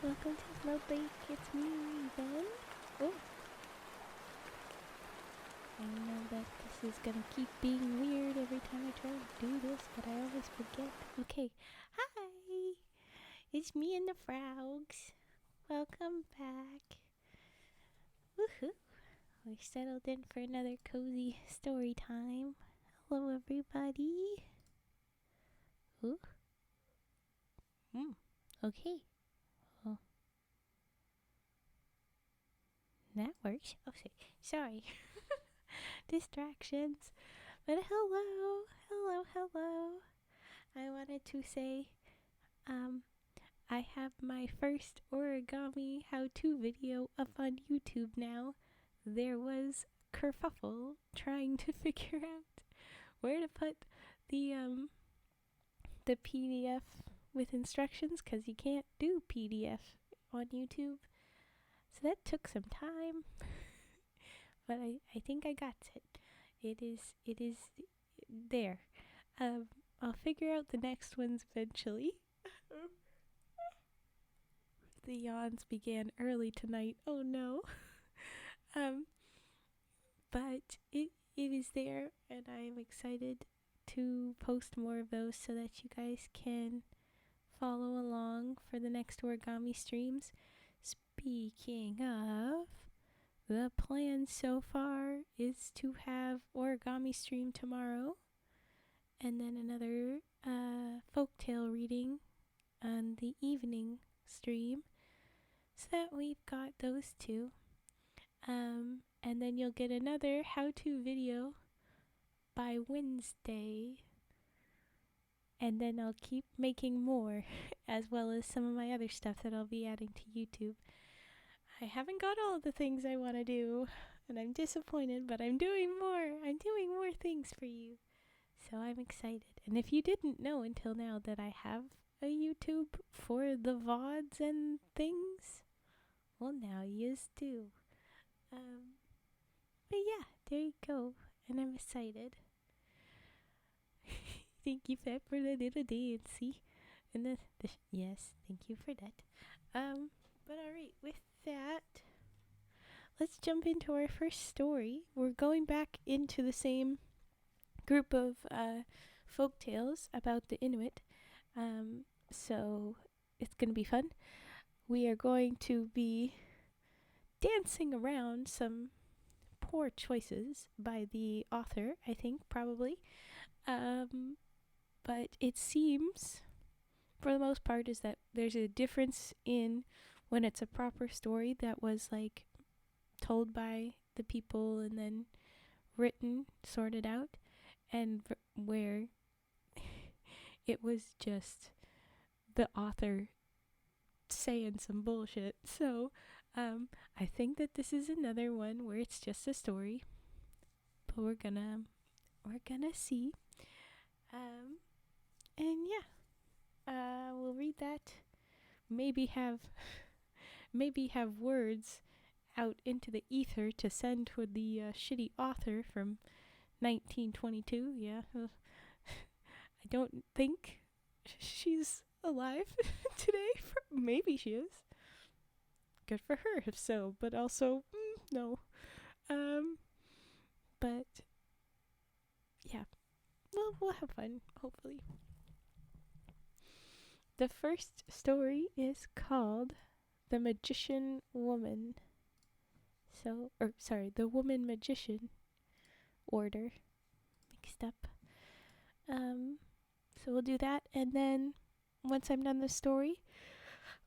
welcome to Love Lake. It's me, Raven. Oh, I know that this is gonna keep being weird every time I try to do this, but I always forget. Okay, hi! It's me and the frogs. Welcome back. Woohoo! We're settled in for another cozy story time. Hello, everybody. Ooh. Okay. Well, that works. Oh, sorry. Distractions. But hello. I wanted to say, I have my first origami how-to video up on YouTube now. There was kerfuffle trying to figure out where to put the PDF with instructions, because you can't do PDF on YouTube. So that took some time, but I think I got it. It is there. I'll figure out the next ones eventually. The yawns began early tonight. Oh no. But it is there, and I am excited to post more of those so that you guys can follow along for the next origami streams. Speaking of, the plan so far is to have origami stream tomorrow, and then another folktale reading on the evening stream, so that we've got those two. And then you'll get another how-to video by Wednesday, and then I'll keep making more as well as some of my other stuff that I'll be adding to YouTube. I haven't got all of the things I want to do, and I'm disappointed, but I'm doing more. I'm doing more things for you. So I'm excited. And if you didn't know until now that I have a YouTube for the VODs and things, well, now yous do. But yeah, there you go. And I'm excited. Thank you, Pep, for the little dancey. And yes, thank you for that. But alright, with that, let's jump into our first story. We're going back into the same group of folk tales about the Inuit. So it's going to be fun. We are going to be dancing around some poor choices by the author, I think, probably. But it seems, for the most part, is that there's a difference in when it's a proper story that was, like, told by the people and then written, sorted out, and where it was just the author saying some bullshit. So, I think that this is another one where it's just a story, but we're gonna see. And yeah, we'll read that. Maybe have words out into the ether to send to the shitty author from 1922. Yeah, I don't think she's alive today. Maybe she is. Good for her if so, but also no. But yeah, we'll have fun, hopefully. The first story is called The Magician Woman. The Woman Magician order. Mixed up. So we'll do that, and then once I'm done the story,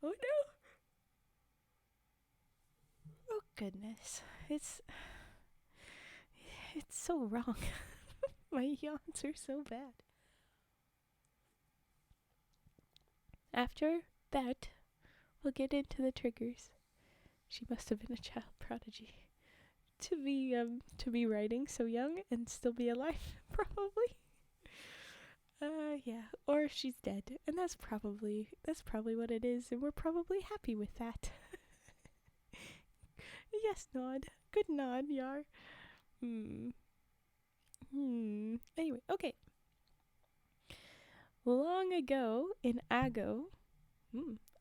oh no! Oh goodness, it's so wrong. My yawns are so bad. After that, we'll get into the triggers. She must have been a child prodigy to be writing so young and still be alive, probably. Yeah, or she's dead, and that's probably what it is, and we're probably happy with that. Yes, nod. Good nod, Yar. Anyway, okay. Long ago in Ago,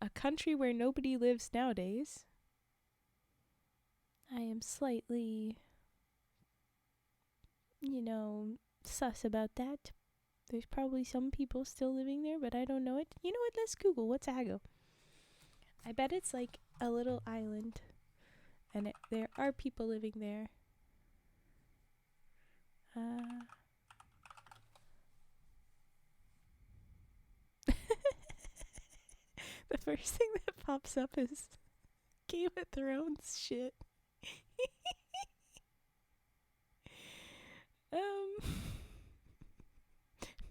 A country where nobody lives nowadays. I am slightly, sus about that. There's probably some people still living there, but I don't know it. You know what? Let's Google. What's Ago? I bet it's like a little island, and there are people living there. The first thing that pops up is Game of Thrones shit.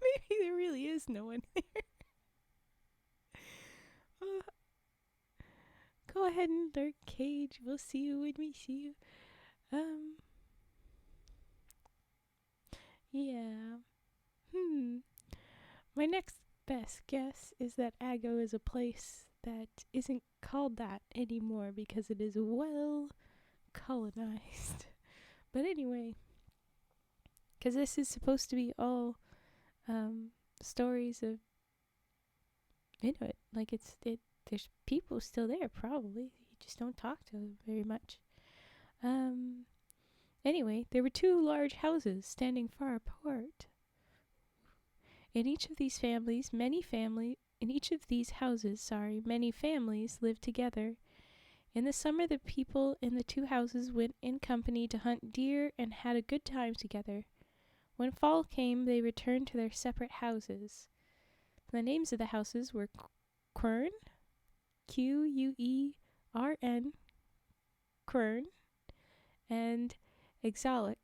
Maybe there really is no one there. Go ahead and lurk, Cage. We'll see you when we see you. Yeah. My next best guess is that Ago is a place that isn't called that anymore because it is well colonized. But anyway, because this is supposed to be all stories of Inuit. Like there's people still there probably. You just don't talk to them very much. Anyway, there were two large houses standing far apart. In each of these houses, many families lived together. In the summer, the people in the two houses went in company to hunt deer and had a good time together. When fall came, they returned to their separate houses. The names of the houses were Quern, Queurn, Quern, and Exaluk,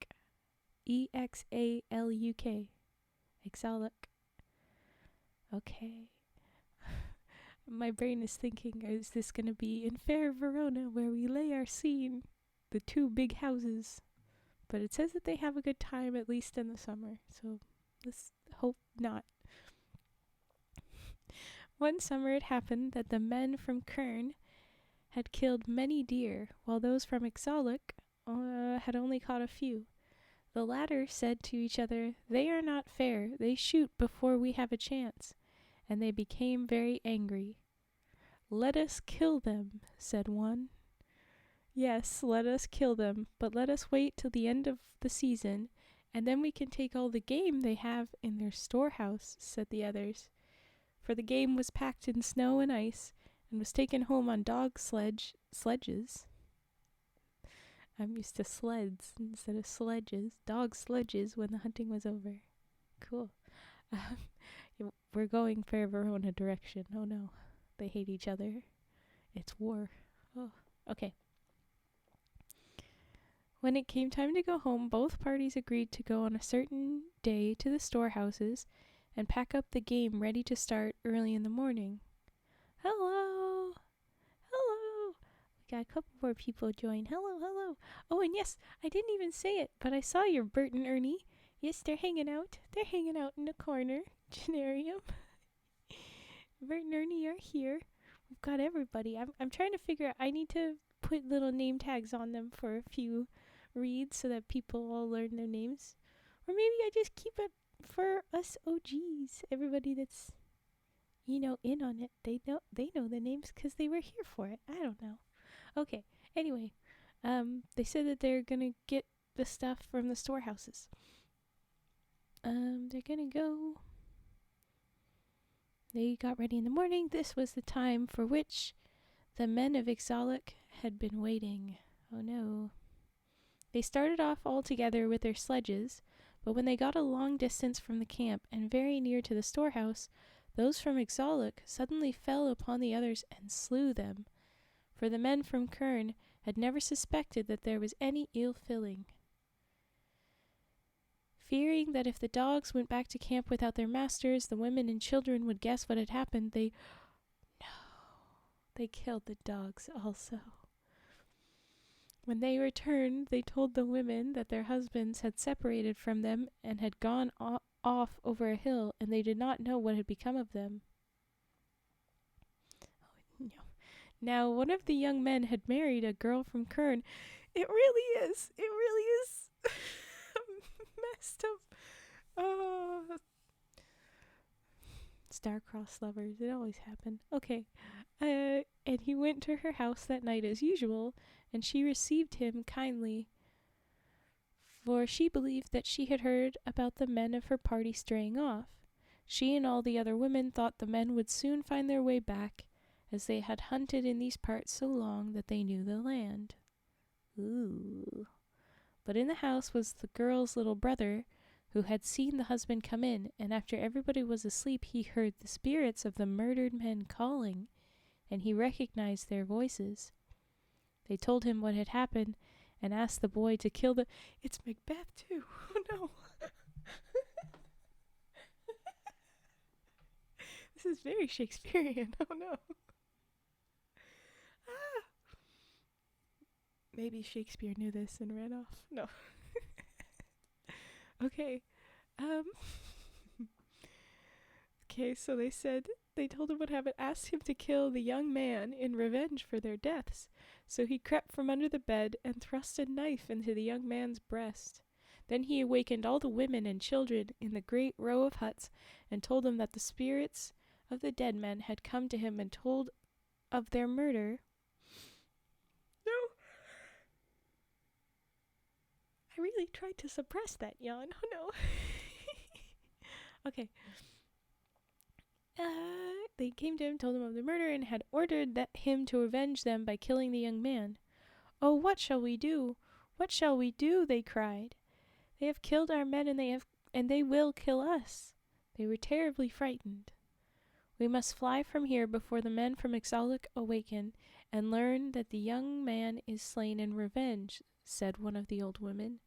Exaluk. Exaluk. Okay. My brain is thinking, is this going to be in fair Verona where we lay our scene? The two big houses. But it says that they have a good time, at least in the summer. So let's hope not. One summer it happened that the men from Kern had killed many deer, while those from Exaluk had only caught a few. The latter said to each other, "They are not fair. They shoot before we have a chance." And they became very angry. "Let us kill them," said one. "Yes, let us kill them, but let us wait till the end of the season, and then we can take all the game they have in their storehouse," said the others. For the game was packed in snow and ice, and was taken home on sledges. I'm used to sleds instead of sledges. Dog sledges when the hunting was over. Cool. We're going fair Verona direction. Oh no. They hate each other. It's war. Oh, okay. When it came time to go home, both parties agreed to go on a certain day to the storehouses and pack up the game ready to start early in the morning. Hello! Hello! We got a couple more people join. Hello, hello! Oh, and yes, I didn't even say it, but I saw your Bert and Ernie. Yes, they're hanging out. They're hanging out in the corner. Genarium. Bert and Ernie are here. We've got everybody. I'm trying to figure out, I need to put little name tags on them for a few reads so that people all learn their names. Or maybe I just keep it for us OGs. Everybody that's, in on it. They know the names because they were here for it. I don't know. Okay. Anyway, they said that they're gonna get the stuff from the storehouses. They're gonna go. They got ready in the morning. This was the time for which the men of Exaluk had been waiting. Oh no. They started off all together with their sledges, but when they got a long distance from the camp and very near to the storehouse, those from Exaluk suddenly fell upon the others and slew them, for the men from Kern had never suspected that there was any ill feeling. Fearing that if the dogs went back to camp without their masters, the women and children would guess what had happened, they killed the dogs also. When they returned, they told the women that their husbands had separated from them and had gone off over a hill, and they did not know what had become of them. Now, one of the young men had married a girl from Kern. It really is messed up. Star-crossed lovers. It always happened. Okay. And he went to her house that night as usual, and she received him kindly, for she believed that she had heard about the men of her party straying off. She and all the other women thought the men would soon find their way back, as they had hunted in these parts so long that they knew the land. Ooh. But in the house was the girl's little brother, who had seen the husband come in, and after everybody was asleep he heard the spirits of the murdered men calling, and he recognized their voices. They told him what had happened, and asked the boy to kill the— It's Macbeth too! Oh no! This is very Shakespearean. Oh no! Ah! Maybe Shakespeare knew this and ran off. No. Okay. Okay, so they told him what happened, asked him to kill the young man in revenge for their deaths. So he crept from under the bed and thrust a knife into the young man's breast. Then he awakened all the women and children in the great row of huts and told them that the spirits of the dead men had come to him and told of their murder. No. I really tried to suppress that yawn. Oh no. Okay. They came to him, told him of the murder, and had ordered him to avenge them by killing the young man. "Oh, what shall we do? What shall we do?" they cried. "They have killed our men, and they will kill us." They were terribly frightened. "We must fly from here before the men from Ixalic awaken and learn that the young man is slain in revenge," said one of the old women.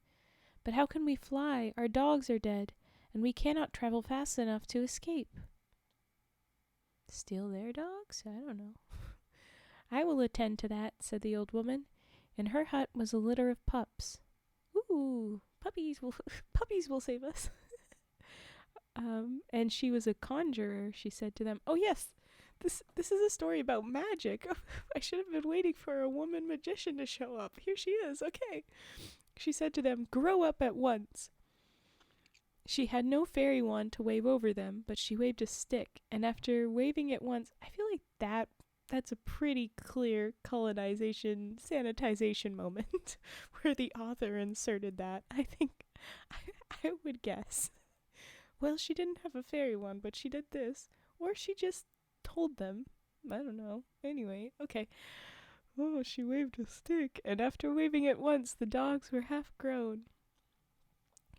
"But how can we fly? Our dogs are dead, and we cannot travel fast enough to escape." Steal their dogs? I don't know. "I will attend to that," said the old woman. In her hut was a litter of pups. "Ooh, puppies will save us." And she was a conjurer, she said to them. Oh yes, this is a story about magic. I should have been waiting for a woman magician to show up. Here she is. Okay. She said to them, "Grow up at once." She had no fairy wand to wave over them, but she waved a stick, and after waving it once, I feel like that's a pretty clear colonization, sanitization moment where the author inserted that. I think I would guess. Well, she didn't have a fairy wand, but she did this. Or she just told them. I don't know. Anyway, okay. Oh, she waved a stick, and after waving it once, the dogs were half grown.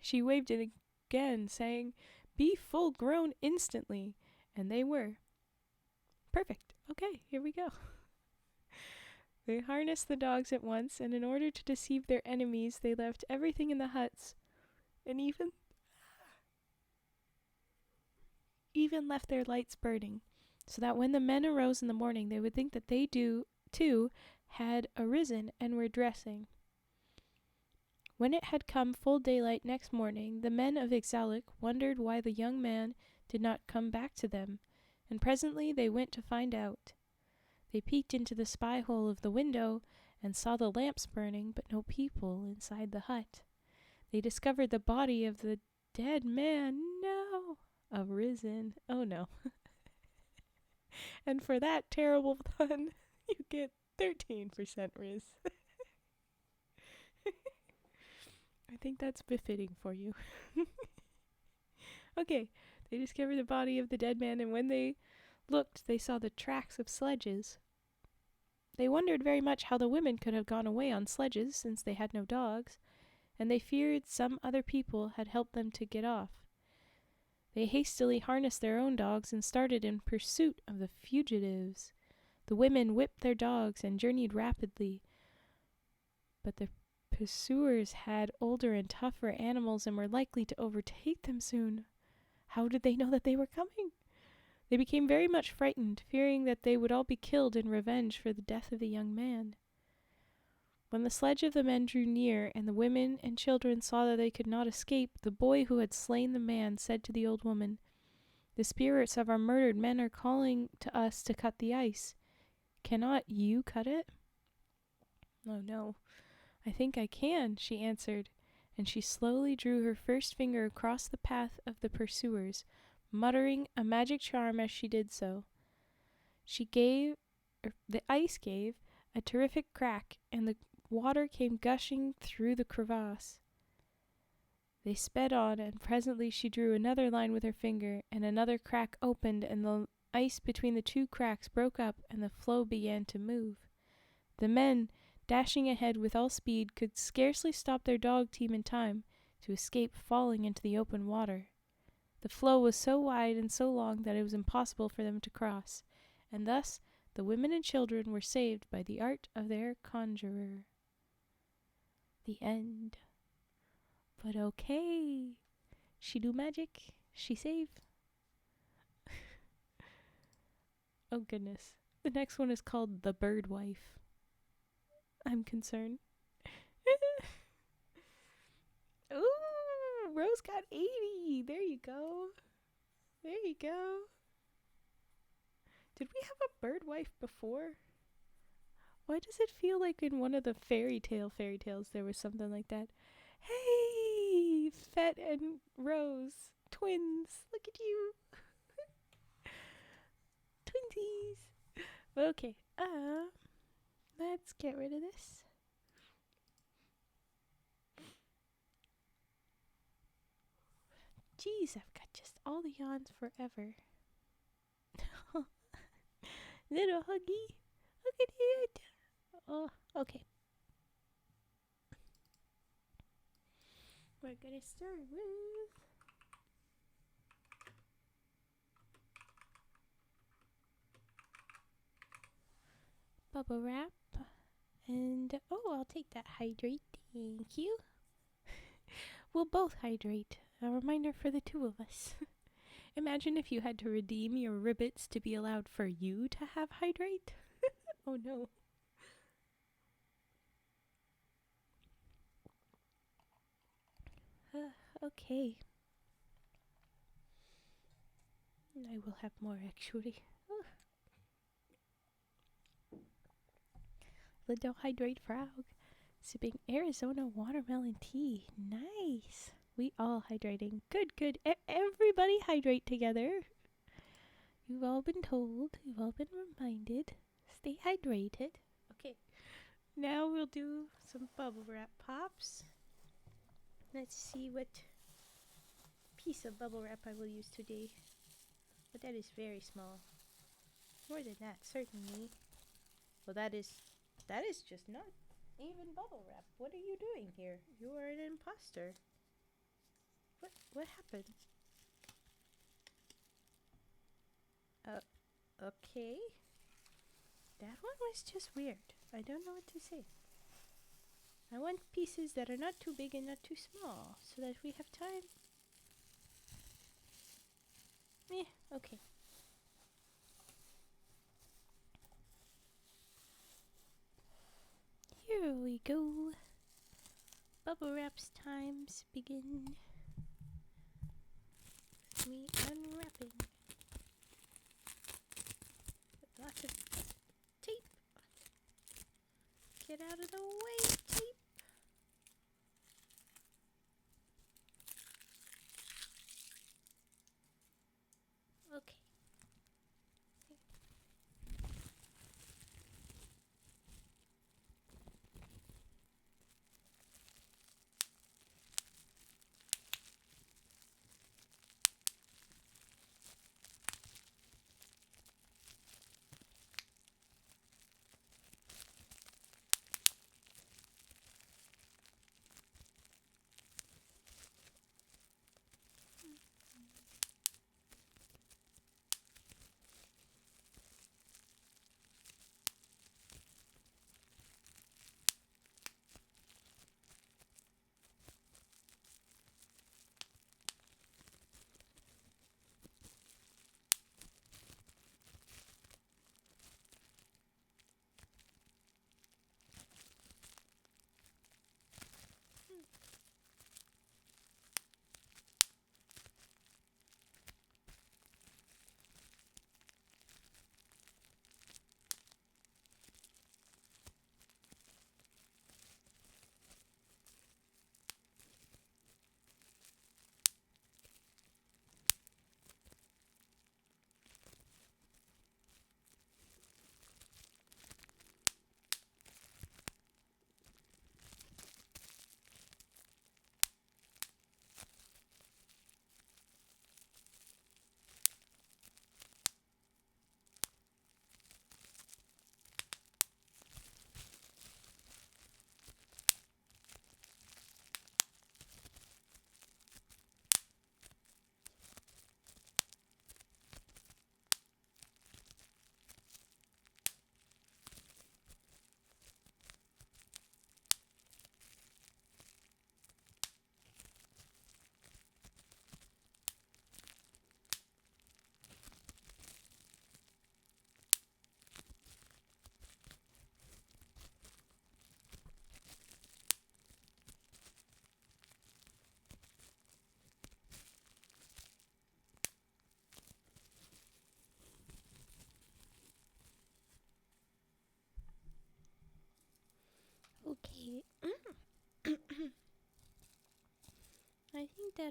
She waved it again, saying, "Be full grown instantly," and they were. Perfect. Okay, here we go. They harnessed the dogs at once, and in order to deceive their enemies, they left everything in the huts, and even left their lights burning, so that when the men arose in the morning, they would think that they too had arisen and were dressing. When it had come full daylight next morning, the men of Ixalic wondered why the young man did not come back to them, and presently they went to find out. They peeked into the spy hole of the window and saw the lamps burning, but no people inside the hut. They discovered the body of the dead man. No! Arisen. Oh no. And for that terrible fun, you get 13% Riz. I think that's befitting for you. Okay, they discovered the body of the dead man, and when they looked, they saw the tracks of sledges. They wondered very much how the women could have gone away on sledges, since they had no dogs, and they feared some other people had helped them to get off. They hastily harnessed their own dogs and started in pursuit of the fugitives. The women whipped their dogs and journeyed rapidly, but the pursuers had older and tougher animals and were likely to overtake them soon. How did they know that they were coming? They became very much frightened, fearing that they would all be killed in revenge for the death of the young man. When the sledge of the men drew near, and the women and children saw that they could not escape, the boy who had slain the man said to the old woman, "The spirits of our murdered men are calling to us to cut the ice. Cannot you cut it?" "Oh no, I think I can," she answered, and she slowly drew her first finger across the path of the pursuers, muttering a magic charm as she did so. The ice gave a terrific crack, and the water came gushing through the crevasse. They sped on, and presently she drew another line with her finger, and another crack opened, and the ice between the two cracks broke up, and the floe began to move. The men, dashing ahead with all speed, could scarcely stop their dog team in time to escape falling into the open water. The floe was so wide and so long that it was impossible for them to cross, and thus the women and children were saved by the art of their conjurer. The end. But okay, she do magic, she save. Oh goodness. The next one is called The Bird Wife. I'm concerned. Ooh, Rose got 80. There you go. There you go. Did we have a bird wife before? Why does it feel like in one of the fairy tales there was something like that? Hey, Fett and Rose, twins. Look at you. Twinsies. Okay, let's get rid of this. Jeez, I've got just all the yawns forever. Little huggy. Look at it. Oh, okay. We're gonna start with bubble wrap. And, I'll take that hydrate. Thank you. We'll both hydrate. A reminder for the two of us. Imagine if you had to redeem your ribbits to be allowed for you to have hydrate. Oh no. Okay. I will have more actually. Little hydrate frog. Sipping Arizona watermelon tea. Nice. We all hydrating. Good, good. Everybody hydrate together. You've all been told. You've all been reminded. Stay hydrated. Okay. Now we'll do some bubble wrap pops. Let's see what piece of bubble wrap I will use today. But that is very small. More than that, certainly. Well, that is just not even bubble wrap. What are you doing here? You are an imposter. What happened? Okay. That one was just weird. I don't know what to say. I want pieces that are not too big and not too small, so that we have time. Okay. Here we go. Bubble wraps times begin. Me unwrapping. Lots of tape. Get out of the way, tape. Okay.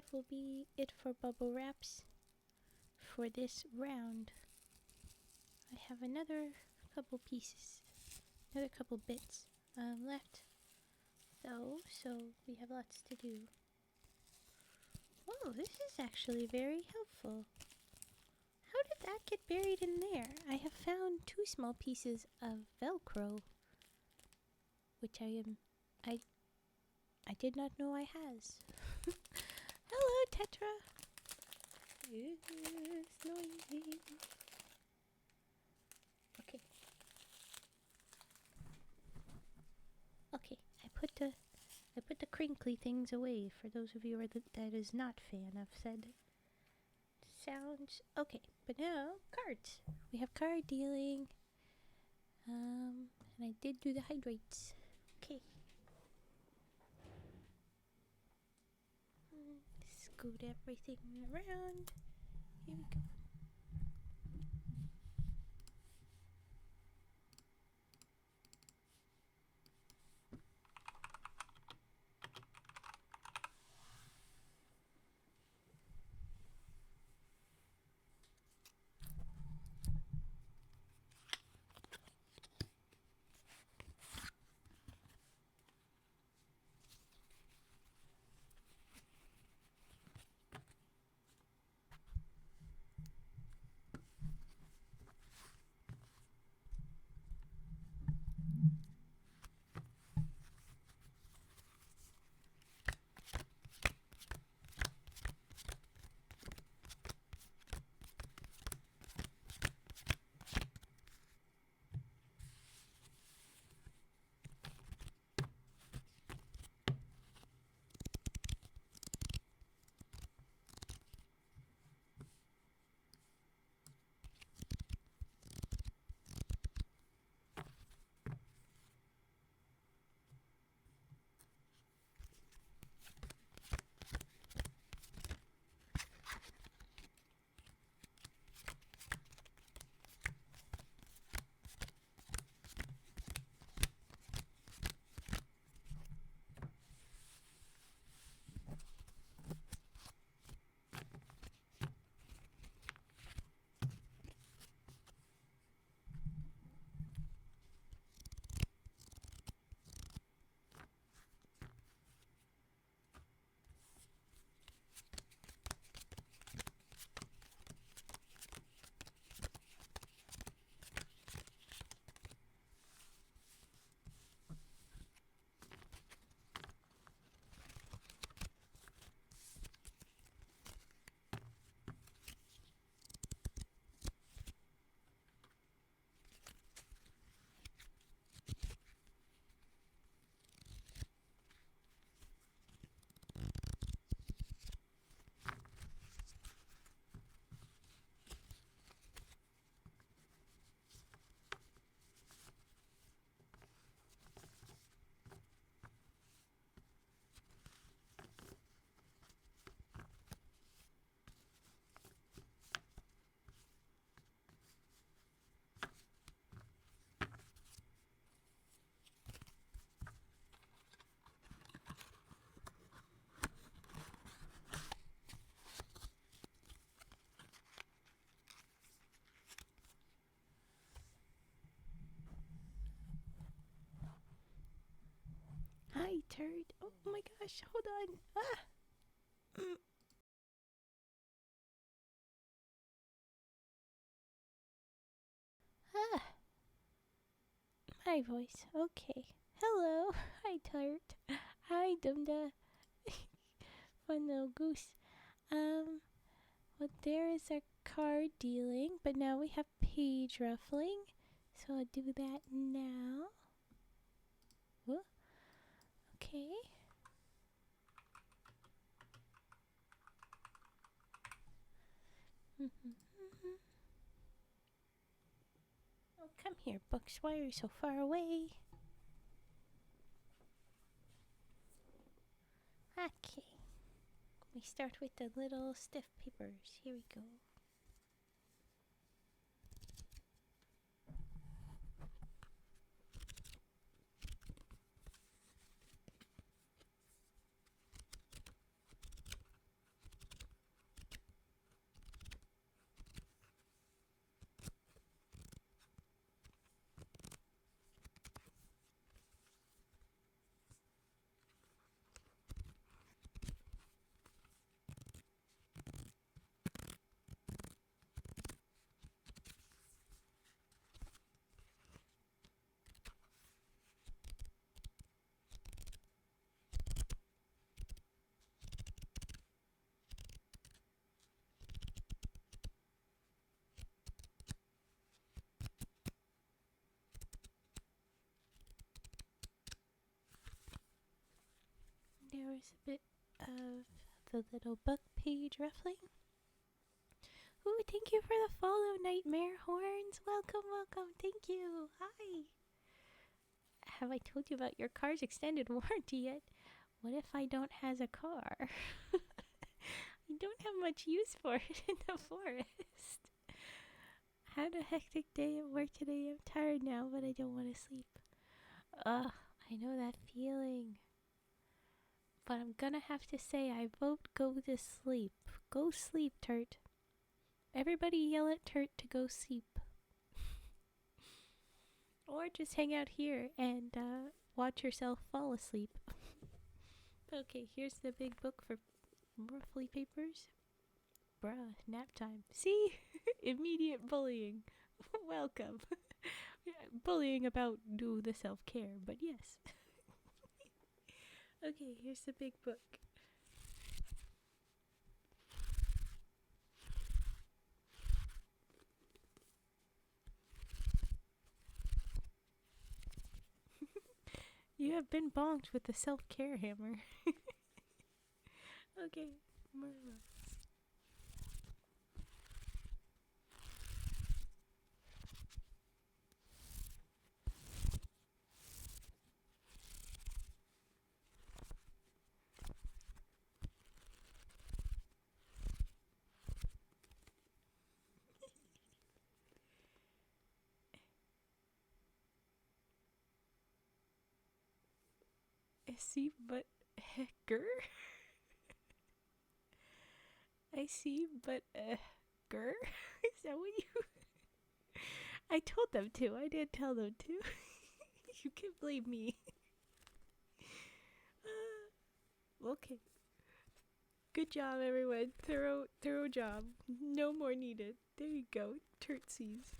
that will be it for bubble wraps for this round. I have another couple pieces, another couple bits left though, so we have lots to do. Oh, this is actually very helpful. How did that get buried in there? I have found 2 small pieces of Velcro, which I did not know I has. Hello, Tetra. It's noisy. Okay. Okay, I put the crinkly things away for those of you that is not fan of said sounds. Okay, but now cards. We have card dealing. And I did do the hydrates. Okay. Scoot everything around. Here we go. Hi, turd. Oh my gosh, hold on. Ah! Ah! My voice. Okay. Hello. Hi, turd. Hi, Dumda. Fun little goose. Well, there is our card dealing, but now we have page ruffling. So I'll do that now. Whoa. Okay. Oh, come here, books. Why are you so far away? Okay. We start with the little stiff papers. Here we go. there's a bit of the little book page ruffling. Ooh, thank you for the follow, Nightmare Horns. Welcome, welcome. Thank you. Hi. Have I told you about your car's extended warranty yet? What if I don't has a car? I don't have much use for it in the forest. Had a hectic day at work today. I'm tired now, but I don't want to sleep. Ugh, I know that feeling. But I'm gonna have to say I vote go to sleep. Go sleep, Turt. Everybody yell at Turt to go sleep. Or just hang out here and watch yourself fall asleep. Okay, here's the big book for ruffly papers. Bruh, nap time. See? Immediate bullying. Welcome. Bullying about do the self-care, but yes. Okay, here's the big book. You have been bonked with the self-care hammer. Okay, more books. I see, but hecker? I see, but gur? Is that what you... I told them to. I did tell them to. You can blame me. Okay. Good job, everyone. Thorough job. No more needed. There you go. Turtsies.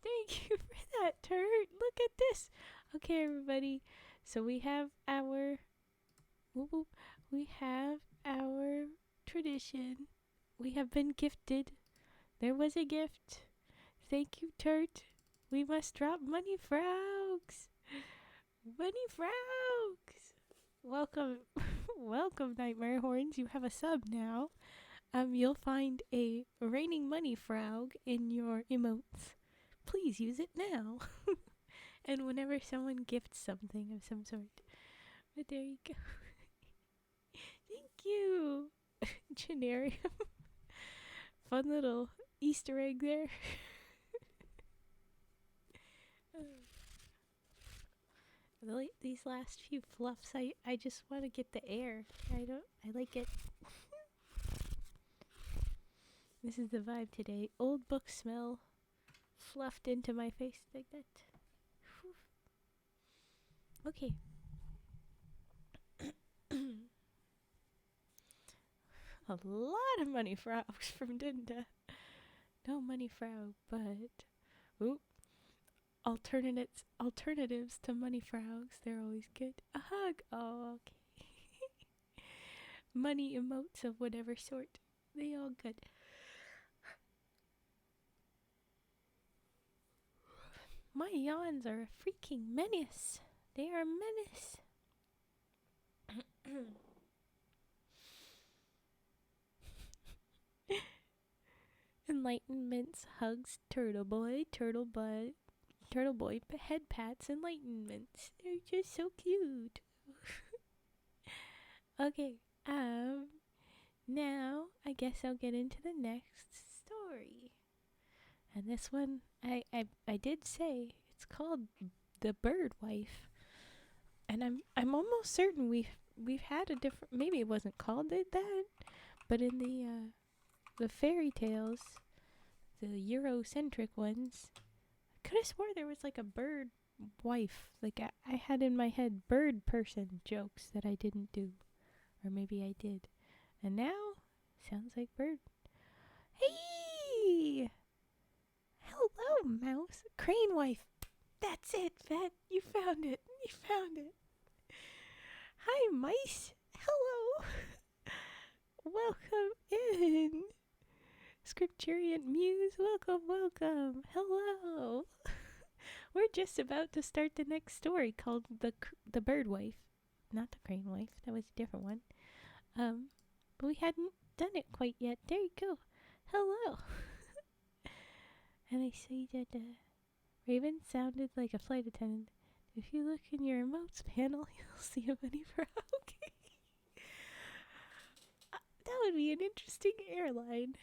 Thank you for that, Turt. Look at this. Okay, everybody. So we have our tradition. We have been gifted. There was a gift. Thank you, Turt. We must drop money frogs. Money frogs. Welcome. Welcome, Nightmare Horns. You have a sub now. You'll find a raining money frog in your emotes. Please use it now. And whenever someone gifts something of some sort. But there you go. Thank you. Generium. Fun little Easter egg there. These last few fluffs, I just want to get the air. I like it. This is the vibe today. Old book smell fluffed into my face like that. Whew. Okay. A lot of money frogs from Dinda. No money frog, but alternatives to money frogs. They're always good. A hug. Oh, okay. Money emotes of whatever sort. They all good. My yawns are a freaking menace. They are a menace. Enlightenments, hugs, turtle boy, head pats, enlightenments. They're just so cute. Okay, now I guess I'll get into the next story. And this one, I did say it's called The Bird Wife. And I'm almost certain we've had a different, maybe it wasn't called that, but in the fairy tales, the Eurocentric ones, I could have swore there was like a bird wife. Like I had in my head bird person jokes that I didn't do. Or maybe I did. And now, sounds like bird. Hey! Hello, mouse. Crane wife. That's it, Vet. You found it. You found it. Hi, mice. Hello. Welcome in. Scripturian Muse, welcome, welcome. Hello. We're just about to start the next story called the Bird Wife. Not the Crane Wife. That was a different one. But we hadn't done it quite yet. There you go. Hello. And I see that Raven sounded like a flight attendant. If you look in your emotes panel, you'll see a bunny frog. That would be an interesting airline.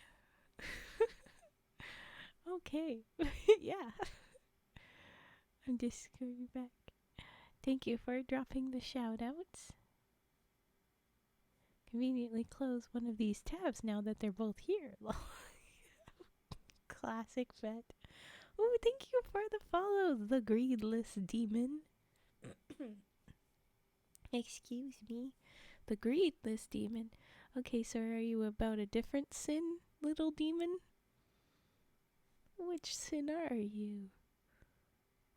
Okay. Yeah. I'm just going back. Thank you for dropping the shout outs. Conveniently close one of these tabs now that they're both here. Classic vet. Oh, thank you for the follow, the greedless demon. Excuse me. The greedless demon. Okay, so are you about a different sin, little demon? Which sin are you?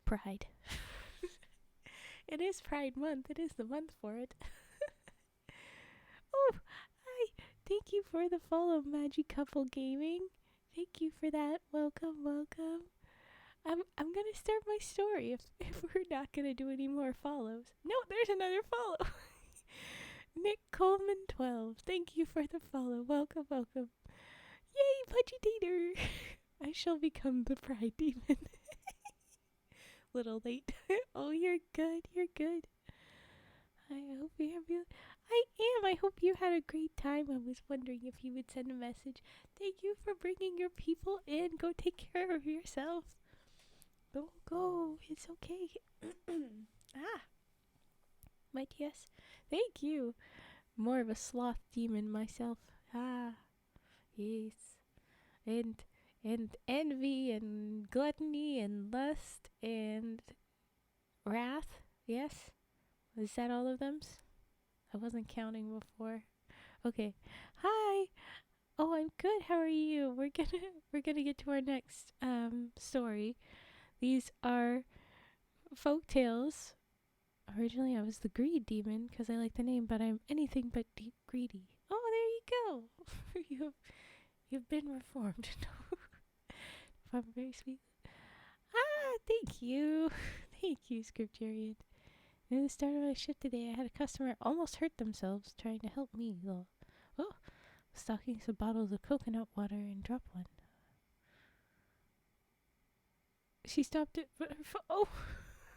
Pride. It is Pride Month. It is the month for it. Oh, hi. Thank you for the follow, Magic Couple Gaming. Thank you for that. Welcome, welcome. I'm gonna start my story if we're not gonna do any more follows. No, there's another follow. Nick Coleman 12. Thank you for the follow. Welcome, welcome. Yay, Pudgy Tater. I shall become the Pride Demon. Little late. Oh, you're good. You're good. I hope you have you. I am. I hope you had a great time. I was wondering if you would send a message. Thank you for bringing your people in. Go take care of yourself. Go. It's okay. Might yes. Thank you. More of a sloth demon myself. Yes. And envy and gluttony and lust and wrath. Yes. Is that all of them? I wasn't counting before. Okay. Hi. Oh, I'm good. How are you? We're gonna get to our next story. These are Folktales. Originally, I was the greed demon because I like the name, but I'm anything but greedy. Oh, there you go. You've been reformed. I'm very sweet. Thank you. Thank you, Scripturian. Near the start of my shift today, I had a customer almost hurt themselves trying to help me. Stocking some bottles of coconut water and dropped one. She stopped it, but oh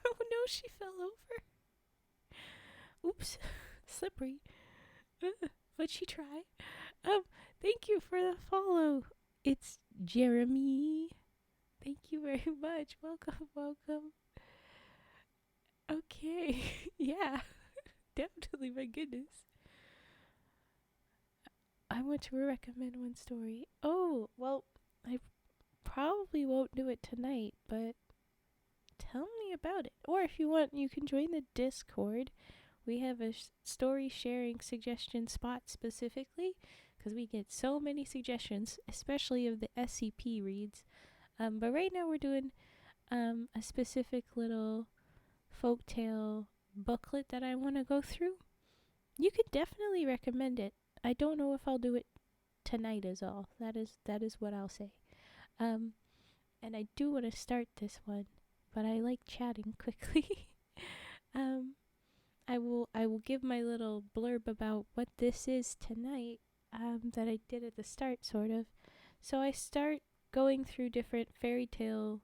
no, she fell over. Oops, slippery. But she tried. Thank you for the follow. It's Jeremy. Thank you very much. Welcome. Okay. Yeah. Definitely, my goodness. I want to recommend one story. Oh, well, I probably won't do it tonight, but tell me about it. Or if you want, you can join the Discord. We have a story sharing suggestion spot specifically because we get so many suggestions, especially of the SCP reads. But right now we're doing a specific little folktale booklet that I want to go through. You could definitely recommend it. I don't know if I'll do it tonight is all. That is what I'll say. And I do want to start this one, but I like chatting quickly. I will give my little blurb about what this is tonight, that I did at the start, sort of. So I start going through different fairy tale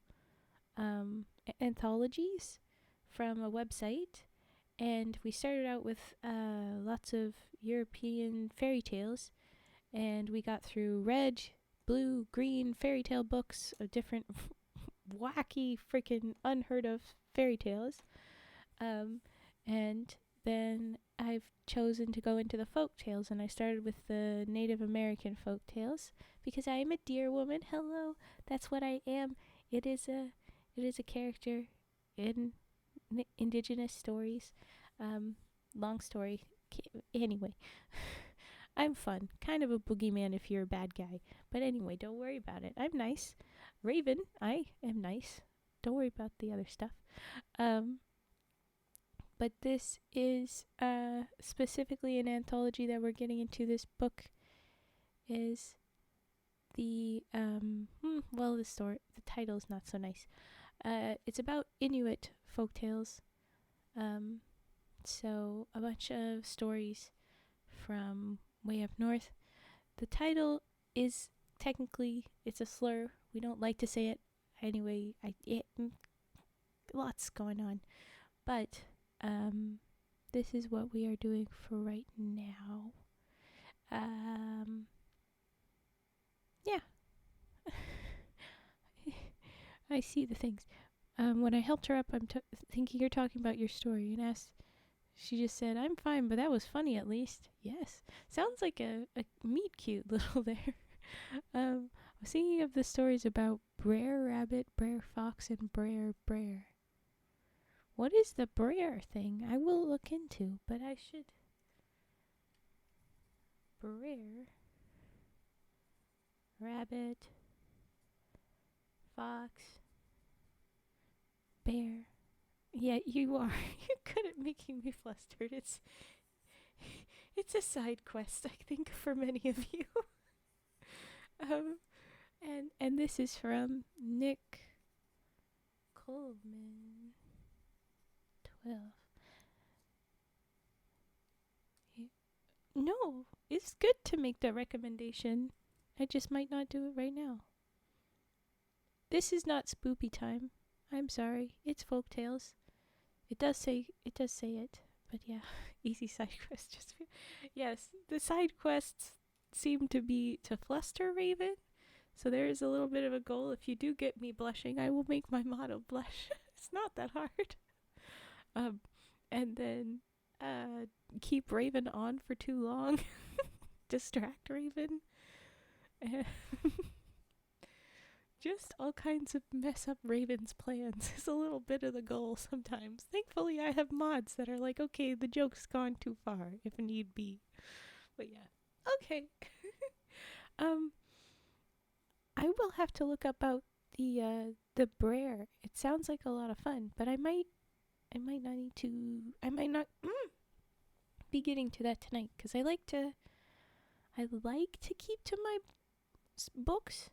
anthologies from a website, and we started out with lots of European fairy tales, and we got through red, blue, green fairy tale books of different wacky, freaking unheard of fairy tales. And then I've chosen to go into the folk tales, and I started with the Native American folk tales because I am a deer woman. Hello, that's what I am. It is a character in indigenous stories. Long story. Anyway, I'm fun. Kind of a boogeyman if you're a bad guy. But anyway, don't worry about it. I'm nice. Raven, I am nice. Don't worry about the other stuff. But this is specifically an anthology that we're getting into. This book is the the title's not so nice. It's about Inuit folktales. So a bunch of stories from way up north. The title is technically, it's a slur. We don't like to say it. Anyway, lots going on. But this is what we are doing for right now. Yeah. I see the things. When I helped her up, I'm thinking you're talking about your story, and asked. She just said, "I'm fine, but that was funny at least." Yes, sounds like a meet cute little there. I was thinking of the stories about Brer Rabbit, Brer Fox, and Brer Brer. What is the Brer thing? I will look into, but I should. Brer Rabbit, Fox, Bear. Yeah, you are. You're good at making me flustered. It's a side quest, I think, for many of you. And this is from Nick Coleman 12. No, it's good to make the recommendation. I just might not do it right now. This is not spoopy time. I'm sorry. It's Folktales. It does say it, but yeah, easy side quest. Yes, the side quests seem to be to fluster Raven. So there is a little bit of a goal. If you do get me blushing, I will make my motto blush. It's not that hard. And then keep Raven on for too long. Distract Raven. Just all kinds of mess up Raven's plans is a little bit of the goal sometimes. Thankfully, I have mods that are like, okay, the joke's gone too far if need be. But yeah, okay. I will have to look about the Brer. It sounds like a lot of fun, but I might not be getting to that tonight because I like to keep to my books.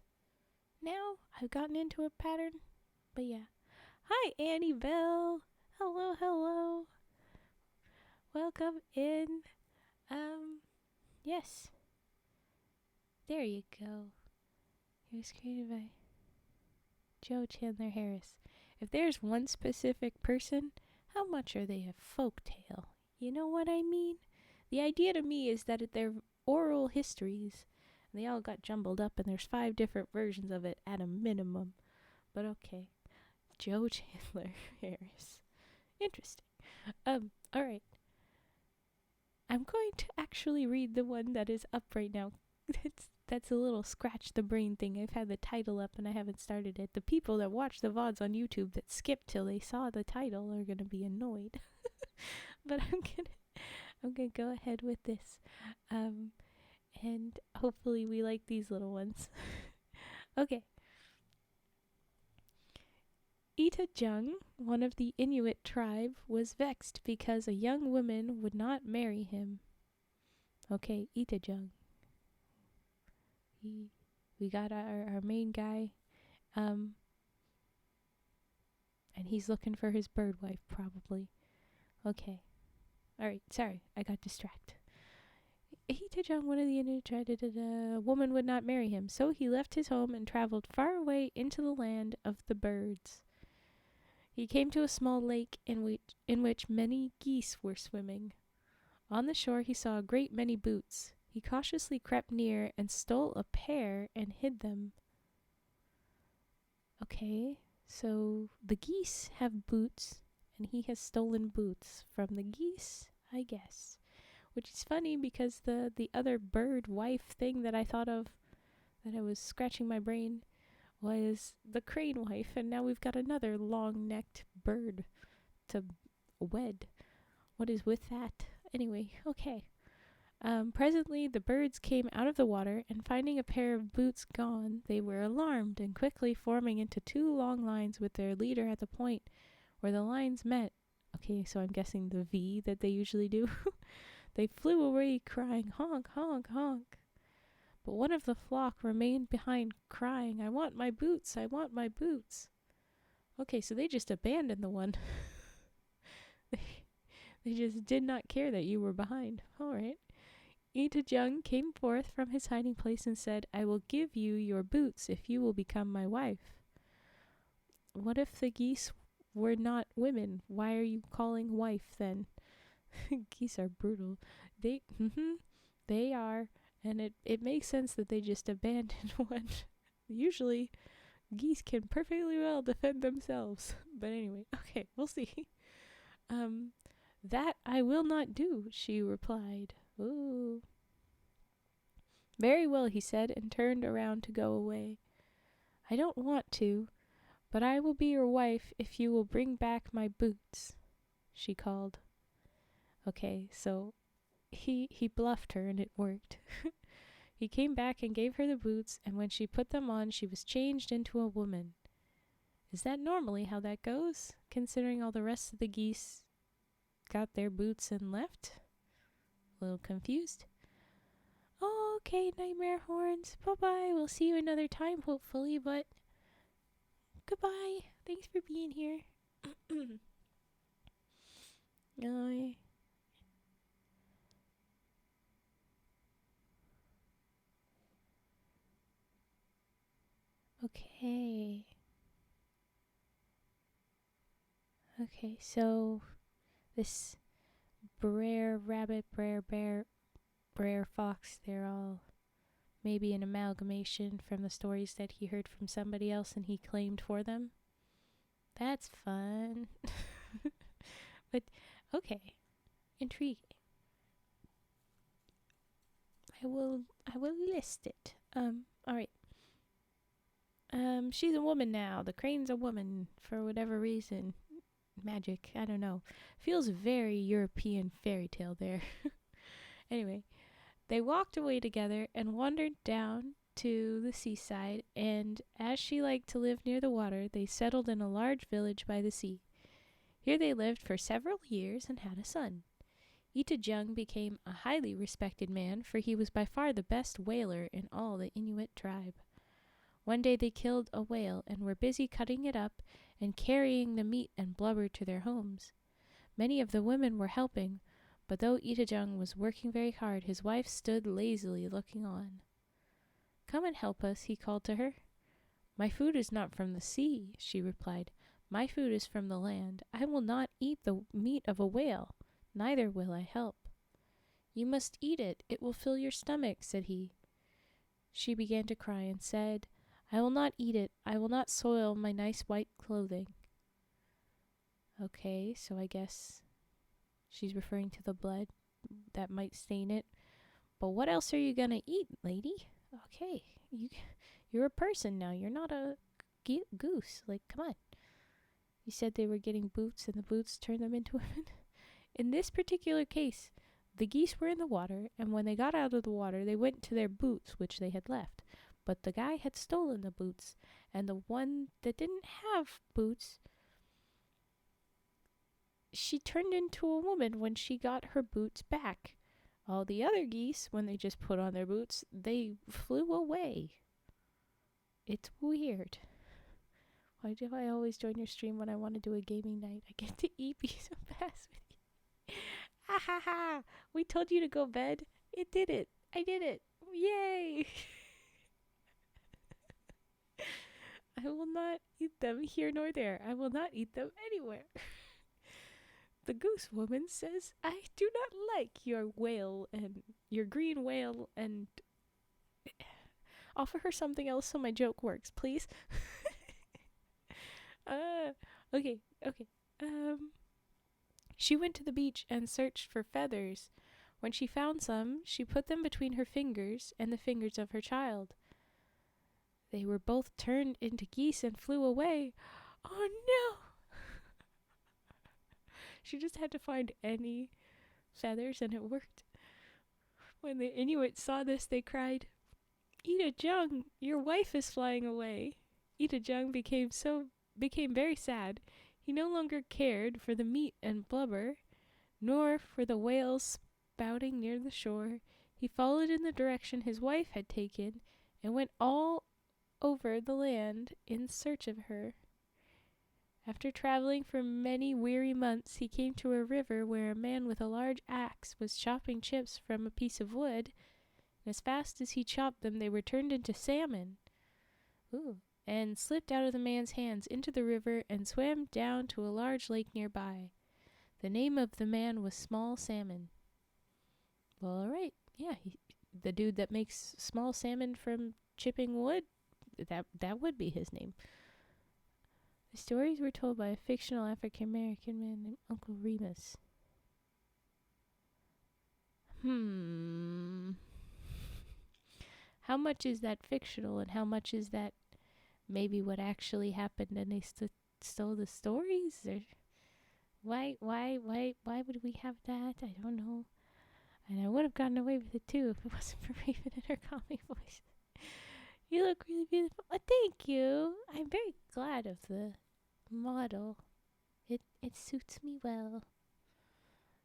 Now I've gotten into a pattern, but yeah. Hi, Annie Bell. Hello. Welcome in. Yes. There you go. It was created by Joe Chandler Harris. If there's one specific person, how much are they a folktale? You know what I mean? The idea to me is that they're oral histories. And they all got jumbled up, and there's 5 different versions of it at a minimum. But okay. Joe Chandler Harris. Interesting. Alright. I'm going to actually read the one that is up right now. That's a little scratch the brain thing. I've had the title up and I haven't started it. The people that watch the VODs on YouTube that skipped till they saw the title are gonna be annoyed. But I'm gonna go ahead with this. And hopefully we like these little ones. Okay. Itajung, one of the Inuit tribe, was vexed because a young woman would not marry him. Okay, Itajung. We got our main guy. And he's looking for his bird wife, probably. Okay. Alright, sorry, I got distracted. Itajung, one of the Inuit tried a woman would not marry him, so he left his home and traveled far away into the land of the birds. He came to a small lake in which many geese were swimming. On the shore he saw a great many boots. He cautiously crept near and stole a pair and hid them. Okay, so the geese have boots, and he has stolen boots from the geese, I guess. Which is funny because the other bird wife thing that I thought of, that I was scratching my brain, was the crane wife, and now we've got another long-necked bird to wed. What is with that? Anyway, okay. Presently the birds came out of the water, and finding a pair of boots gone, they were alarmed, and quickly forming into two long lines with their leader at the point where the lines met, okay, so I'm guessing the V that they usually do, they flew away crying, honk, honk, honk. But one of the flock remained behind, crying, I want my boots, I want my boots. Okay, so they just abandoned the one. They just did not care that you were behind. All right. Itajung came forth from his hiding place and said, I will give you your boots if you will become my wife. What if the geese were not women? Why are you calling wife then? Geese are brutal. They are, and it makes sense that they just abandoned one. Usually, geese can perfectly well defend themselves. But anyway, okay, we'll see. That I will not do, she replied. Ooh. Very well, he said, and turned around to go away. I don't want to, but I will be your wife if you will bring back my boots, she called. Okay, so he bluffed her and it worked. He came back and gave her the boots, and when she put them on, she was changed into a woman. Is that normally how that goes, considering all the rest of the geese got their boots and left? A little confused. Oh, okay, nightmare horns. Bye-bye. We'll see you another time, hopefully, but goodbye. Thanks for being here. Okay. Okay, so this Brer Rabbit, Brer Bear, Brer Fox, they're all maybe an amalgamation from the stories that he heard from somebody else and he claimed for them. That's fun. But, okay. Intriguing. I will list it. Alright. She's a woman now. The crane's a woman for whatever reason. Magic, I don't know. Feels very European fairy tale there. Anyway, they walked away together and wandered down to the seaside, and as she liked to live near the water, they settled in a large village by the sea. Here they lived for several years and had a son. Itajung became a highly respected man, for he was by far the best whaler in all the Inuit tribe. One day they killed a whale and were busy cutting it up and carrying the meat and blubber to their homes. Many of the women were helping, but though Itajung was working very hard, his wife stood lazily looking on. Come and help us, he called to her. My food is not from the sea, she replied. My food is from the land. I will not eat the meat of a whale, neither will I help. You must eat it. It will fill your stomach, said he. She began to cry and said, I will not eat it. I will not soil my nice white clothing. Okay, so I guess she's referring to the blood that might stain it. But what else are you gonna eat, lady? Okay, you're a person now. You're not a goose. Like, come on. You said they were getting boots and the boots turned them into women. In this particular case, the geese were in the water, and when they got out of the water, they went to their boots, which they had left. But the guy had stolen the boots, and the one that didn't have boots, she turned into a woman when she got her boots back. All the other geese, when they just put on their boots, they flew away. It's weird. Why do I always join your stream when I want to do a gaming night? I get to eat piece of bass with you. Ha ha ha! We told you to go bed. It did it. I did it. Yay! I will not eat them here nor there. I will not eat them anywhere. The goose woman says, I do not like your whale and your green whale, and offer her something else so my joke works, please. Okay. She went to the beach and searched for feathers. When she found some, she put them between her fingers and the fingers of her child. They were both turned into geese and flew away. Oh no! She just had to find any feathers and it worked. When the Inuit saw this, they cried, "Ita Jung, your wife is flying away." Ita Jung became very sad. He no longer cared for the meat and blubber, nor for the whales spouting near the shore. He followed in the direction his wife had taken, and went all over the land in search of her. After traveling for many weary months, he came to a river where a man with a large axe was chopping chips from a piece of wood, and as fast as he chopped them, they were turned into salmon. Ooh. And slipped out of the man's hands into the river and swam down to a large lake nearby. The name of the man was Small Salmon. Well, all right. Yeah, the dude that makes small salmon from chipping wood, that would be his name. The stories were told by a fictional African-American man named Uncle Remus. How much is that fictional and how much is that maybe what actually happened and they stole the stories? Or why would we have that? I don't know. And I would have gotten away with it too if it wasn't for Raven and her calming voice. You look really beautiful. Oh, thank you. I'm very glad of the model. It suits me well.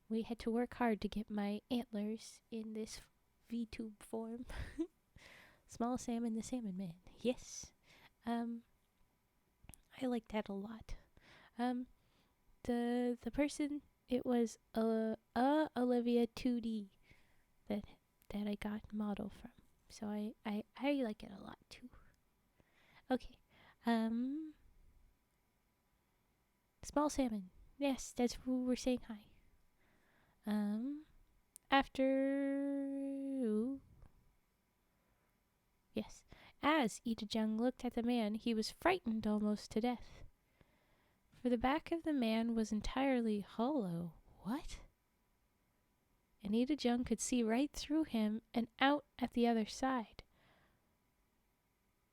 We had to work hard to get my antlers in this V-tube form. Small Salmon, the Salmon Man. Yes. I like that a lot. The person, it was Olivia 2D that I got model from. So I like it a lot too. Okay. Small Salmon. Yes, that's who we're saying hi. Yes. As Ita Jung looked at the man, he was frightened almost to death. For the back of the man was entirely hollow. What? And Ita Jung could see right through him and out at the other side.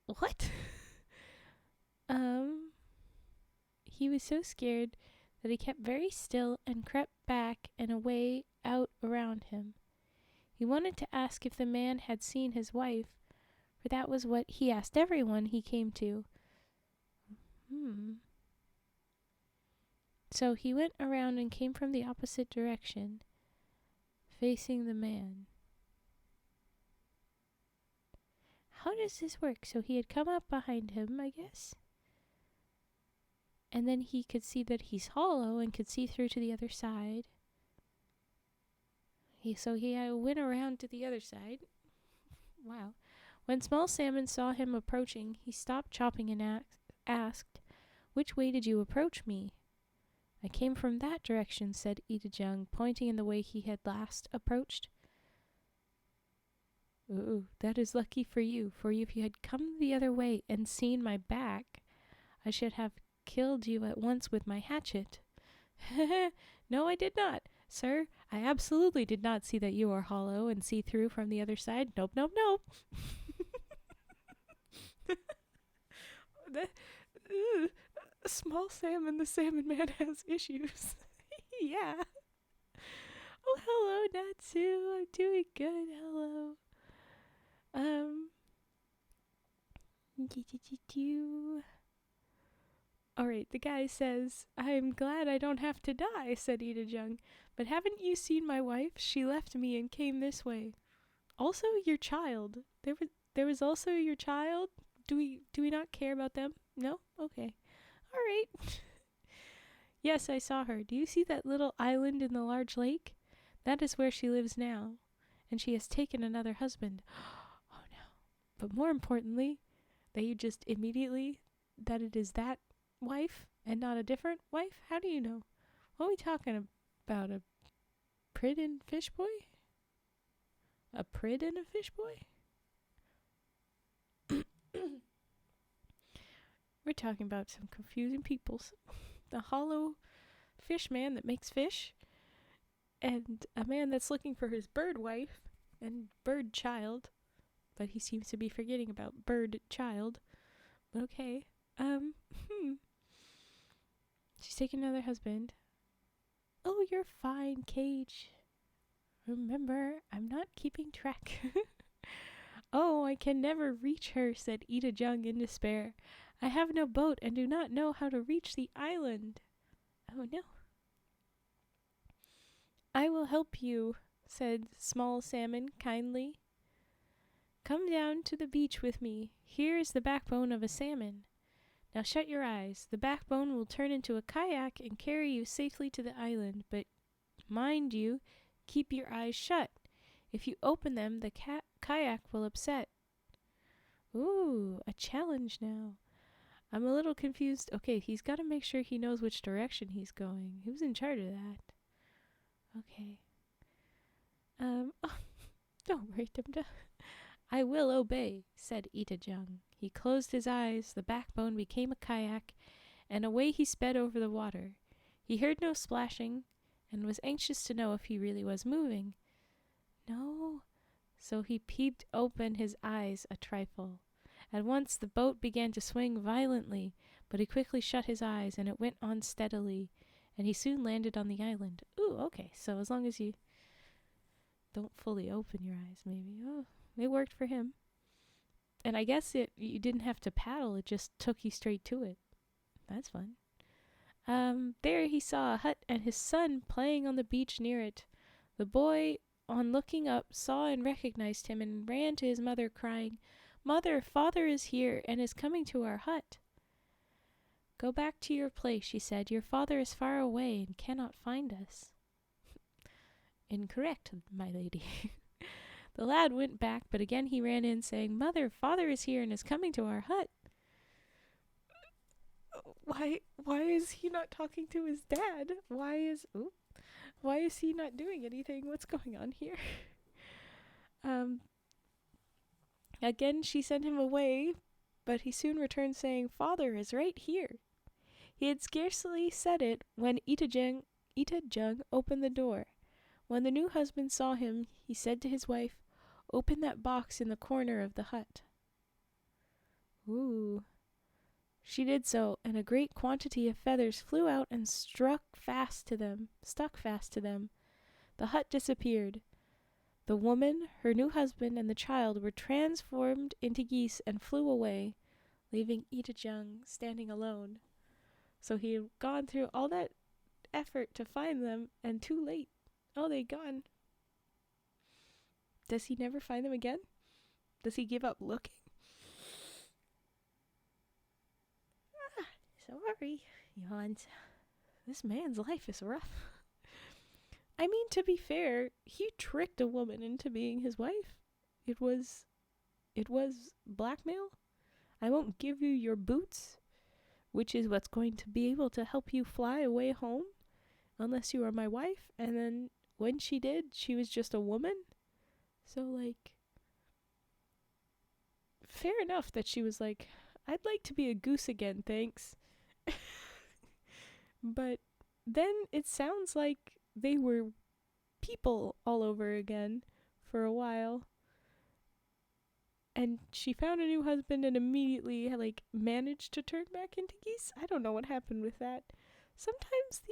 What? He was so scared that he kept very still and crept back and away out around him. He wanted to ask if the man had seen his wife, for that was what he asked everyone he came to. So he went around and came from the opposite direction, facing the man. How does this work? So he had come up behind him, I guess. And then he could see that he's hollow and could see through to the other side. So he went around to the other side. Wow. When Small Salmon saw him approaching, he stopped chopping and asked, "Which way did you approach me?" "I came from that direction," said Ita Jung, pointing in the way he had last approached. "Ooh, that is lucky for you, for if you had come the other way and seen my back, I should have killed you at once with my hatchet." "No, I did not. Sir, I absolutely did not see that you are hollow and see through from the other side. Nope, nope, nope." Small Salmon, the Salmon Man has issues. Yeah. Oh, hello, Natsu. I'm doing good. Hello. Alright, the guy says, "I'm glad I don't have to die," said Ita Jung. "But haven't you seen my wife? She left me and came this way. Also your child. There was also your child? Do we not care about them? No? Okay. Alright." "Yes, I saw her. Do you see that little island in the large lake? That is where she lives now. And she has taken another husband." Oh no. But more importantly, that you just immediately, that it is that wife and not a different wife? How do you know? What are we talking about? A prid and fish boy? A prid and a fish boy? We're talking about some confusing peoples. The hollow fish man that makes fish, and a man that's looking for his bird wife and bird child, but he seems to be forgetting about bird child. But okay. She's taking another husband. "Oh, you're fine, Cage. Remember, I'm not not keeping track. Oh, I can never reach her, said Ita Jung in despair. I have no boat and do not know how to reach the island. Oh no. I will help you, said Small Salmon kindly. Come down to the beach with me. Here is the backbone of a salmon. Now shut your eyes. The backbone will turn into a kayak and carry you safely to the island, but mind you, keep your eyes shut. If you open them, the kayak will upset. Ooh, a challenge now. I'm a little confused. Okay, he's got to make sure he knows which direction he's going. Who's in charge of that? Okay. Oh, don't worry, Dum-Dum. I will obey, said Ita Jung. He closed his eyes, the backbone became a kayak, and away he sped over the water. He heard no splashing, and was anxious to know if he really was moving. No. So he peeped open his eyes a trifle. At once the boat began to swing violently, but he quickly shut his eyes, and it went on steadily, and he soon landed on the island. Ooh, okay, so as long as you don't fully open your eyes, maybe. Oh, it worked for him. And I guess you didn't have to paddle, it just took you straight to it. That's fun. There he saw a hut and his son playing on the beach near it. The boy, on looking up, saw and recognized him and ran to his mother, crying, Mother, father is here and is coming to our hut. Go back to your place, she said. Your father is far away and cannot find us. Incorrect, my lady. The lad went back, but again he ran in, saying, Mother, father is here and is coming to our hut. Why is he not talking to his dad? Why is he not doing anything? What's going on here? Again she sent him away, but he soon returned, saying, Father is right here. He had scarcely said it when Ita Jung opened the door. When the new husband saw him, he said to his wife, Open that box in the corner of the hut. Ooh. She did so, and a great quantity of feathers flew out and stuck fast to them. The hut disappeared. The woman, her new husband, and the child were transformed into geese and flew away, leaving Ita Jung standing alone. So he had gone through all that effort to find them, and too late. Oh, they'd gone. Does he never find them again? Does he give up looking? Sorry, yawns. This man's life is rough. I mean, to be fair, he tricked a woman into being his wife. It was blackmail. I won't give you your boots, which is what's going to be able to help you fly away home, unless you are my wife. And then when she did, she was just a woman. So, like, fair enough that she was like, I'd like to be a goose again, thanks. But then it sounds like they were people all over again for a while. And she found a new husband and immediately, like, managed to turn back into geese. I don't know what happened with that. Sometimes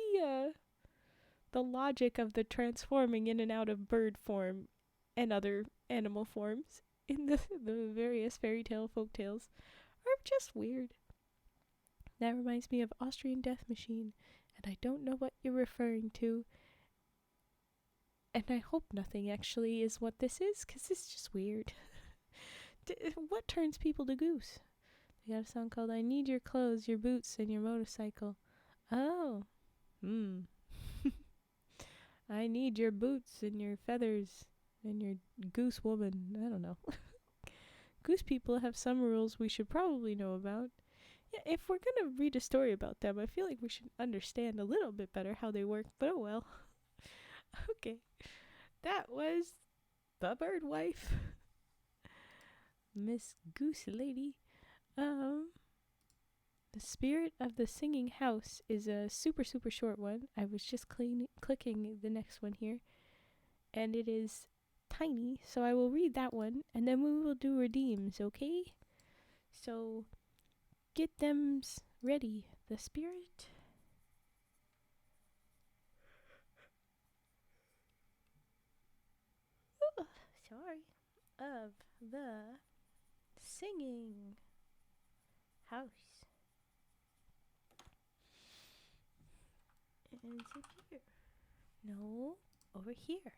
the logic of the transforming in and out of bird form and other animal forms in the various fairy tale folktales are just weird. That reminds me of Austrian Death Machine, and I don't know what you're referring to. And I hope nothing actually is what this is, because it's just weird. What turns people to goose? They got a song called I Need Your Clothes, Your Boots, and Your Motorcycle. Oh. I need your boots and your feathers and your goose woman. I don't know. Goose people have some rules we should probably know about. Yeah, if we're going to read a story about them, I feel like we should understand a little bit better how they work, but oh well. Okay. That was The Bird Wife. Miss Goose Lady. The Spirit of the Singing House is a super short one. I was just clicking the next one here, and it is tiny, so I will read that one, and then we will do redeems, okay? So, get them's ready. The Spirit. story of the singing house. Is it here? No, over here.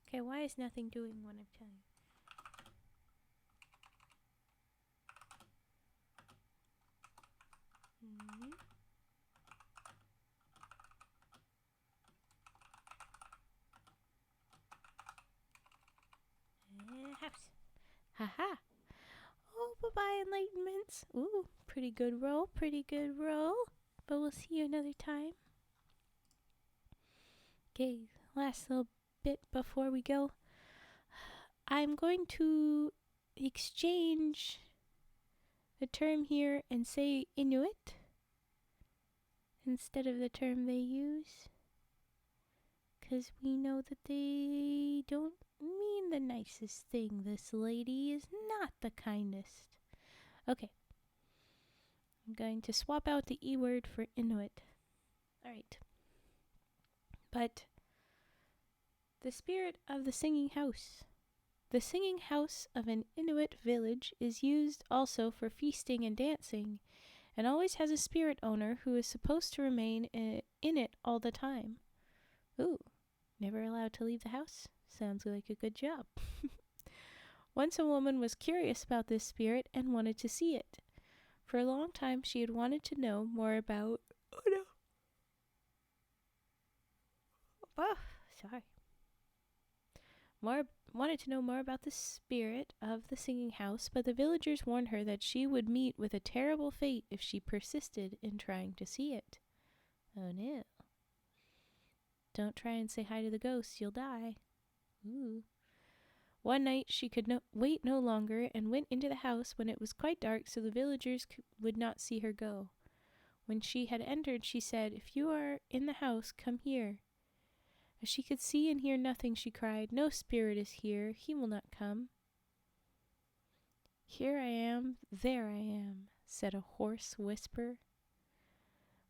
Okay, why is nothing doing what I'm telling you? House. Haha. Oh, bye-bye, enlightenments. Ooh, pretty good roll, pretty good roll. But we'll see you another time. Okay, last little bit before we go. I'm going to exchange the term here and say Inuit instead of the term they use, because we know that they don't mean the nicest thing. This lady is not the kindest. Okay. I'm going to swap out the E word for Inuit. Alright. But the spirit of the singing house. The singing house of an Inuit village is used also for feasting and dancing, and always has a spirit owner who is supposed to remain in it all the time. Ooh, never allowed to leave the house? Sounds like a good job. Once a woman was curious about this spirit and wanted to see it. For a long time she had wanted to know more about... Oh no. Oh, sorry. Wanted to know more about the spirit of the singing house, but the villagers warned her that she would meet with a terrible fate if she persisted in trying to see it. Oh no. Don't try and say hi to the ghosts, you'll die. Ooh. One night she could wait no longer and went into the house when it was quite dark so the villagers would not see her go. When she had entered, she said, "If you are in the house, come here." As she could see and hear nothing, she cried, "No spirit is here. He will not come." "Here I am, there I am," said a hoarse whisper.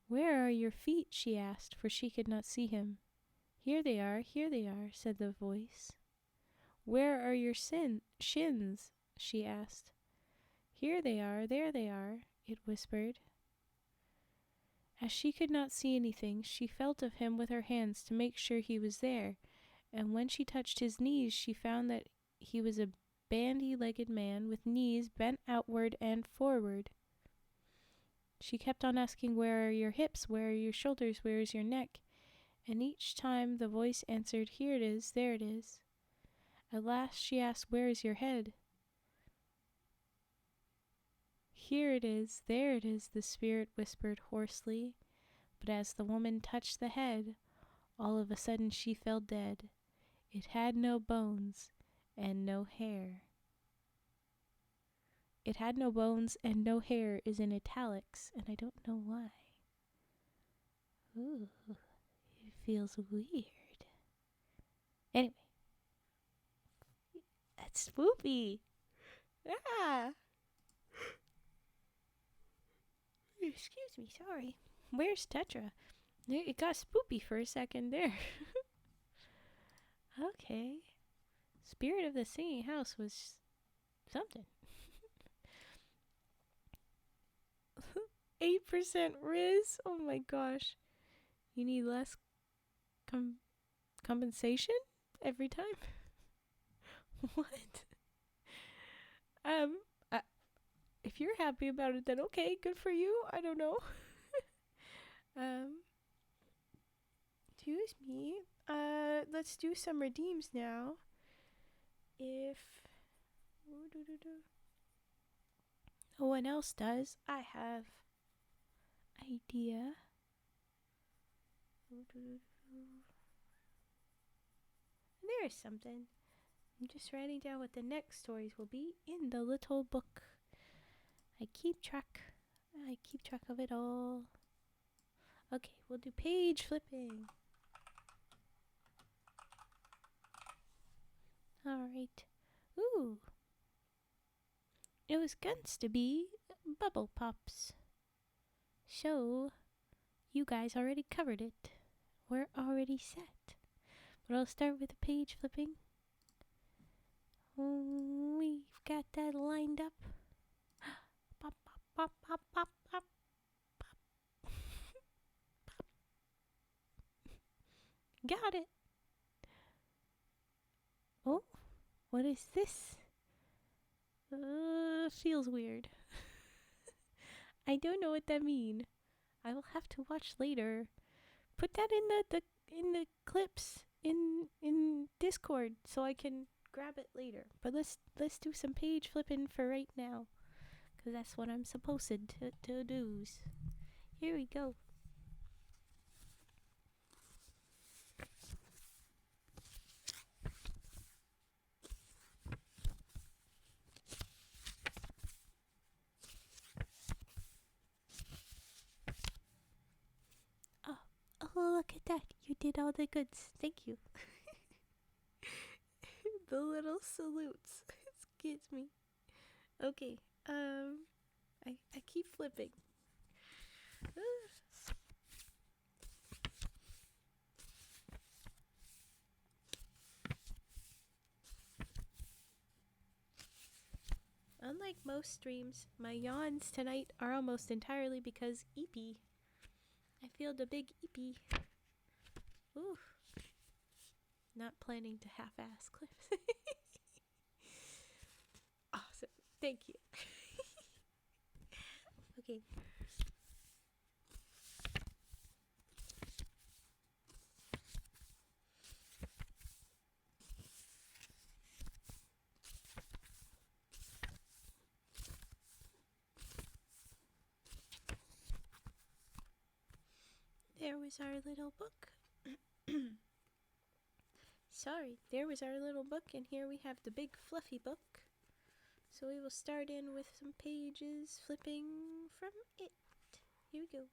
"Where are your feet?" she asked, for she could not see him. Here they are, said the voice. "Where are your shins?" she asked. Here they are, there they are, it whispered. As she could not see anything, she felt of him with her hands to make sure he was there, and when she touched his knees, she found that he was a bandy-legged man with knees bent outward and forward. She kept on asking, "Where are your hips? Where are your shoulders? Where is your neck?" And each time the voice answered, "Here it is, there it is." At last she asked, "Where is your head?" "Here it is, there it is," the spirit whispered hoarsely. But as the woman touched the head, all of a sudden she fell dead. It had no bones and no hair. "It had no bones and no hair" is in italics, and I don't know why. Ooh, it feels weird. Anyway, that's spoopy. Ah! Excuse me, sorry. Where's Tetra? It got spoopy for a second there. Okay. Spirit of the Singing House was something. 8% Riz? Oh my gosh. You need less compensation every time? What? If you're happy about it, then okay, good for you. I don't know. Excuse me. Let's do some redeems now. If no one else does, I have idea. There's something. I'm just writing down what the next stories will be in the little book. I keep track of it all. Okay, we'll do page flipping. Alright. Ooh. It was going to be Bubble Pops. So, you guys already covered it. We're already set. But I'll start with the page flipping. We've got that lined up. Pop, pop, pop, pop, pop, pop, pop. Got it. Oh, what is this? Feels weird. I don't know what that means. I will have to watch later. Put that in the clips in Discord so I can grab it later. But let's do some page flipping for right now, cause that's what I'm supposed to do. Here we go. Oh, look at that. You did all the goods. Thank you. The little salutes. Excuse me. Okay. I keep flipping. Unlike most streams, my yawns tonight are almost entirely because eepee. I feel the big eepee. Ooh. Not planning to half-ass clips. Awesome. Thank you. Okay. There was our little book. Sorry, there was our little book, and here we have the big fluffy book. So we will start in with some pages flipping from it. Here we go.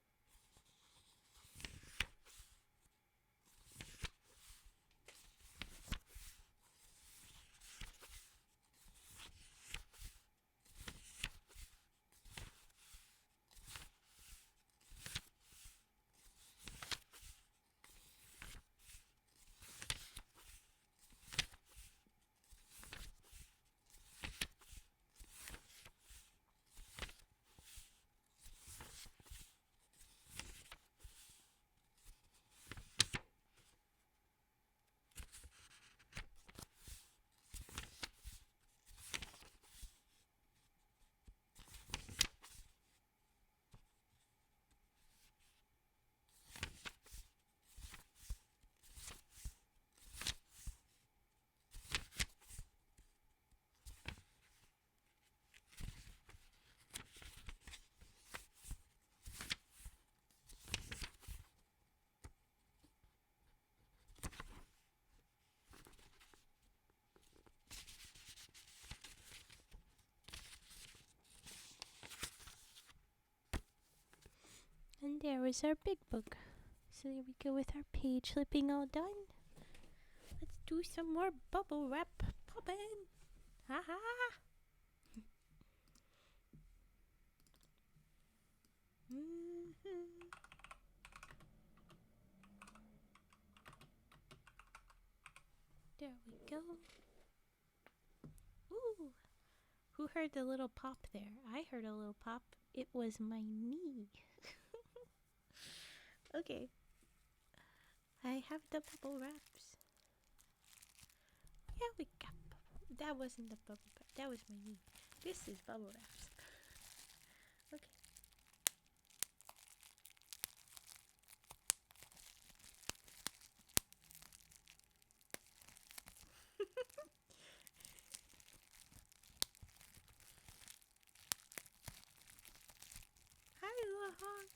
And there was our big book. So there we go with our page flipping all done. Let's do some more bubble wrap poppin'. Ha ha! There we go. Ooh! Who heard the little pop there? I heard a little pop. It was my knee. Okay. I have the bubble wraps. Yeah, we got bubble. That wasn't the bubble wrap. That was my knee. This is bubble wraps. Okay. Hi, little honk.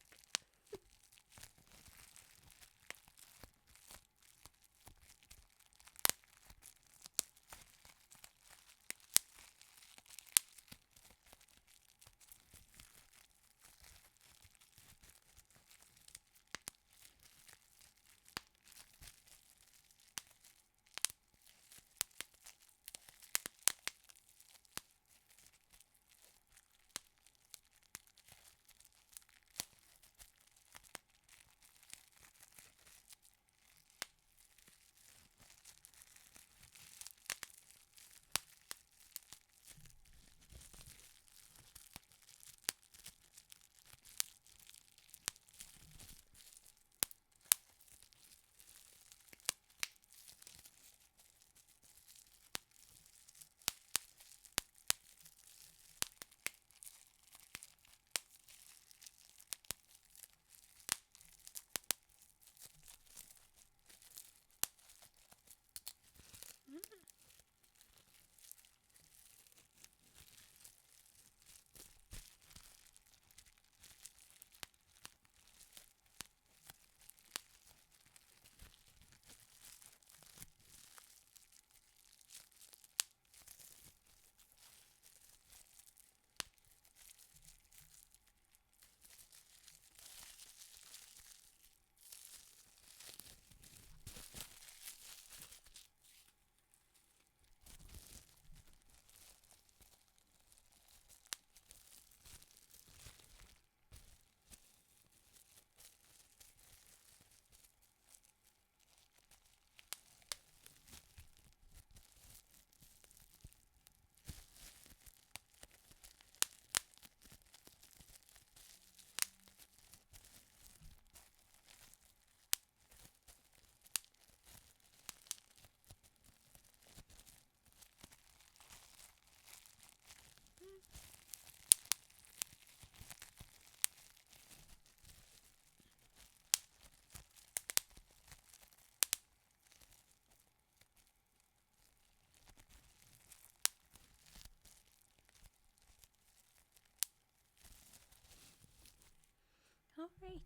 Alright.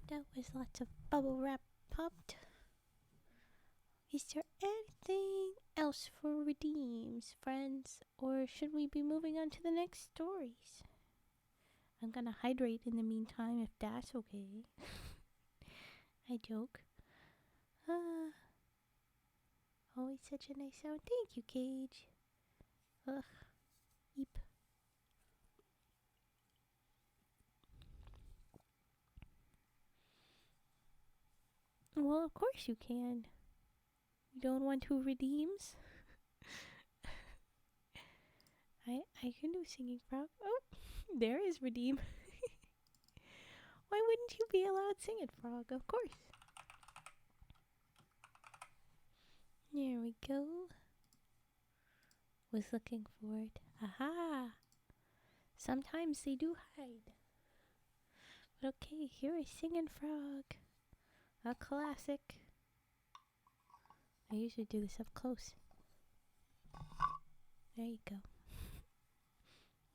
That was lots of bubble wrap popped. Is there anything else for redeems, friends? Or should we be moving on to the next stories? I'm gonna hydrate in the meantime if that's okay. I joke. Always such a nice sound. Thank you, Cage. Ugh. Eep. Well, of course you can. You don't want who redeems? I can do singing frog. Oh, there is redeem. Why wouldn't you be allowed singing frog? Of course. There we go. Was looking for it. Aha! Sometimes they do hide. But okay, here is Singing Frog. A classic. I usually do this up close. There you go.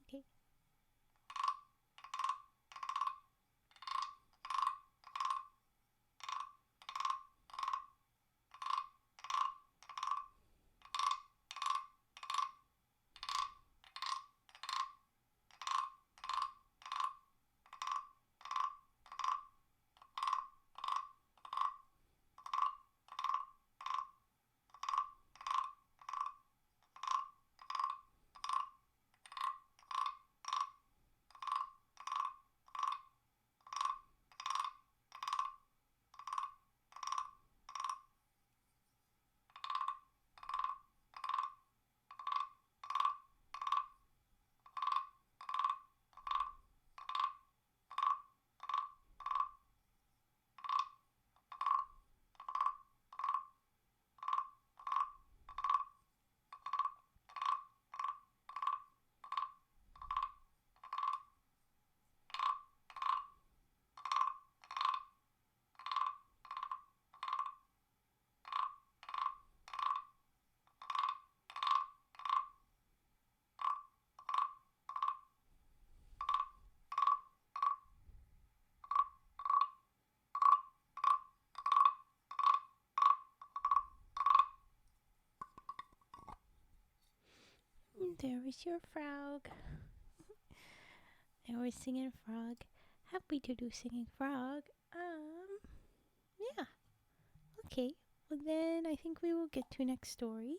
Okay. There is your frog. There was Singing Frog. Happy to do Singing Frog. Yeah. Okay. Well then I think we will get to next story.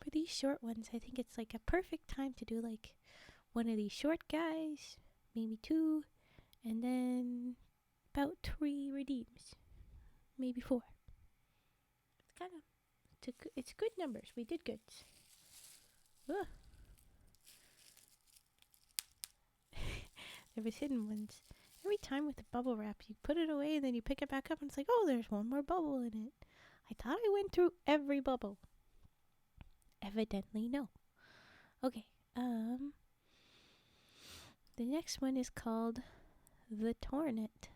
For these short ones, I think it's like a perfect time to do like one of these short guys, maybe two, and then about 3 redeems, maybe 4. It's kind of, it's good numbers. We did good. Ugh. There was hidden ones. Every time with the bubble wrap, you put it away and then you pick it back up and it's like, oh, there's one more bubble in it. I thought I went through every bubble. Evidently, no. Okay. The next one is called The Tornit.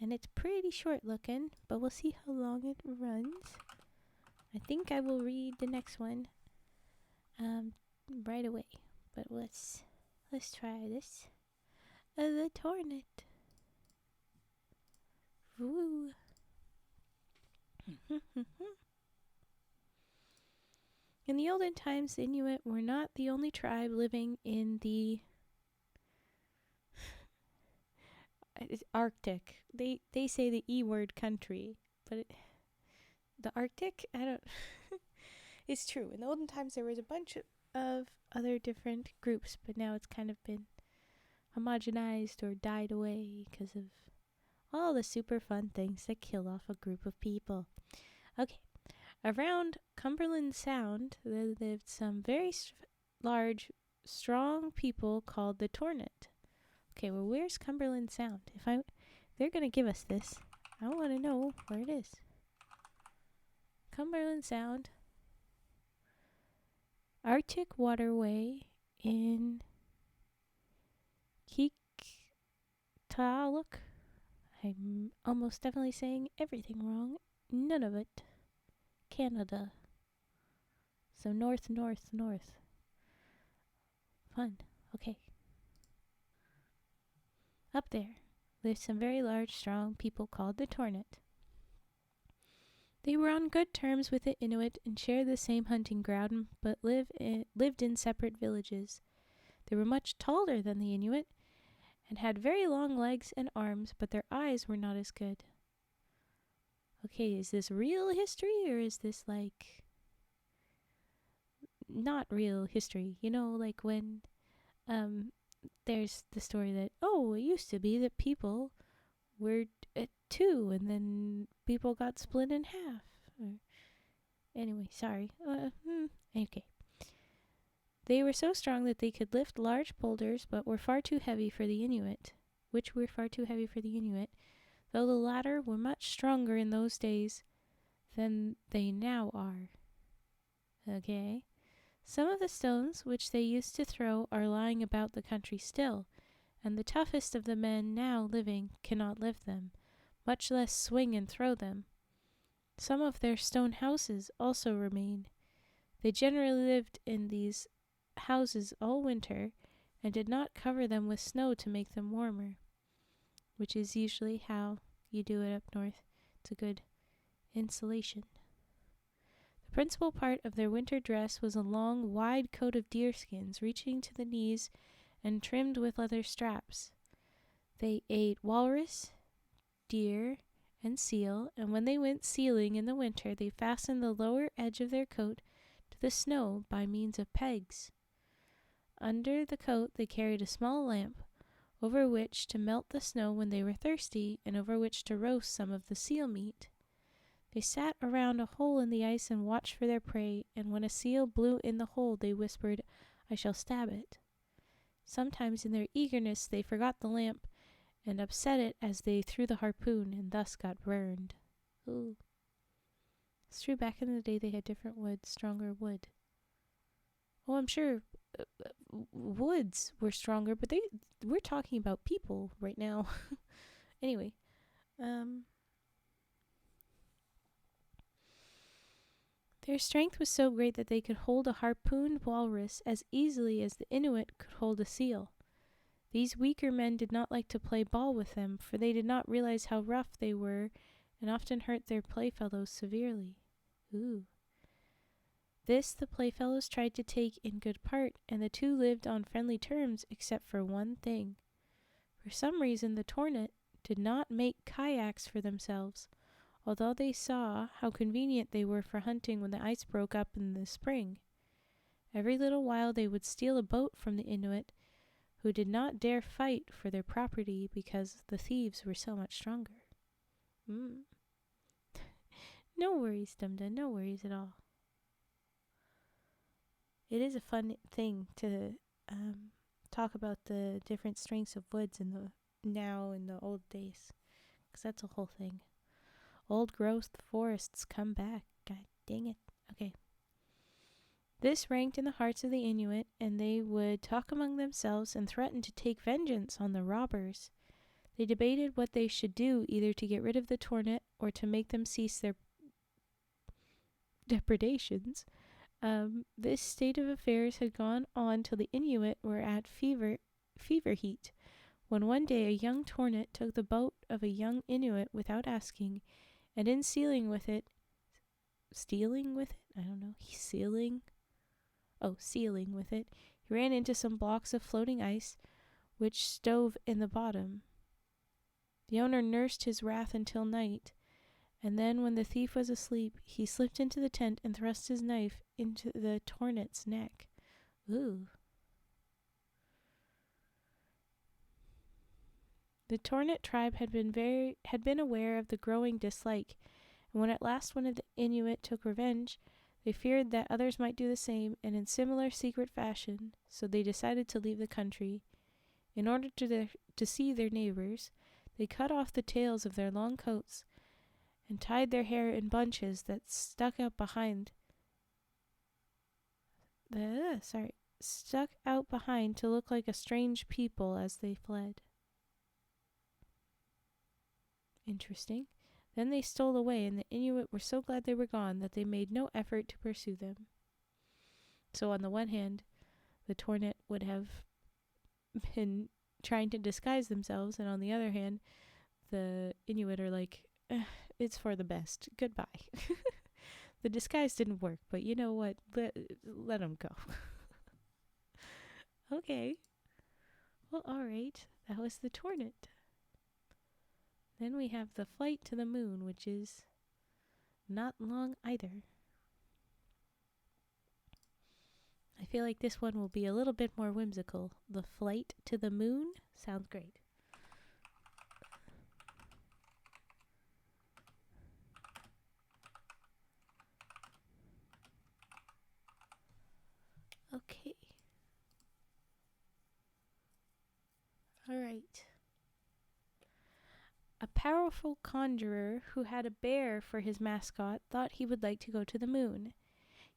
And it's pretty short looking, but we'll see how long it runs. I think I will read the next one right away. But let's try this. The Tornit. Woo. In the olden times, the Inuit were not the only tribe living in the Arctic. They say the E word country, but the Arctic? I don't. It's true. In the olden times, there was a bunch of other different groups, but now it's kind of been homogenized or died away because of all the super fun things that kill off a group of people. Okay. Around Cumberland Sound, there lived some very large, strong people called the Tornit. Okay, well, where's Cumberland Sound? If they're gonna give us this, I want to know where it is. Cumberland Sound, Arctic Waterway in Tiktaalik. I'm almost definitely saying everything wrong. None of it. Canada. So north. fun. Okay. Up there lived some very large, strong people called the Tornit. They were on good terms with the Inuit and shared the same hunting ground, but lived in separate villages. They were much taller than the Inuit and had very long legs and arms, but their eyes were not as good. Okay, is this real history or is this like not real history? You know, like when there's the story that, oh, it used to be that people were at two and then people got split in half. Anyway, sorry. Okay. They were so strong that they could lift large boulders, but were far too heavy for the Inuit, though the latter were much stronger in those days than they now are. Okay. Some of the stones which they used to throw are lying about the country still, and the toughest of the men now living cannot lift them, much less swing and throw them. Some of their stone houses also remain. They generally lived in these houses all winter and did not cover them with snow to make them warmer, which is usually how you do it up north. It's a good insulation. The principal part of their winter dress was a long, wide coat of deerskins reaching to the knees and trimmed with leather straps. They ate walrus, deer, and seal, and when they went sealing in the winter, they fastened the lower edge of their coat to the snow by means of pegs. Under the coat they carried a small lamp, over which to melt the snow when they were thirsty, and over which to roast some of the seal meat. They sat around a hole in the ice and watched for their prey, and when a seal blew in the hole, they whispered, "I shall stab it." Sometimes in their eagerness they forgot the lamp and upset it as they threw the harpoon, and thus got burned. Ooh. It's true, back in the day they had different wood, stronger wood. Oh, I'm sure woods were stronger, but we're talking about people right now. Anyway, their strength was so great that they could hold a harpooned walrus as easily as the Inuit could hold a seal. These weaker men did not like to play ball with them, for they did not realize how rough they were and often hurt their playfellows severely. Ooh. This the playfellows tried to take in good part, and the two lived on friendly terms except for one thing. For some reason the Tornit did not make kayaks for themselves, although they saw how convenient they were for hunting when the ice broke up in the spring. Every little while they would steal a boat from the Inuit, who did not dare fight for their property because the thieves were so much stronger. No worries, Dumda, no worries at all. It is a fun thing to talk about the different strengths of woods in the now and the old days, because that's a whole thing. Old growth forests come back. God dang it. Okay. This ranked in the hearts of the Inuit, and they would talk among themselves and threaten to take vengeance on the robbers. They debated what they should do, either to get rid of the Tornit or to make them cease their depredations. This state of affairs had gone on till the Inuit were at fever heat, when one day a young Tornit took the boat of a young Inuit without asking, and in sealing with it, he ran into some blocks of floating ice, which stove in the bottom. The owner nursed his wrath until night, and then when the thief was asleep, he slipped into the tent and thrust his knife into the Tornit's neck. Ooh. The Tornit tribe had been aware of the growing dislike, and when at last one of the Inuit took revenge, they feared that others might do the same, and in similar secret fashion, so they decided to leave the country. In order to see their neighbors, they cut off the tails of their long coats and tied their hair in bunches that stuck out behind to look like a strange people as they fled. Interesting. Then they stole away, and the Inuit were so glad they were gone that they made no effort to pursue them. So on the one hand, the Tornit would have been trying to disguise themselves, and on the other hand, the Inuit are like, it's for the best. Goodbye. The disguise didn't work, but you know what? Let them go. Okay. Well, all right. That was the Tornit. Then we have the flight to the moon, which is not long either. I feel like this one will be a little bit more whimsical. The flight to the moon sounds great. Okay. All right. A powerful conjurer who had a bear for his mascot thought he would like to go to the moon.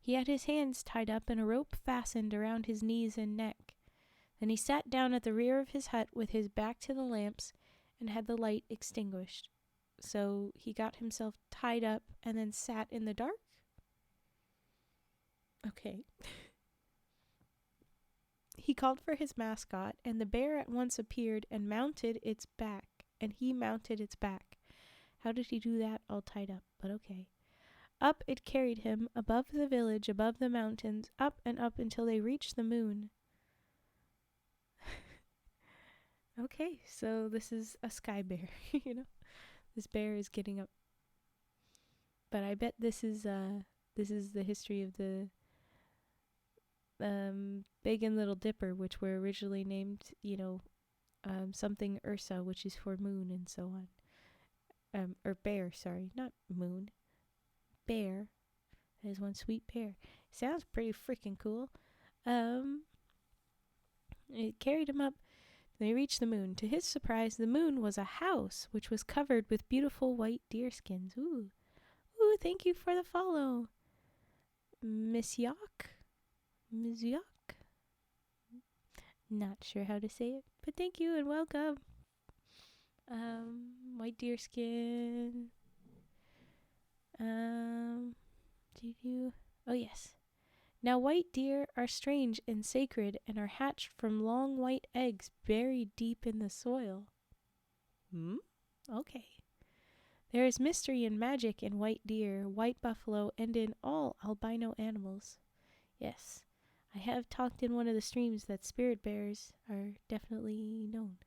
He had his hands tied up and a rope fastened around his knees and neck. Then he sat down at the rear of his hut with his back to the lamps and had the light extinguished. So he got himself tied up and then sat in the dark? Okay. He called for his mascot, and the bear at once appeared and mounted its back, and he mounted its back. How did he do that all tied up? But okay. Up it carried him, above the village, above the mountains, up and up until they reached the moon. Okay, so this is a sky bear, you know? This bear is getting up. But I bet this is the history of the Big and Little Dipper, which were originally named, something Ursa, which is for moon, and so on. Or bear, sorry, not moon. Bear. That is one sweet bear. Sounds pretty freaking cool. It carried him up. They reached the moon. To his surprise, the moon was a house, which was covered with beautiful white deerskins. Ooh, thank you for the follow. Miss Yock? Not sure how to say it, but thank you and welcome. White deerskin. Oh yes. Now white deer are strange and sacred and are hatched from long white eggs buried deep in the soil. Okay. There is mystery and magic in white deer, white buffalo, and in all albino animals. Yes, I have talked in one of the streams that spirit bears are definitely known.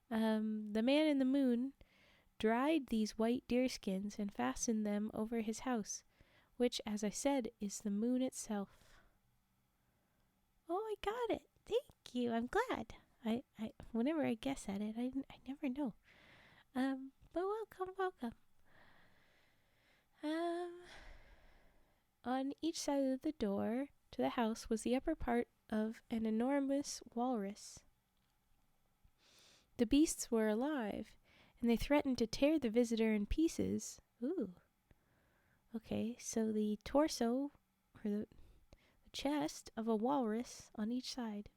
The man in the moon dried these white deerskins and fastened them over his house, which, as I said, is the moon itself. Oh, I got it. Thank you. I'm glad. I whenever I guess at it, I never know. But welcome. On each side of the door to the house was the upper part of an enormous walrus. The beasts were alive, and they threatened to tear the visitor in pieces. Ooh. Okay, so the torso, or the chest of a walrus on each side.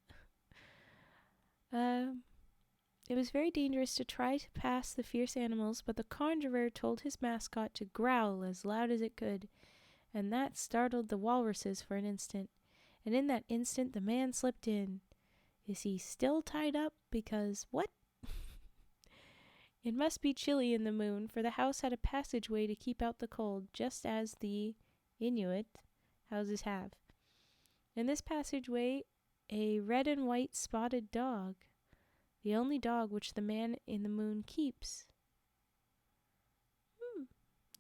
It was very dangerous to try to pass the fierce animals, but the conjurer told his mascot to growl as loud as it could, and that startled the walruses for an instant. And in that instant, the man slipped in. Is he still tied up? Because what? It must be chilly in the moon, for the house had a passageway to keep out the cold, just as the Inuit houses have. In this passageway, a red and white spotted dog, the only dog which the man in the moon keeps.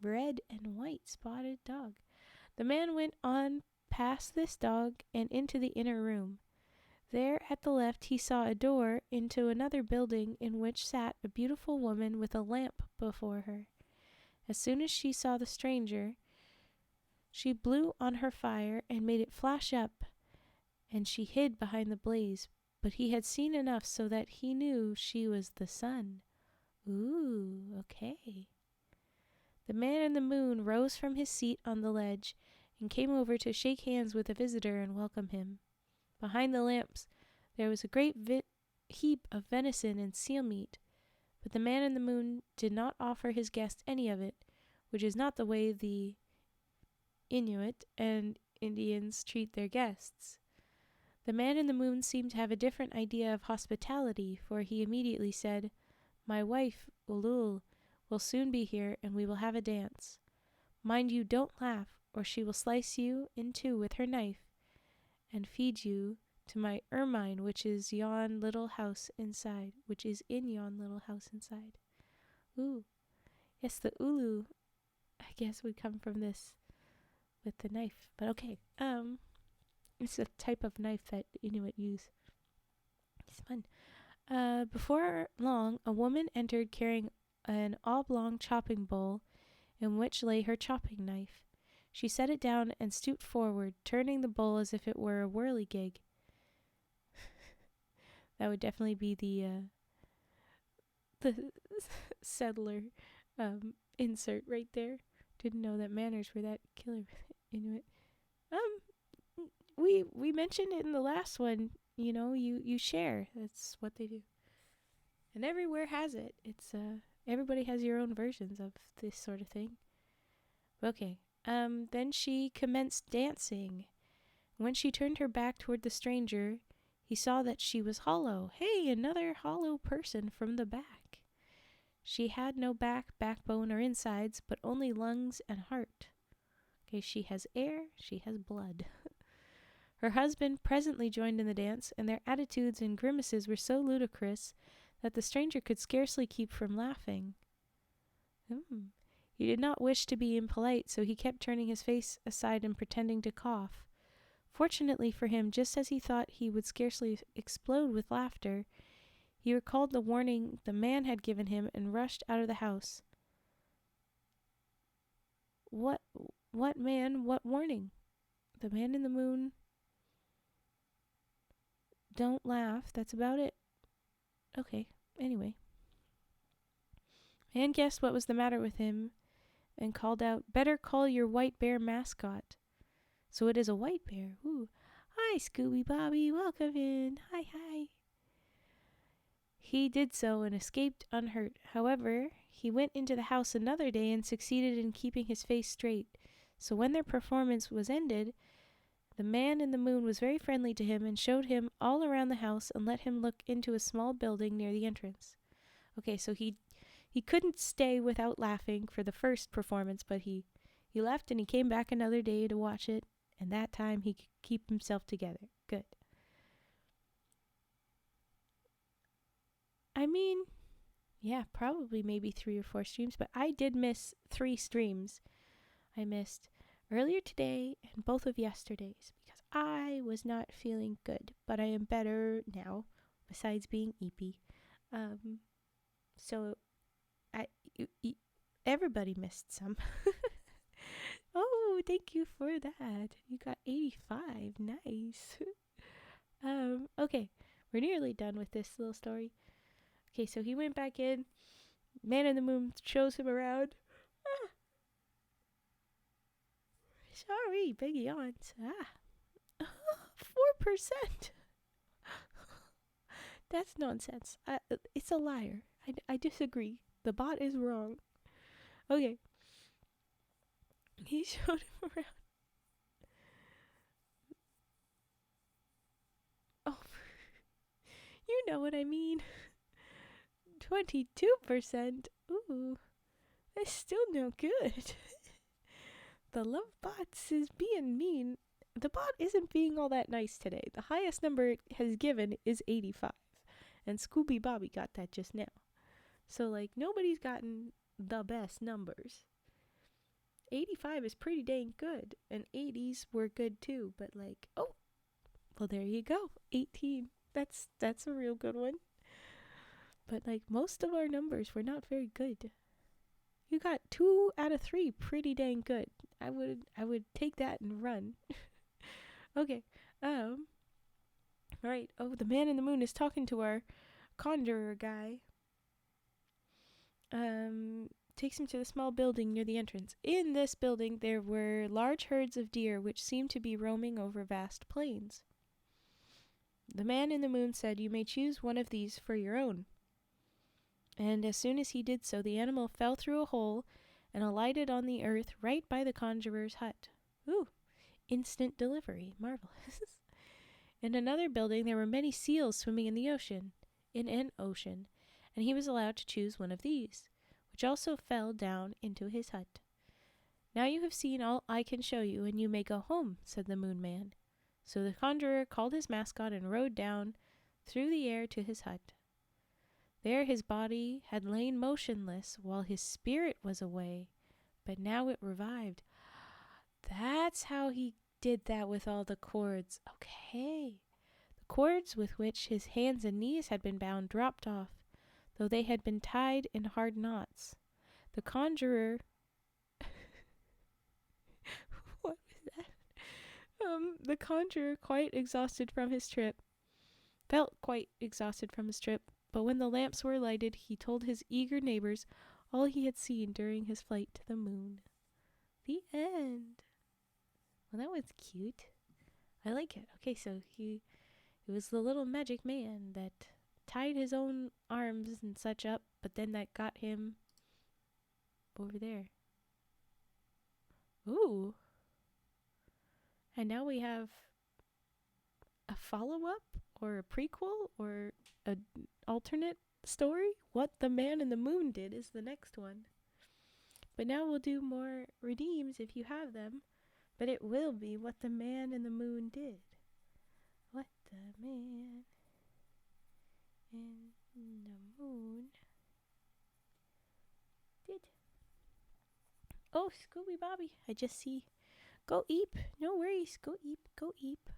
Red and white spotted dog. The man went on past this dog and into the inner room. There at the left he saw a door into another building in which sat a beautiful woman with a lamp before her. As soon as she saw the stranger, she blew on her fire and made it flash up, and she hid behind the blaze, but he had seen enough so that he knew she was the sun. Ooh, okay. The man in the moon rose from his seat on the ledge and came over to shake hands with the visitor and welcome him. Behind the lamps there was a great heap of venison and seal meat, but the man in the moon did not offer his guest any of it, which is not the way the Inuit and Indians treat their guests. The man in the moon seemed to have a different idea of hospitality, for he immediately said, "My wife, Ulul, will soon be here, and we will have a dance. Mind you don't laugh, or she will slice you in two with her knife, and feed you to my ermine, which is in yon little house inside. Ooh. Yes, the ulu, I guess, would come from this with the knife. But okay. It's a type of knife that Inuit use. It's fun. Before long, a woman entered carrying an oblong chopping bowl in which lay her chopping knife. She set it down and stooped forward, turning the bowl as if it were a whirligig. That would definitely be the settler insert right there. Didn't know that manners were that killer Inuit. We mentioned it in the last one. You know, you share. That's what they do, and everywhere has it. It's everybody has your own versions of this sort of thing. Okay. Then she commenced dancing. When she turned her back toward the stranger, he saw that she was hollow. Hey, another hollow person from the back. She had no backbone, or insides, but only lungs and heart. Okay, she has air, she has blood. Her husband presently joined in the dance, and their attitudes and grimaces were so ludicrous that the stranger could scarcely keep from laughing. He did not wish to be impolite, so he kept turning his face aside and pretending to cough. Fortunately for him, just as he thought he would scarcely explode with laughter, he recalled the warning the man had given him and rushed out of the house. What man? What warning? The man in the moon. Don't laugh. That's about it. Okay, anyway. Man guessed what was the matter with him and called out, "Better call your white bear mascot." So it is a white bear. Ooh. Hi, Scooby Bobby. Welcome in. Hi. He did so and escaped unhurt. However, he went into the house another day and succeeded in keeping his face straight. So when their performance was ended, the man in the moon was very friendly to him and showed him all around the house and let him look into a small building near the entrance. Okay, so he couldn't stay without laughing for the first performance, but he left and he came back another day to watch it, and that time he could keep himself together. Good. I mean, yeah, probably maybe 3 or 4 streams, but I did miss 3 streams. I missed earlier today and both of yesterday's because I was not feeling good, but I am better now, besides being eepy. So everybody missed some. Oh, thank you for that. You got 85. Nice. Okay, we're nearly done with this little story. Okay, so he went back in. Man in the Moon shows him around. Sorry, big yawns. 4%. That's nonsense. It's a liar. I disagree. The bot is wrong. Okay. He showed him around. Oh, you know what I mean. 22%. Ooh, that's still no good. The love bots is being mean. The bot isn't being all that nice today. The highest number it has given is 85. And Scooby Bobby got that just now. So, like, nobody's gotten the best numbers. 85 is pretty dang good. And 80s were good too. But, like, oh, well, there you go. 18. That's a real good one. But, like, most of our numbers were not very good. You got 2 out of 3 pretty dang good. I would take that and run. Okay. Alright. Oh, the man in the moon is talking to our conjurer guy. Takes him to the small building near the entrance. In this building there were large herds of deer which seemed to be roaming over vast plains. The man in the moon said, "You may choose one of these for your own." And as soon as he did so, the animal fell through a hole and alighted on the earth right by the conjurer's hut. Ooh, instant delivery. Marvelous. In another building, there were many seals swimming in an ocean, and he was allowed to choose one of these, which also fell down into his hut. Now you have seen all I can show you, and you may go home, said the Moon Man. So the conjurer called his mascot and rode down through the air to his hut. There his body had lain motionless while his spirit was away, but now it revived. That's how he did that with all the cords. Okay. The cords with which his hands and knees had been bound dropped off, though they had been tied in hard knots. The conjurer... What was that? The conjurer, felt quite exhausted from his trip, but when the lamps were lighted, he told his eager neighbors all he had seen during his flight to the moon. The end. Well, that was cute. I like it. Okay, so it was the little magic man that tied his own arms and such up, but then that got him over there. Ooh. And now we have a follow-up or a prequel or an alternate story. What the Man in the Moon Did is the next one. But now we'll do more redeems if you have them. But it will be What the Man in the Moon Did. What the Man in the Moon did. Oh, Scooby Bobby, I just see. Go eep. No worries. Go eep. Go eep.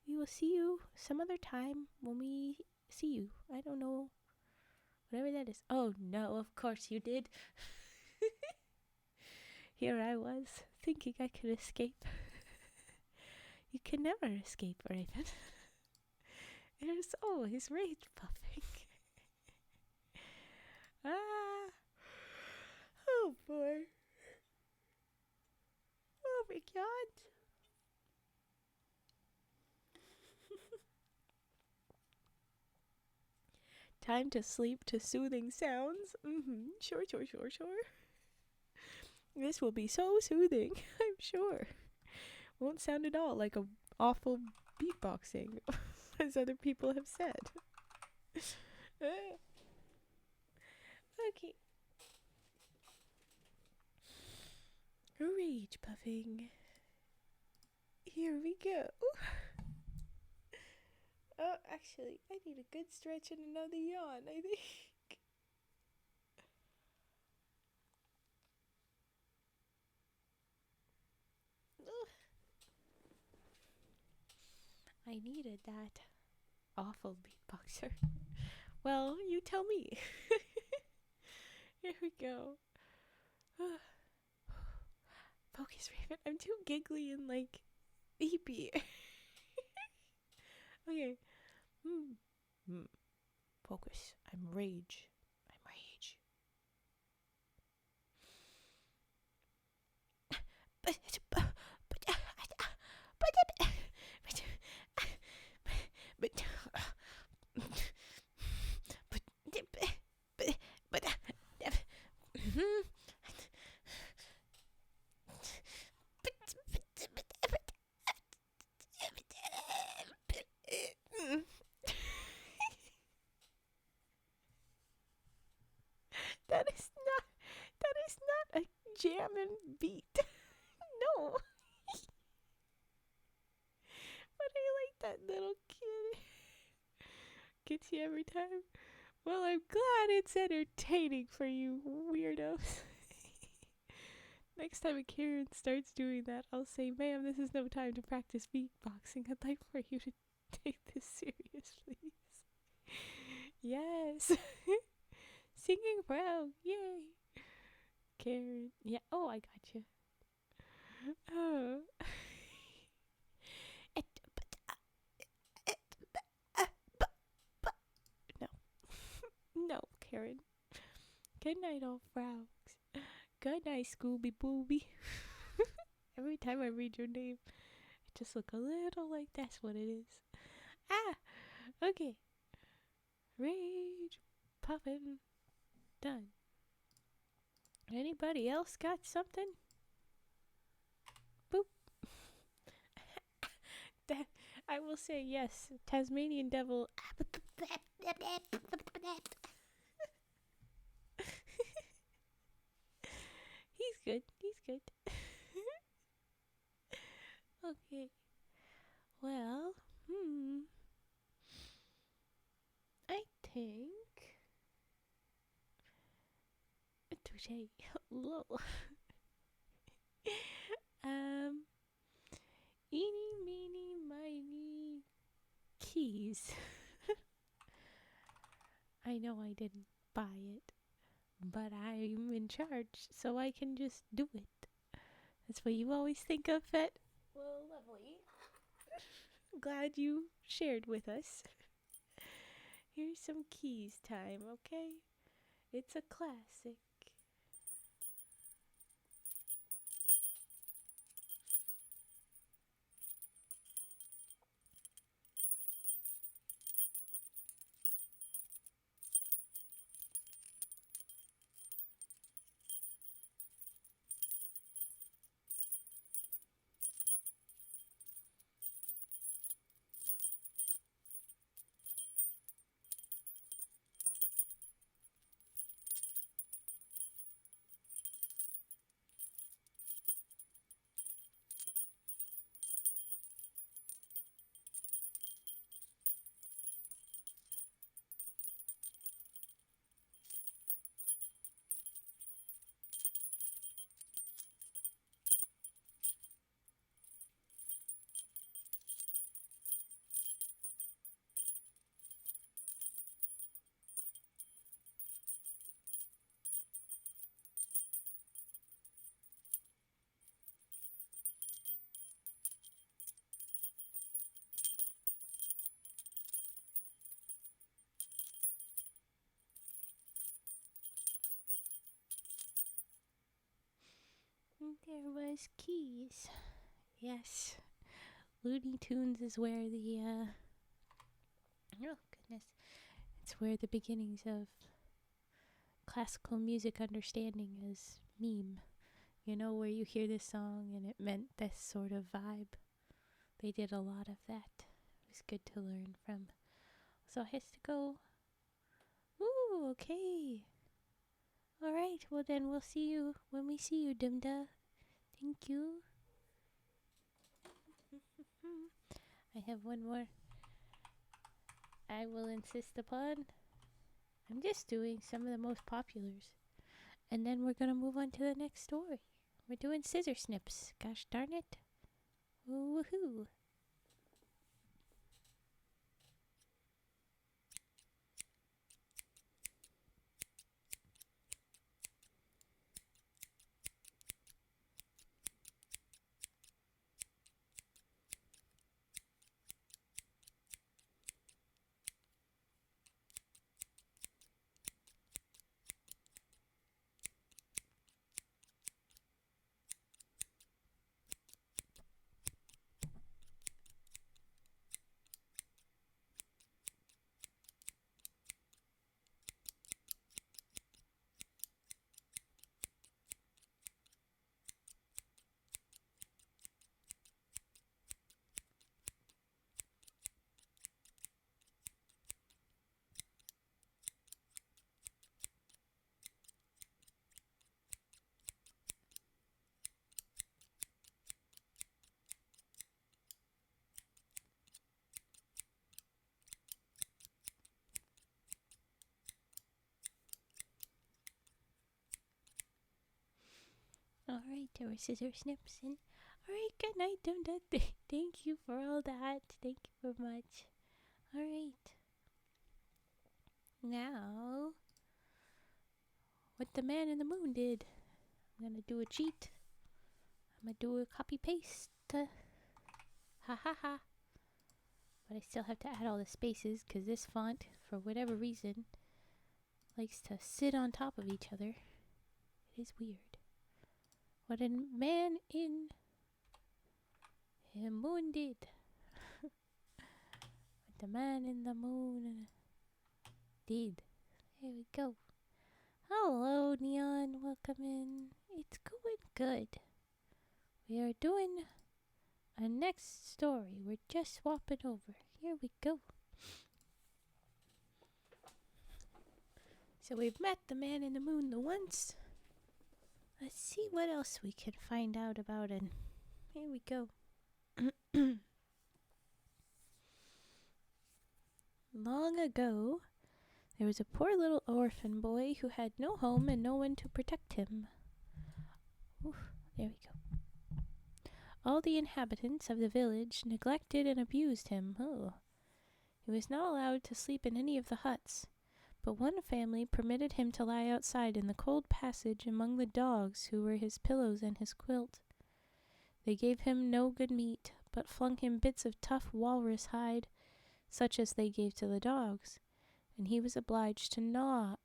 We will see you some other time when we see you. I don't know. Whatever that is. Oh, no, of course you did. Here I was, thinking I could escape. You can never escape, Raven. There's always rage puffing. Ah. Oh, boy. Oh, my God. Time to sleep to soothing sounds. Sure. This will be so soothing, I'm sure. Won't sound at all like a awful beatboxing, as other people have said. Okay. Rage puffing. Here we go. Oh, actually, I need a good stretch and another yawn, I think. I needed that. Awful beatboxer. Well, you tell me. Here we go. Focus, Raven. I'm too giggly and eepy. Okay. Focus. I'm rage. That is not a jamming beat. No. But I like that little kid. Gets you every time. Well, I'm glad it's entertaining for you weirdos. Next time a Karen starts doing that, I'll say, ma'am, this is no time to practice beatboxing. I'd like for you to take this serious, please. Yes. Singing proud. Yay. Karen. Yeah. Oh, I got you. Oh. No. No, Karen. Good night, all frogs. Good night, Scooby Booby. Every time I read your name, it just look a little like that's what it is. Ah, okay. Rage, puffin', done. Anybody else got something? Boop. I will say yes. Tasmanian devil. He's good. He's good. Okay. Well, I think. Touche. Lol. Um, eeny, meeny, miny, keys. I know I didn't buy it, but I'm in charge, so I can just do it. That's what you always think of, Fet. Well, lovely. Glad you shared with us. Here's some keys time, okay? It's a classic. There was keys. Yes. Looney Tunes is where oh goodness. It's where the beginnings of classical music understanding is meme. You know, where you hear this song and it meant this sort of vibe. They did a lot of that. It was good to learn from. So it has to go. Ooh, okay. Alright, well then we'll see you when we see you, Dimda. Thank you. I have one more I will insist upon. I'm just doing some of the most populars. And then we're going to move on to the next story. We're doing scissor snips. Gosh darn it. Woohoo. Alright, there were scissor snips. And alright, good night, Dimda. Thank you for all that. Thank you very much. Alright. Now, what the man in the moon did. I'm gonna do a cheat. I'm gonna do a copy paste. Ha ha ha. But I still have to add all the spaces because this font, for whatever reason, likes to sit on top of each other. It is weird. What a man in the moon did. What the man in the moon did. There we go. Hello, Neon. Welcome in. It's going good. We are doing next story. We're just swapping over. Here we go. So we've met the man in the moon the once. Let's see what else we can find out about him. Here we go. Long ago, there was a poor little orphan boy who had no home and no one to protect him. Oof, there we go. All the inhabitants of the village neglected and abused him. Oh. He was not allowed to sleep in any of the huts, but one family permitted him to lie outside in the cold passage among the dogs who were his pillows and his quilt. They gave him no good meat, but flung him bits of tough walrus hide, such as they gave to the dogs, and he was obliged to gnaw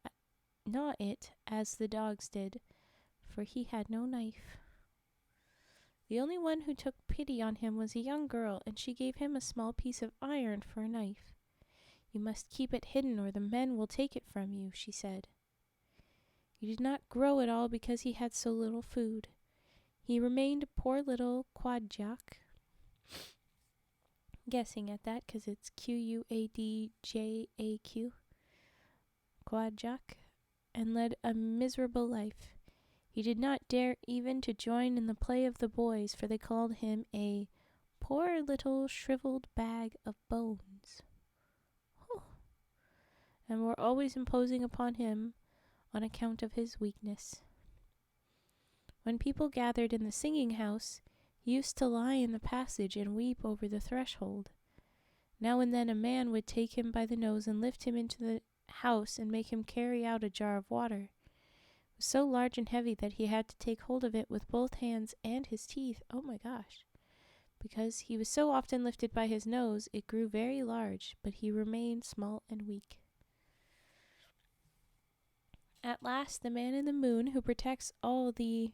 it as the dogs did, for he had no knife. The only one who took pity on him was a young girl, and she gave him a small piece of iron for a knife. "You must keep it hidden, or the men will take it from you," she said. He did not grow at all because he had so little food. He remained a poor little quadjak, guessing at that because it's Quadjaq, quadjak, and led a miserable life. He did not dare even to join in the play of the boys, for they called him a poor little shriveled bag of bones, and were always imposing upon him on account of his weakness. When people gathered in the singing house, he used to lie in the passage and weep over the threshold. Now and then a man would take him by the nose and lift him into the house and make him carry out a jar of water. It was so large and heavy that he had to take hold of it with both hands and his teeth. Oh my gosh. Because he was so often lifted by his nose, it grew very large, but he remained small and weak. At last, the man in the moon, who protects all the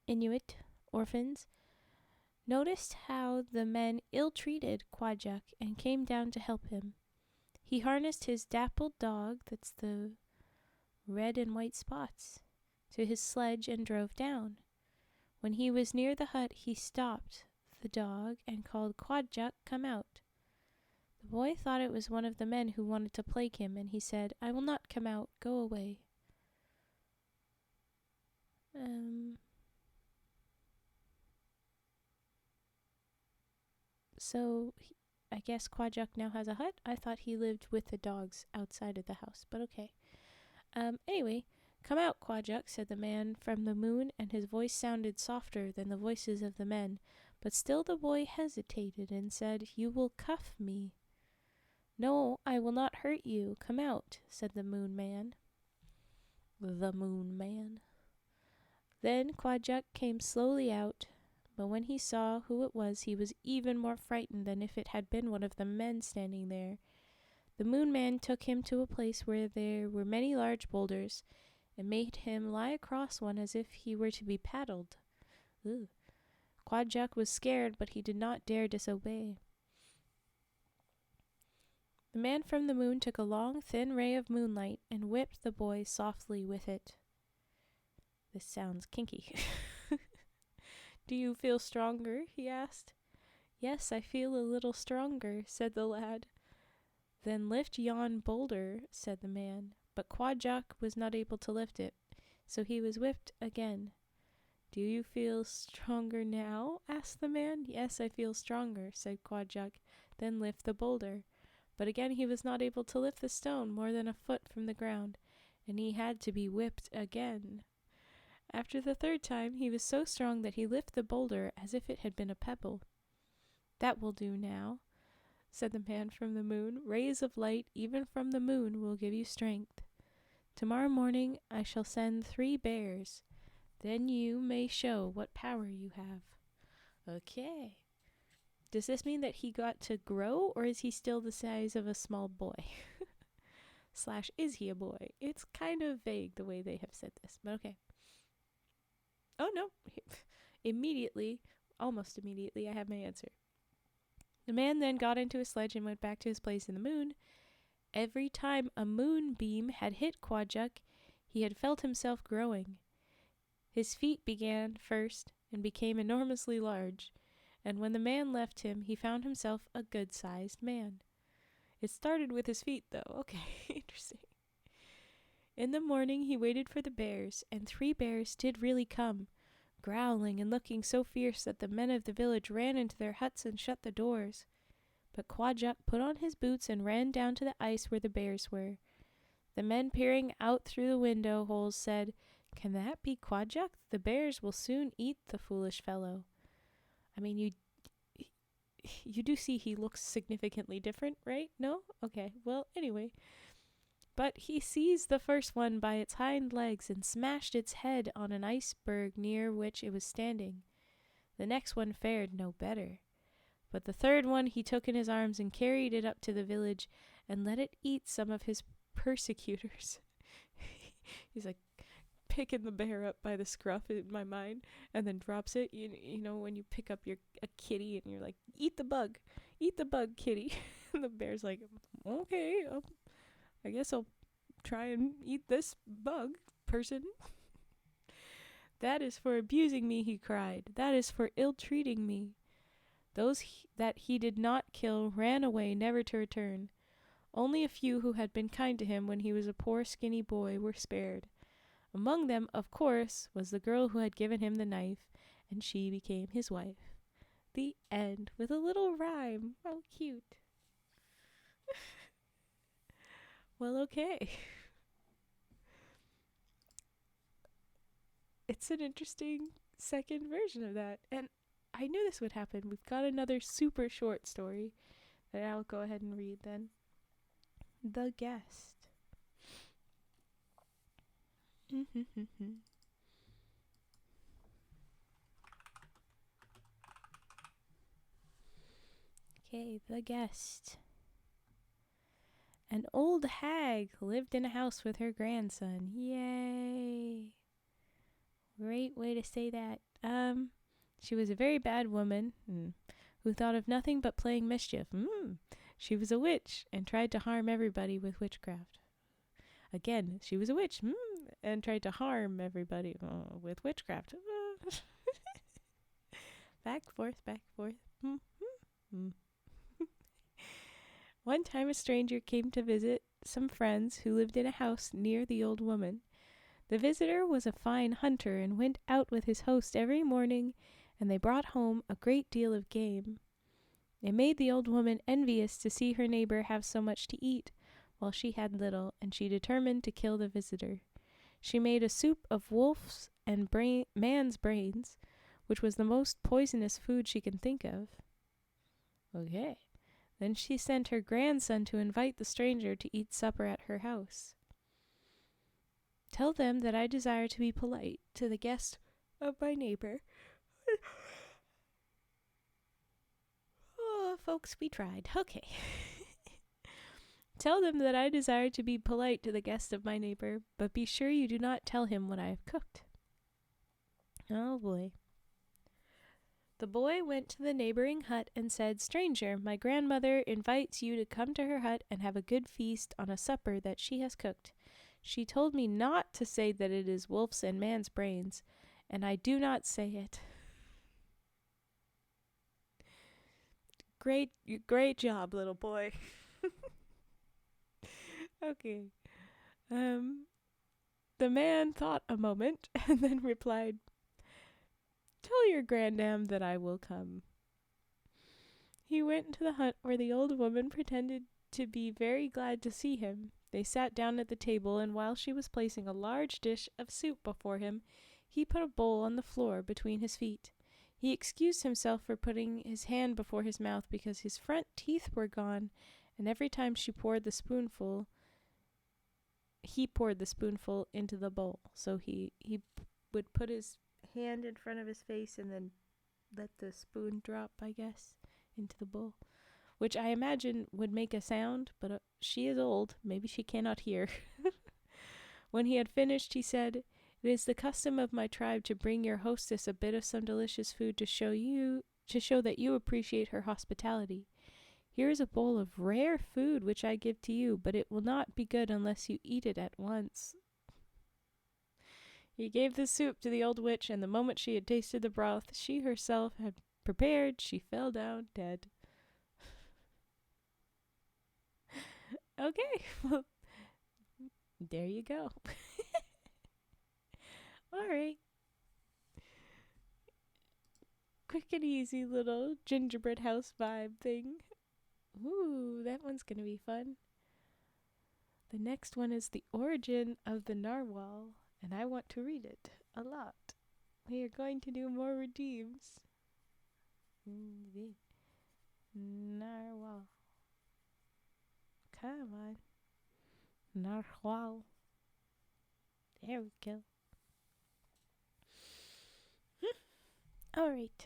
Inuit orphans, noticed how the men ill-treated Quadjak and came down to help him. He harnessed his dappled dog, that's the red and white spots, to his sledge and drove down. When he was near the hut, he stopped the dog and called, "Quadjak, come out." The boy thought it was one of the men who wanted to plague him, and he said, "I will not come out. Go away." So I guess Quadjak now has a hut. I thought he lived with the dogs outside of the house, but okay. Anyway, "Come out, Quadjak," said the man from the moon, and his voice sounded softer than the voices of the men, but still the boy hesitated and said, "You will cuff me." "No, I will not hurt you. Come out," said the moon man. The moon man. Then Quadjak came slowly out, but when he saw who it was, he was even more frightened than if it had been one of the men standing there. The moon man took him to a place where there were many large boulders, and made him lie across one as if he were to be paddled. Ugh. Quadjak was scared, but he did not dare disobey. The man from the moon took a long, thin ray of moonlight and whipped the boy softly with it. This sounds kinky. "Do you feel stronger?" he asked. "Yes, I feel a little stronger," said the lad. "Then lift yon boulder," said the man. But Quadjak was not able to lift it, so he was whipped again. "Do you feel stronger now?" asked the man. "Yes, I feel stronger," said Quadjak. "Then lift the boulder." But again he was not able to lift the stone more than a foot from the ground, and he had to be whipped again. After the third time, he was so strong that he lifted the boulder as if it had been a pebble. "That will do now," said the man from the moon. "Rays of light, even from the moon, will give you strength. Tomorrow morning I shall send 3 bears. Then you may show what power you have." Okay. Does this mean that he got to grow, or is he still the size of a small boy? / is he a boy? It's kind of vague the way they have said this, but okay. Oh no, almost immediately, I have my answer. The man then got into his sledge and went back to his place in the moon. Every time a moonbeam had hit Quadjak, he had felt himself growing. His feet began first and became enormously large, and when the man left him, he found himself a good-sized man. It started with his feet, though. Okay, interesting. In the morning he waited for the bears, and 3 bears did really come, growling and looking so fierce that the men of the village ran into their huts and shut the doors. But Quajuk put on his boots and ran down to the ice where the bears were. The men peering out through the window holes said, "Can that be Quajuk? The bears will soon eat the foolish fellow." I mean, you do see he looks significantly different, right? No? Okay, well, anyway. But he seized the first one by its hind legs and smashed its head on an iceberg near which it was standing. The next one fared no better. But the third one he took in his arms and carried it up to the village and let it eat some of his persecutors. He's like picking the bear up by the scruff in my mind and then drops it. You know when you pick up a kitty and you're like, eat the bug, kitty. And the bear's like, okay, I guess I'll try and eat this bug, person. "That is for abusing me," he cried. "That is for ill-treating me." Those that he did not kill ran away, never to return. Only a few who had been kind to him when he was a poor skinny boy were spared. Among them, of course, was the girl who had given him the knife, and she became his wife. The end, with a little rhyme. How cute. Well, okay. It's an interesting second version of that. And I knew this would happen. We've got another super short story that I'll go ahead and read then. The Guest. Okay, The Guest. An old hag lived in a house with her grandson. Yay! Great way to say that. She was a very bad woman who thought of nothing but playing mischief. She was a witch and tried to harm everybody with witchcraft. Again, she was a witch and tried to harm everybody with witchcraft. Back, forth, back, forth. One time a stranger came to visit some friends who lived in a house near the old woman. The visitor was a fine hunter and went out with his host every morning, and they brought home a great deal of game. It made the old woman envious to see her neighbor have so much to eat, while she had little, and she determined to kill the visitor. She made a soup of wolf's and man's brains, which was the most poisonous food she could think of. Okay. Then she sent her grandson to invite the stranger to eat supper at her house. "Tell them that I desire to be polite to the guest of my neighbor." Oh, folks, we tried. Okay. "Tell them that I desire to be polite to the guest of my neighbor, but be sure you do not tell him what I have cooked." Oh, boy. The boy went to the neighboring hut and said, "Stranger, my grandmother invites you to come to her hut and have a good feast on a supper that she has cooked. She told me not to say that it is wolf's and man's brains, and I do not say it." Great job, little boy. Okay. The man thought a moment and then replied, "Tell your grandam that I will come." He went into the hut where the old woman pretended to be very glad to see him. They sat down at the table, and while she was placing a large dish of soup before him, he put a bowl on the floor between his feet. He excused himself for putting his hand before his mouth because his front teeth were gone, and every time he poured the spoonful into the bowl. So he would put his hand in front of his face and then let the spoon drop, I guess, into the bowl, which I imagine would make a sound, but she is old. Maybe she cannot hear. When he had finished, he said, "It is the custom of my tribe to bring your hostess a bit of some delicious food to show that you appreciate her hospitality. Here is a bowl of rare food which I give to you, but it will not be good unless you eat it at once." He gave the soup to the old witch, and the moment she had tasted the broth, she herself had prepared, she fell down dead. Okay, well, there you go. Alright. Quick and easy little gingerbread house vibe thing. Ooh, that one's gonna be fun. The next one is The Origin of the Narwhal, and I want to read it a lot. We are going to do more redeems. Narwhal. Come on. Narwhal. There we go. Alright.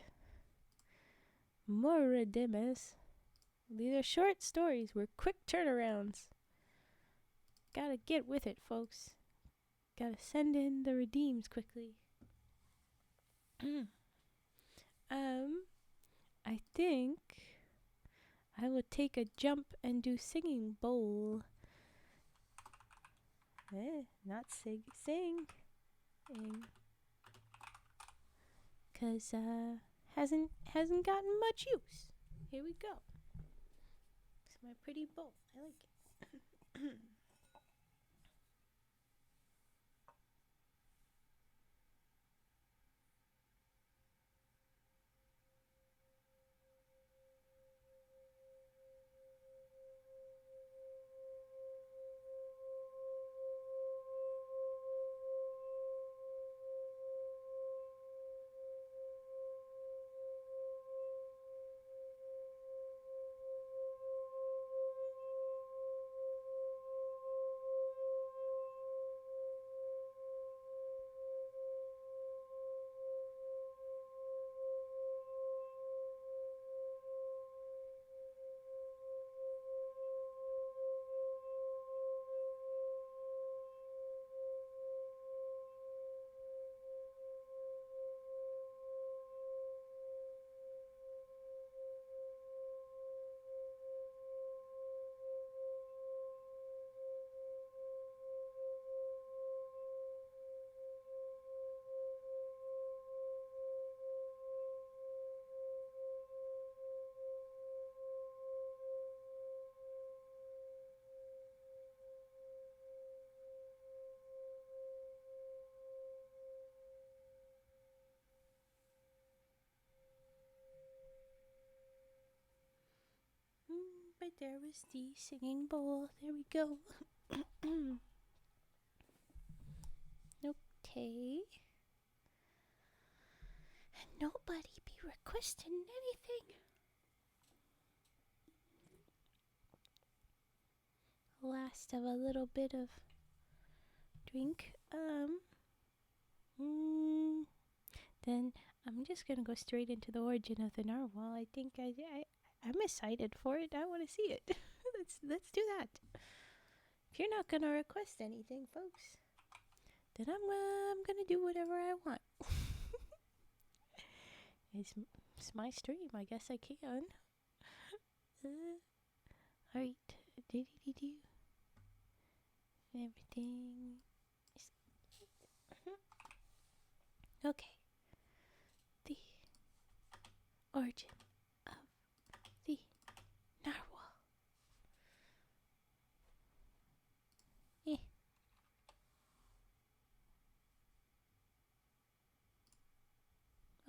More redeems. These are short stories. We're quick turnarounds. Gotta get with it, folks. Gotta send in the redeems quickly. I think I will take a jump and do singing bowl. Not sing. 'Cause hasn't gotten much use. Here we go. It's my pretty bowl. I like it. But there was the singing bowl. There we go. Okay. And nobody be requesting anything. Last of a little bit of drink. Then I'm just gonna go straight into the origin of the narwhal. I think I'm excited for it. I want to see it. let's do that. If you're not gonna request anything, folks, then I'm gonna do whatever I want. It's my stream. I guess I can. Alright. Everything. Okay. The origin of the narwhal.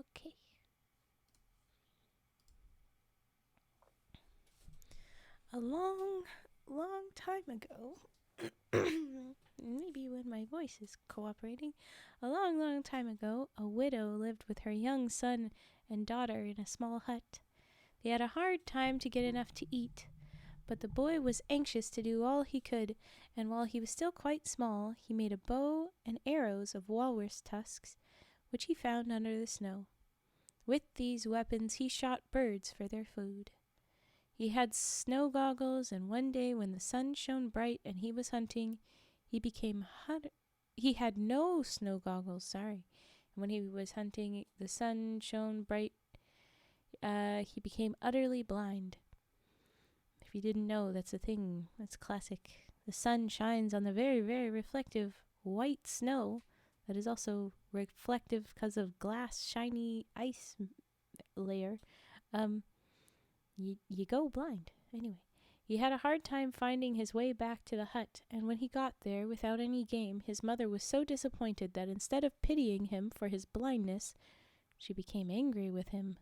Okay. A long time ago, maybe when my voice is cooperating, a long time ago, a widow lived with her young son and daughter in a small hut. They had a hard time to get enough to eat, but the boy was anxious to do all he could, and while he was still quite small, he made a bow and arrows of walrus tusks, which he found under the snow. With these weapons he shot birds for their food. He had snow goggles, and one day when the sun shone bright and he was hunting, he had no snow goggles, And when he was hunting, the sun shone bright, he became utterly blind. If you didn't know, that's a thing. That's classic. The sun shines on the very, very reflective white snow that is also reflective because of glass, shiny ice layer, you go blind. Anyway, he had a hard time finding his way back to the hut, and when he got there without any game, his mother was so disappointed that instead of pitying him for his blindness, she became angry with him.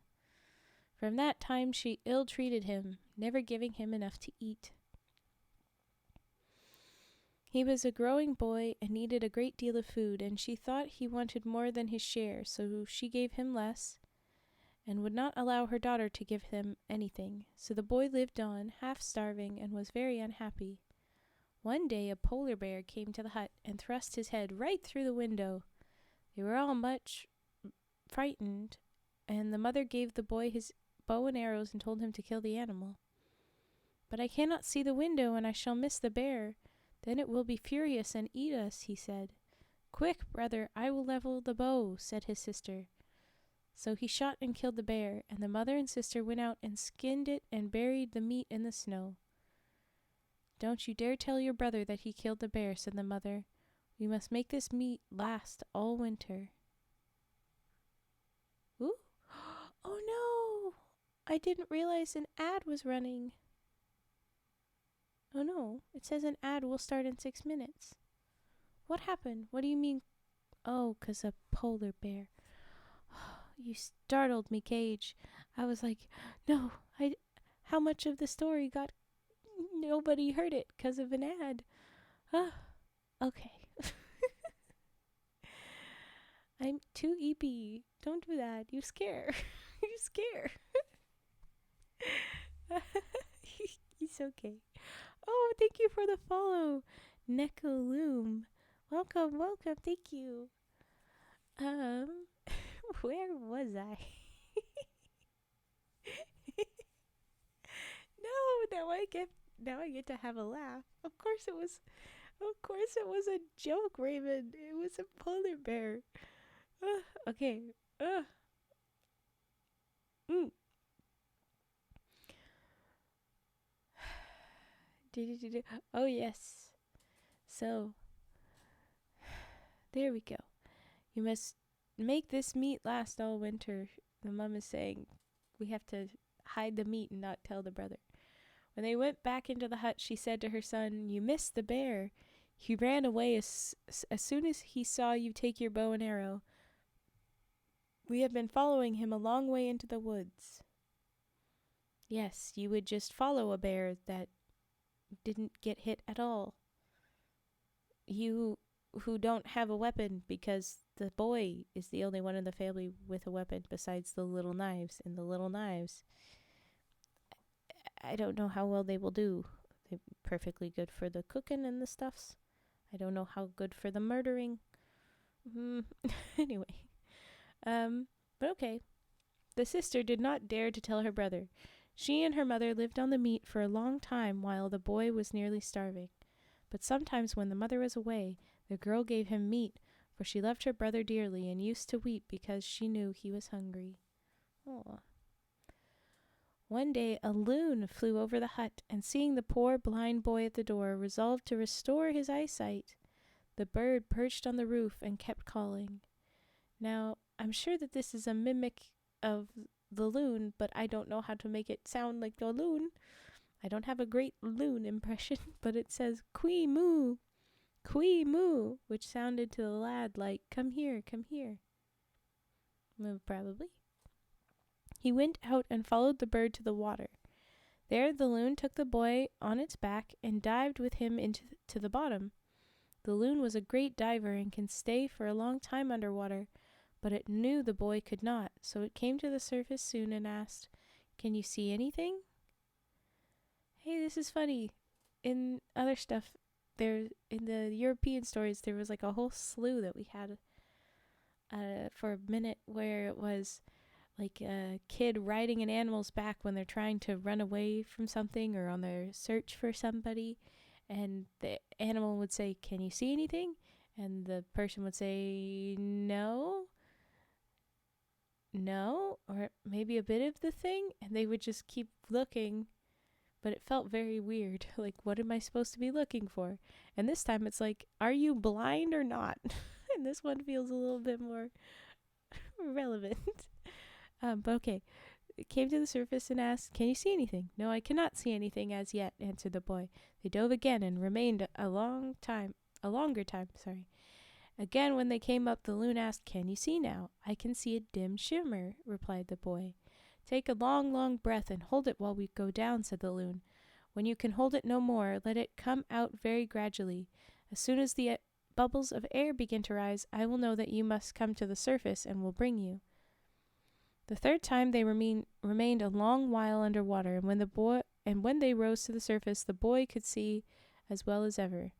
From that time she ill-treated him, never giving him enough to eat. He was a growing boy and needed a great deal of food, and she thought he wanted more than his share, so she gave him less, and would not allow her daughter to give him anything. So the boy lived on, half starving, and was very unhappy. One day a polar bear came to the hut and thrust his head right through the window. They were all much frightened, and the mother gave the boy his bow and arrows and told him to kill the animal. "But I cannot see the window, and I shall miss the bear. Then it will be furious and eat us," he said. "Quick, brother, I will level the bow," said his sister. So he shot and killed the bear, and the mother and sister went out and skinned it and buried the meat in the snow. "Don't you dare tell your brother that he killed the bear," said the mother. "We must make this meat last all winter." Ooh. Oh no! I didn't realize an ad was running. Oh no, it says an ad will start in 6 minutes. What happened? What do you mean? Oh, 'cause a polar bear. You startled me, Cage. I was like, no, how much of the story got, nobody heard it 'cause of an ad. Okay. I'm too eepy. Don't do that. You scare. You scare. It's okay. Oh, thank you for the follow, Nekaloom. Welcome, welcome. Thank you. Where was I? No, now I get to have a laugh. Of course it was a joke, Raven. It was a polar bear. Okay. Oh yes. So there we go. You must make this meat last all winter. The mom is saying we have to hide the meat and not tell the brother. When they went back into the hut, she said to her son, "You missed the bear. He ran away as soon as he saw you take your bow and arrow. We have been following him a long way into the woods." Yes, you would just follow a bear that didn't get hit at all. You who don't have a weapon, because the boy is the only one in the family with a weapon besides the little knives. And the little knives, I don't know how well they will do. They're perfectly good for the cooking and the stuffs. I don't know how good for the murdering. Anyway. But okay. The sister did not dare to tell her brother. She and her mother lived on the meat for a long time while the boy was nearly starving. But sometimes when the mother was away, the girl gave him meat, for she loved her brother dearly and used to weep because she knew he was hungry. Aww. One day a loon flew over the hut, and seeing the poor blind boy at the door, resolved to restore his eyesight. The bird perched on the roof and kept calling. Now, I'm sure that this is a mimic of the loon, but I don't know how to make it sound like a loon. I don't have a great loon impression, but it says "Quee moo, quee moo," which sounded to the lad like come here, come here. Well, probably. He went out and followed the bird to the water. There the loon took the boy on its back and dived with him into the bottom. The loon was a great diver and can stay for a long time underwater, but it knew the boy could not, so it came to the surface soon and asked, "Can you see anything?" Hey, this is funny. In other stuff, in the European stories, there was like a whole slew that we had for a minute where it was like a kid riding an animal's back when they're trying to run away from something or on their search for somebody, and the animal would say, "Can you see anything?" And the person would say, no, or maybe a bit of the thing, and they would just keep looking, but it felt very weird. Like, what am I supposed to be looking for? And this time it's like, are you blind or not? And this one feels a little bit more relevant. But okay. It came to the surface and asked, "Can you see anything?" "No, I cannot see anything as yet," answered the boy. They dove again and remained a longer time, sorry. Again, when they came up, the loon asked, "Can you see now?" "I can see a dim shimmer," replied the boy. "Take a long, long breath and hold it while we go down," said the loon. "When you can hold it no more, let it come out very gradually. As soon as the bubbles of air begin to rise, I will know that you must come to the surface and will bring you." The third time they remained a long while under water, and when they rose to the surface, the boy could see as well as ever.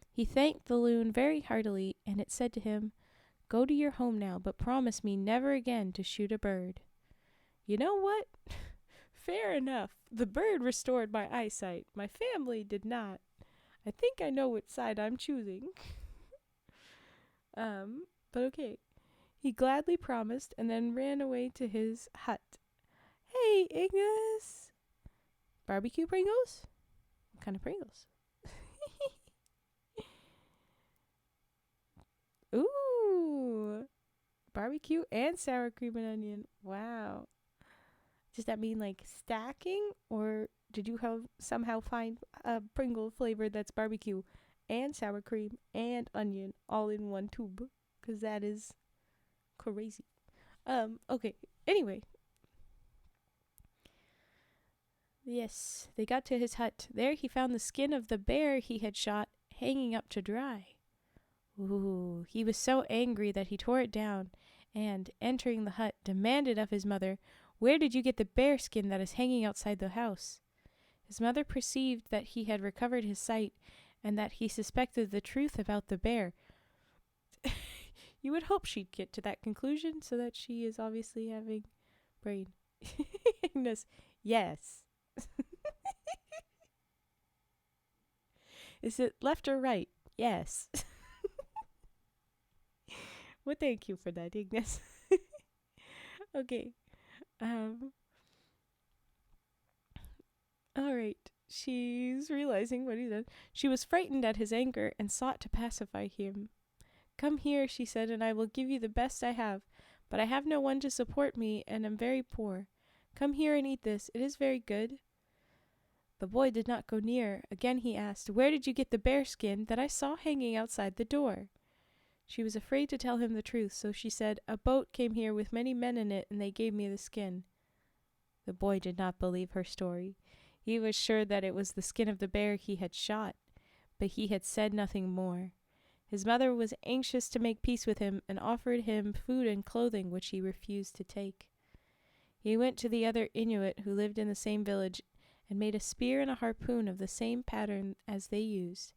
He thanked the loon very heartily, and it said to him, "Go to your home now, but promise me never again to shoot a bird." You know what? Fair enough. The bird restored my eyesight. My family did not. I think I know which side I'm choosing. But okay. He gladly promised and then ran away to his hut. "Hey, Ignis! Barbecue Pringles? What kind of Pringles?" Ooh! Barbecue and sour cream and onion. Wow. Does that mean like stacking? Or did you somehow find a Pringle flavor that's barbecue and sour cream and onion all in one tube? Because that is crazy. Okay. Anyway. Yes, they got to his hut. There he found the skin of the bear he had shot hanging up to dry. Ooh, he was so angry that he tore it down and, entering the hut, demanded of his mother, "Where did you get the bear skin that is hanging outside the house?" His mother perceived that he had recovered his sight and that he suspected the truth about the bear. You would hope she'd get to that conclusion, so that she is obviously having brain. Yes. Is it left or right? Yes. Well, thank you for that, Ignis. Okay. All right. She's realizing what he said. She was frightened at his anger and sought to pacify him. "Come here," she said, "and I will give you the best I have. But I have no one to support me and am very poor. Come here and eat this. It is very good." The boy did not go near. Again he asked, "Where did you get the bear skin that I saw hanging outside the door?" She was afraid to tell him the truth, so she said, "A boat came here with many men in it, and they gave me the skin." The boy did not believe her story. He was sure that it was the skin of the bear he had shot, but he had said nothing more. His mother was anxious to make peace with him and offered him food and clothing, which he refused to take. He went to the other Inuit who lived in the same village and made a spear and a harpoon of the same pattern as they used.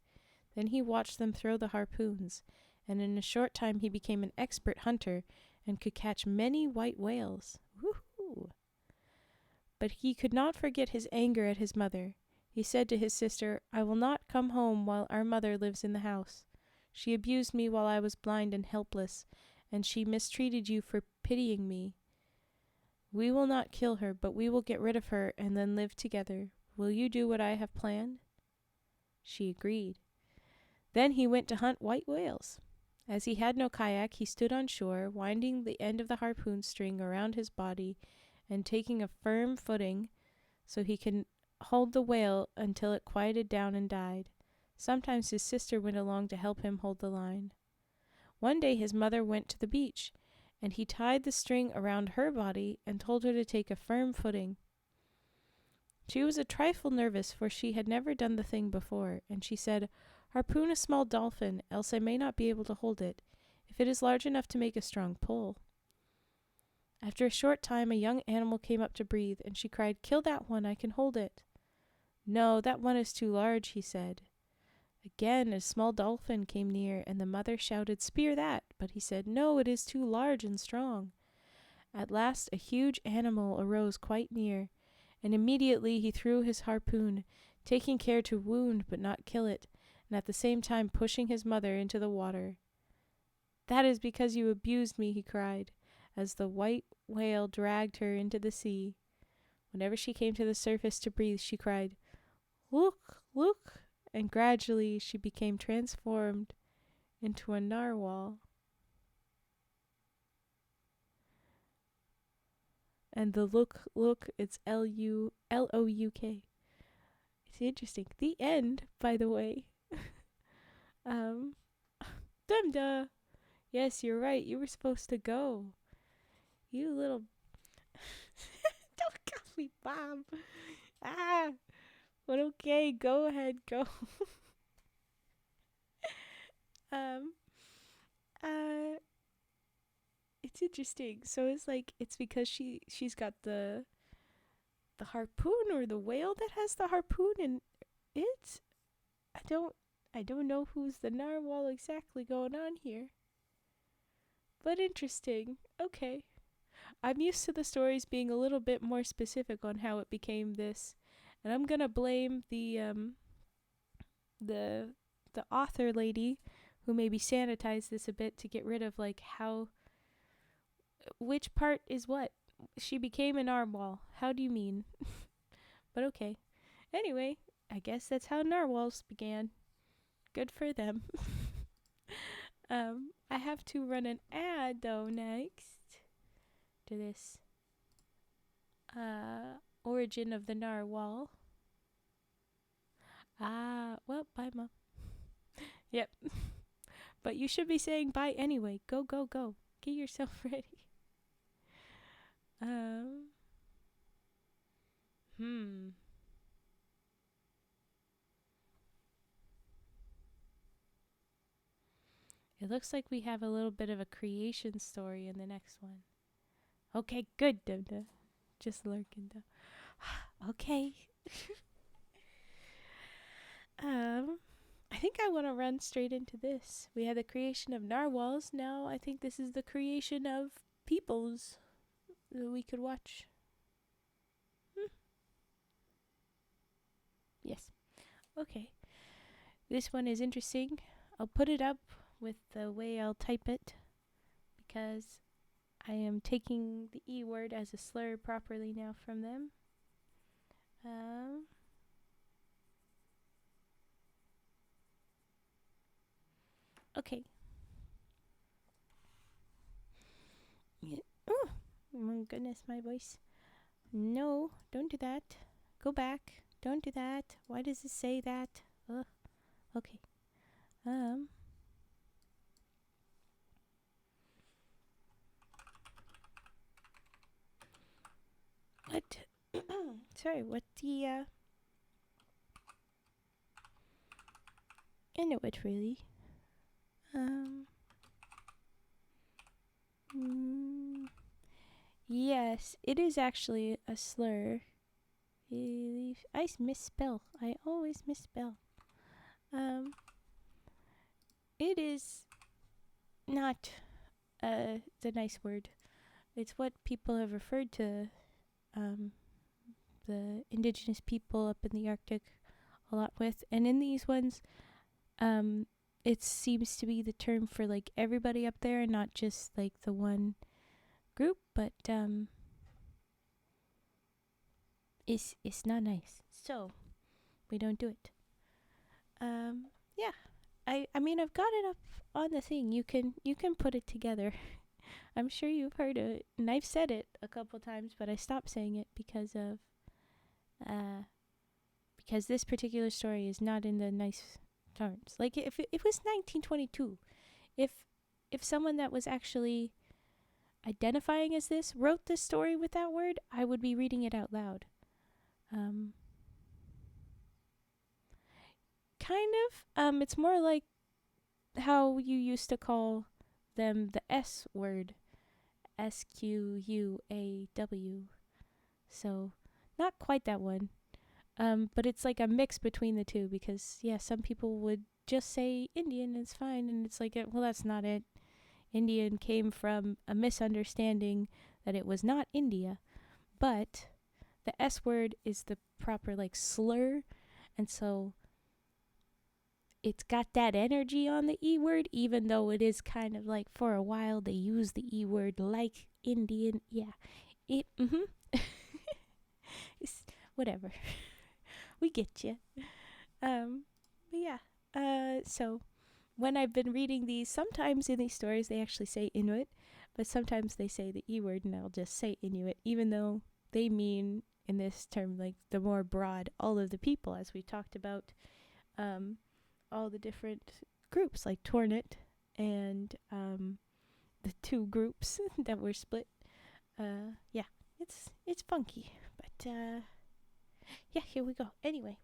Then he watched them throw the harpoons, and in a short time he became an expert hunter and could catch many white whales. Woohoo! But he could not forget his anger at his mother. He said to his sister, "I will not come home while our mother lives in the house. She abused me while I was blind and helpless, and she mistreated you for pitying me. We will not kill her, but we will get rid of her and then live together. Will you do what I have planned?" She agreed. Then he went to hunt white whales. As he had no kayak, he stood on shore, winding the end of the harpoon string around his body and taking a firm footing so he could hold the whale until it quieted down and died. Sometimes his sister went along to help him hold the line. One day his mother went to the beach, and he tied the string around her body and told her to take a firm footing. She was a trifle nervous, for she had never done the thing before, and she said, "Harpoon a small dolphin, else I may not be able to hold it, if it is large enough to make a strong pull." After a short time a young animal came up to breathe, and she cried, "Kill that one, I can hold it." "No, that one is too large," he said. Again a small dolphin came near, and the mother shouted, "Spear that," but he said, "No, it is too large and strong." At last a huge animal arose quite near, and immediately he threw his harpoon, taking care to wound but not kill it, and at the same time pushing his mother into the water. "That is because you abused me," he cried, as the white whale dragged her into the sea. Whenever she came to the surface to breathe, she cried, "Look, look," and gradually she became transformed into a narwhal. And the look, it's Louk. It's interesting. The end, by the way. Um, Dumda. Yes, you're right. You were supposed to go. You little. Don't call me Bob. Ah. But okay, go ahead, go. um. Uh. It's interesting. So it's like it's because she's got the harpoon or the whale that has the harpoon, and it's I don't know who's the narwhal exactly going on here. But interesting. Okay. I'm used to the stories being a little bit more specific on how it became this. And I'm gonna blame the the author lady who maybe sanitized this a bit to get rid of like how which part is what. She became a narwhal. How do you mean? But okay. Anyway, I guess that's how narwhals began. Good for them. I have to run an ad though next to this origin of the narwhal. Well, bye, Mom. Yep. But you should be saying bye anyway. Go, go, go. Get yourself ready. Hmm. It looks like we have a little bit of a creation story in the next one. Okay, good, Dunda. Just lurking though. Okay. I think I want to run straight into this. We had the creation of narwhals. Now I think this is the creation of peoples that we could watch. Yes. Okay. This one is interesting. I'll put it up with the way I'll type it because I am taking the E word as a slur properly now from them. Okay. Yeah. Oh, my goodness, my voice. No, don't do that. Go back. Don't do that. Why does it say that? Ugh. Okay. What? Sorry, what the, Inuit, really? Yes, it is actually a slur. I misspell. I always misspell. It is not the nice word. It's what people have referred to the indigenous people up in the Arctic a lot with. And in these ones, it seems to be the term for like everybody up there and not just like the one group, but it's not nice. So we don't do it. Yeah. I mean I've got it up on the thing. You can put it together. I'm sure you've heard it, and I've said it a couple times, but I stopped saying it because this particular story is not in the nice terms. Like if it was 1922, if someone that was actually identifying as this wrote this story with that word, I would be reading it out loud. Kind of. It's more like how you used to call them the S word, SQUAW. So, not quite that one. But it's like a mix between the two because, yeah, some people would just say Indian and it's fine. And it's like, well, that's not it. Indian came from a misunderstanding that it was not India. But the S word is the proper, like, slur. And so it's got that energy on the E word, even though it is kind of like for a while they use the E word like Indian. Yeah. It's whatever. We get you. But yeah. So when I've been reading these, sometimes in these stories they actually say Inuit, But sometimes they say the E word, and I'll just say Inuit, even though they mean, in this term, like the more broad, all of the people, as we talked about all the different groups, like Tornit and the two groups that were split. Yeah, it's funky, but yeah, here we go. Anyway,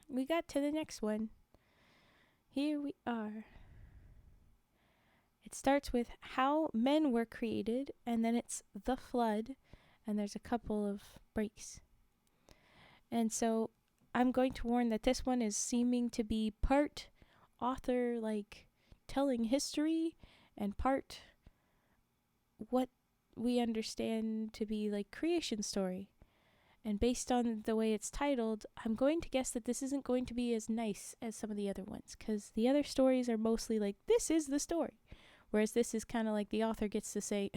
we got to the next one. Here we are. It starts with how men were created, and then it's the flood, and there's a couple of breaks. And so I'm going to warn that this one is seeming to be part author, like telling history, and part what we understand to be like creation story. And based on the way it's titled, I'm going to guess that this isn't going to be as nice as some of the other ones, because the other stories are mostly like, this is the story. Whereas this is kind of like the author gets to say,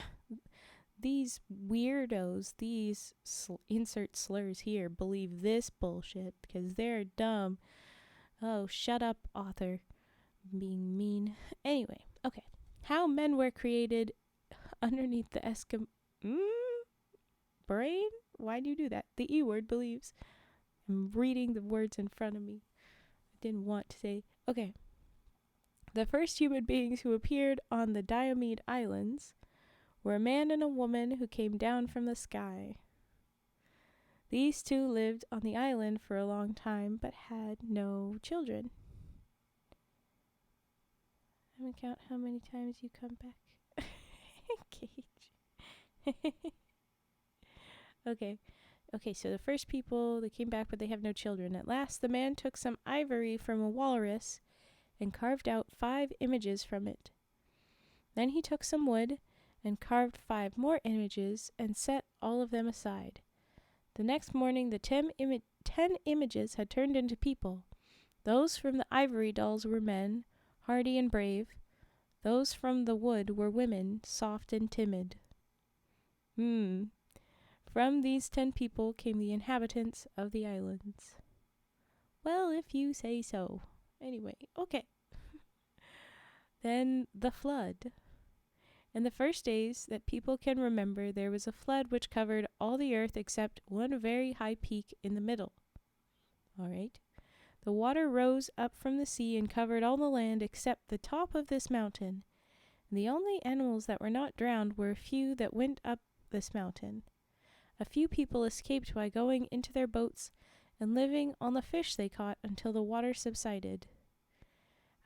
these weirdos, these insert slurs here, believe this bullshit because they're dumb. Oh, shut up, author. Being mean. Anyway, okay. How men were created underneath the brain? Why do you do that? The E word believes. I'm reading the words in front of me. I didn't want to say. Okay. The first human beings who appeared on the Diomede Islands were a man and a woman who came down from the sky. These two lived on the island for a long time, but had no children. I'm going to count how many times you come back. Cage. Okay, so the first people, they came back, but they have no children. At last, the man took some ivory from a walrus and carved out 5 images from it. Then he took some wood and carved 5 more images and set all of them aside. The next morning, the 10 images had turned into people. Those from the ivory dolls were men, hardy and brave. Those from the wood were women, soft and timid. From these 10 people came the inhabitants of the islands. Well, if you say so. Anyway, okay. Then the flood. In the first days that people can remember, there was a flood which covered all the earth except one very high peak in the middle. All right. The water rose up from the sea and covered all the land except the top of this mountain. And the only animals that were not drowned were a few that went up this mountain. A few people escaped by going into their boats and living on the fish they caught until the water subsided.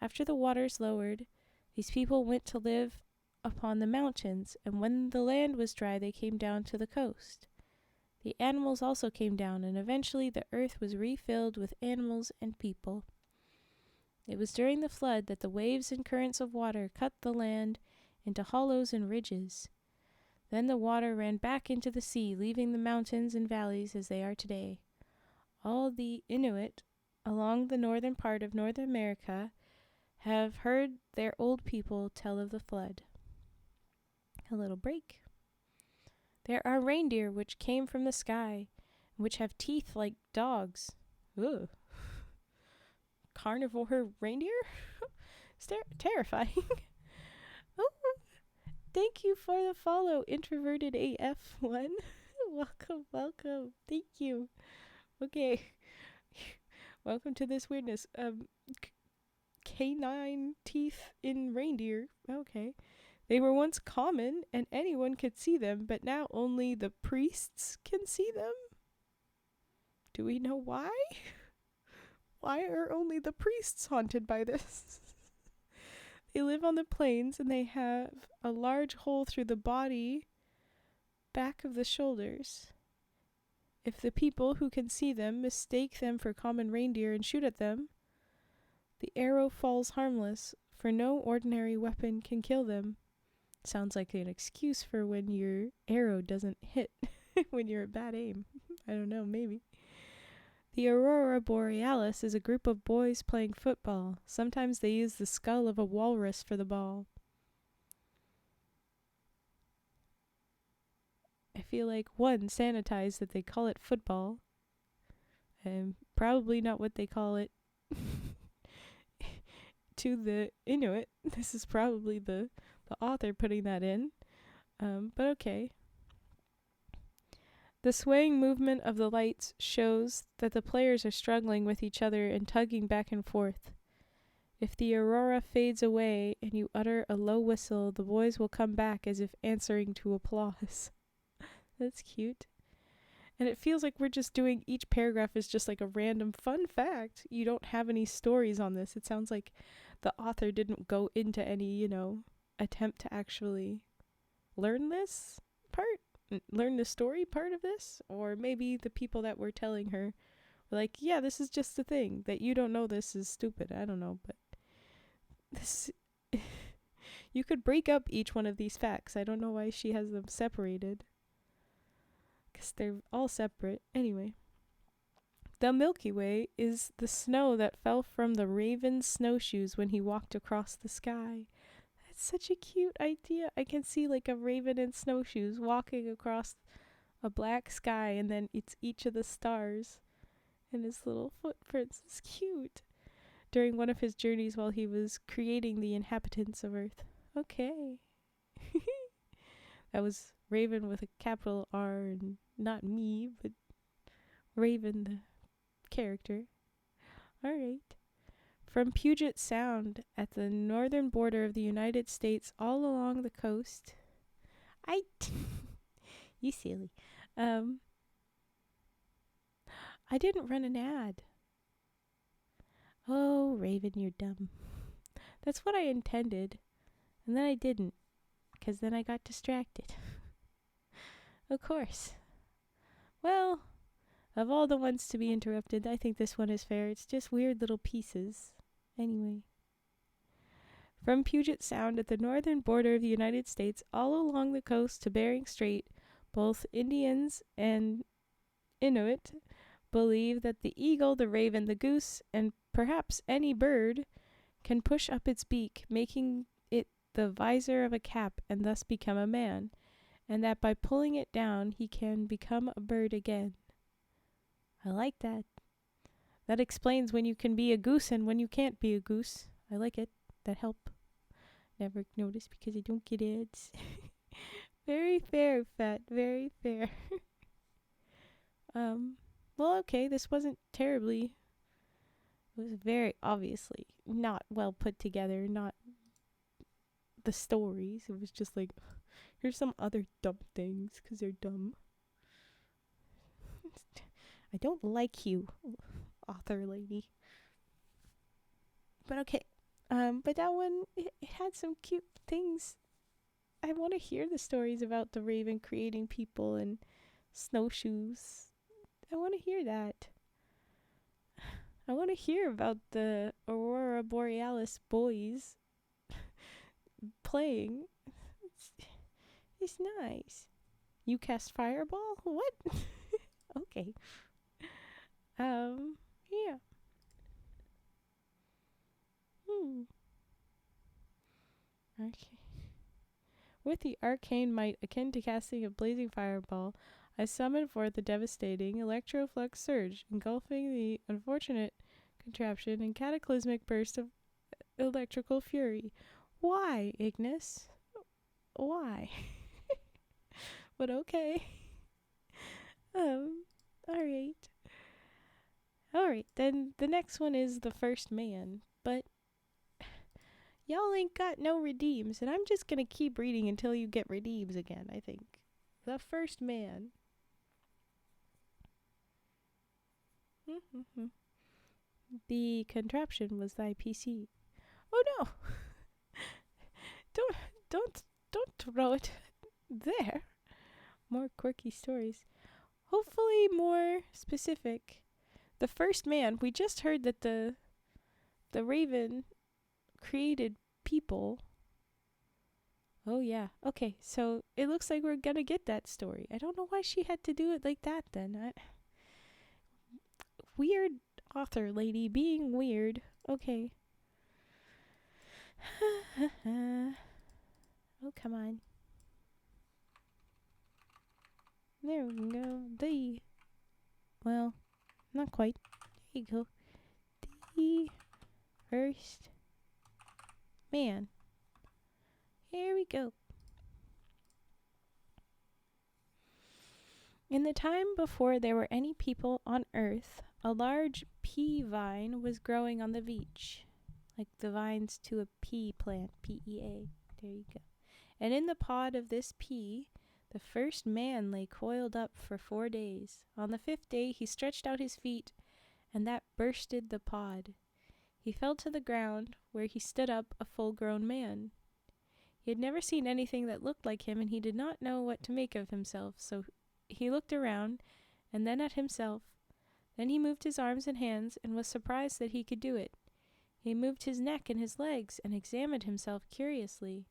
After the waters lowered, these people went to live upon the mountains, and when the land was dry, they came down to the coast. The animals also came down, and eventually the earth was refilled with animals and people. It was during the flood that the waves and currents of water cut the land into hollows and ridges. Then the water ran back into the sea, leaving the mountains and valleys as they are today. All the Inuit along the northern part of North America have heard their old people tell of the flood. A little break. There are reindeer which came from the sky, which have teeth like dogs. Ugh. Carnivore reindeer? Terrifying. Oh, thank you for the follow, Introverted AF1. Welcome. Thank you. Okay. Welcome to this weirdness. Canine teeth in reindeer. Okay. They were once common and anyone could see them, but now only the priests can see them? Do we know why? Why are only the priests haunted by this? They live on the plains and they have a large hole through the body, back of the shoulders. If the people who can see them mistake them for common reindeer and shoot at them, the arrow falls harmless, for no ordinary weapon can kill them. Sounds like an excuse for when your arrow doesn't hit when you're at bad aim. I don't know, maybe. The Aurora Borealis is a group of boys playing football. Sometimes they use the skull of a walrus for the ball. I feel like, one, sanitized that they call it football. And probably not what they call it to the Inuit. This is probably the the author putting that in. But okay. The swaying movement of the lights shows that the players are struggling with each other and tugging back and forth. If the aurora fades away and you utter a low whistle, the boys will come back as if answering to applause. That's cute. And it feels like we're just doing, each paragraph is just like a random fun fact. You don't have any stories on this. It sounds like the author didn't go into any, attempt to actually learn this part, learn the story part of this. Or maybe the people that were telling her were like, yeah, this is just the thing. That you don't know this is stupid. I don't know, but this... You could break up each one of these facts. I don't know why she has them separated. Because they're all separate. Anyway. The Milky Way is the snow that fell from the raven's snowshoes when he walked across the sky. That's such a cute idea. I can see like a raven in snowshoes walking across a black sky, and then it's each of the stars and his little footprints. It's cute. During one of his journeys while he was creating the inhabitants of Earth. Okay. That was Raven with a capital R, and not me, but Raven the character. Alright. From Puget Sound at the northern border of the United States all along the coast. You silly. I didn't run an ad. Oh, Raven, you're dumb. That's what I intended. And then I didn't. Because then I got distracted. Of course. Well, of all the ones to be interrupted, I think this one is fair. It's just weird little pieces. Anyway. From Puget Sound at the northern border of the United States, all along the coast to Bering Strait, both Indians and Inuit believe that the eagle, the raven, the goose, and perhaps any bird can push up its beak, making it the visor of a cap and thus become a man, and that by pulling it down he can become a bird again. I like that. That explains when you can be a goose and when you can't be a goose. I like it. That help. Never noticed because I don't get ads. Very fair, Fat. Very fair. Well, okay, this wasn't terribly... It was very obviously not well put together, not the stories. It was just like, here's some other dumb things, because they're dumb. I don't like you, author lady. But okay. But that one, it had some cute things. I want to hear the stories about the raven creating people and snowshoes. I want to hear that. I want to hear about the Aurora Borealis boys playing. It's nice. You cast Fireball? What? Okay. Yeah. Okay. With the arcane might akin to casting a blazing fireball, I summoned forth a devastating electroflux surge, engulfing the unfortunate contraption in cataclysmic burst of electrical fury. Why, Ignis? Why? But okay. Alright. Alright, then the next one is the first man, but y'all ain't got no redeems, and I'm just gonna keep reading until you get redeems again, I think. The first man. The contraption was thy PC. Oh no! Don't throw it there. More quirky stories. Hopefully more specific. The first man, we just heard that the raven created people. Oh yeah. Okay, so it looks like we're gonna get that story. I don't know why she had to do it like that then. Weird author lady being weird. Okay. Oh, come on. There we go. Well, not quite. There you go. The first man. Here we go. In the time before there were any people on earth, a large pea vine was growing on the beach, like the vines to a pea plant, P-E-A. There you go. And in the pod of this pea, the first man lay coiled up for 4 days. On the 5th day he stretched out his feet, and that bursted the pod. He fell to the ground, where he stood up a full-grown man. He had never seen anything that looked like him, and he did not know what to make of himself, so he looked around, and then at himself. Then he moved his arms and hands, and was surprised that he could do it. He moved his neck and his legs, and examined himself curiously.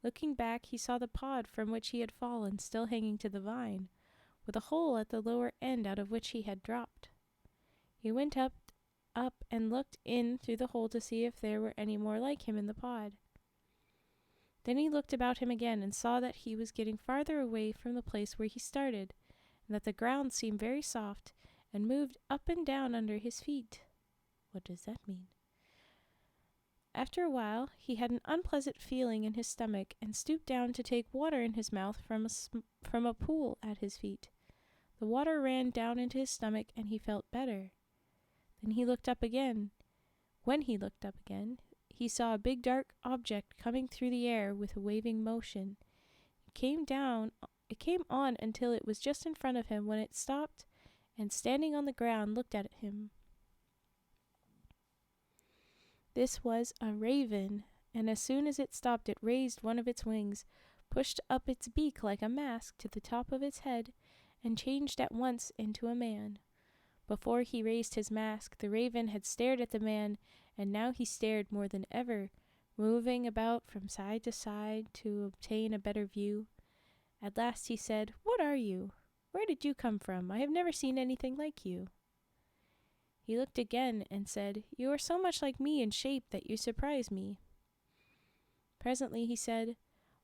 Looking back, he saw the pod from which he had fallen still hanging to the vine, with a hole at the lower end out of which he had dropped. He went up and looked in through the hole to see if there were any more like him in the pod. Then he looked about him again and saw that he was getting farther away from the place where he started, and that the ground seemed very soft and moved up and down under his feet. What does that mean? After a while, he had an unpleasant feeling in his stomach and stooped down to take water in his mouth from a pool at his feet. The water ran down into his stomach, and he felt better. Then he looked up again. When he looked up again, he saw a big dark object coming through the air with a waving motion. It came on until it was just in front of him, when it stopped, and standing on the ground looked at him. This was a raven, and as soon as it stopped it raised one of its wings, pushed up its beak like a mask to the top of its head, and changed at once into a man. Before he raised his mask, the raven had stared at the man, and now he stared more than ever, moving about from side to side to obtain a better view. At last he said, "What are you? Where did you come from? I have never seen anything like you." He looked again and said, "You are so much like me in shape that you surprise me." Presently he said,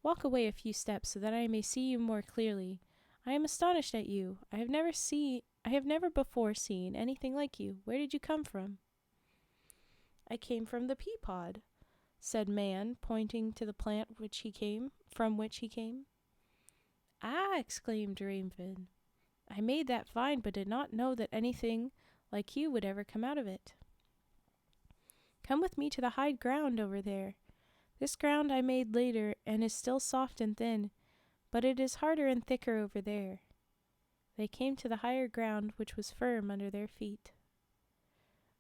"Walk away a few steps so that I may see you more clearly. I am astonished at you. I have never before seen anything like you. Where did you come from?" "I came from the pea pod," said man, pointing to the plant from which he came. "Ah!" exclaimed Raven, "I made that vine, but did not know that anything like you would ever come out of it. Come with me to the high ground over there. This ground I made later, and is still soft and thin, but it is harder and thicker over there." They came to the higher ground, which was firm under their feet.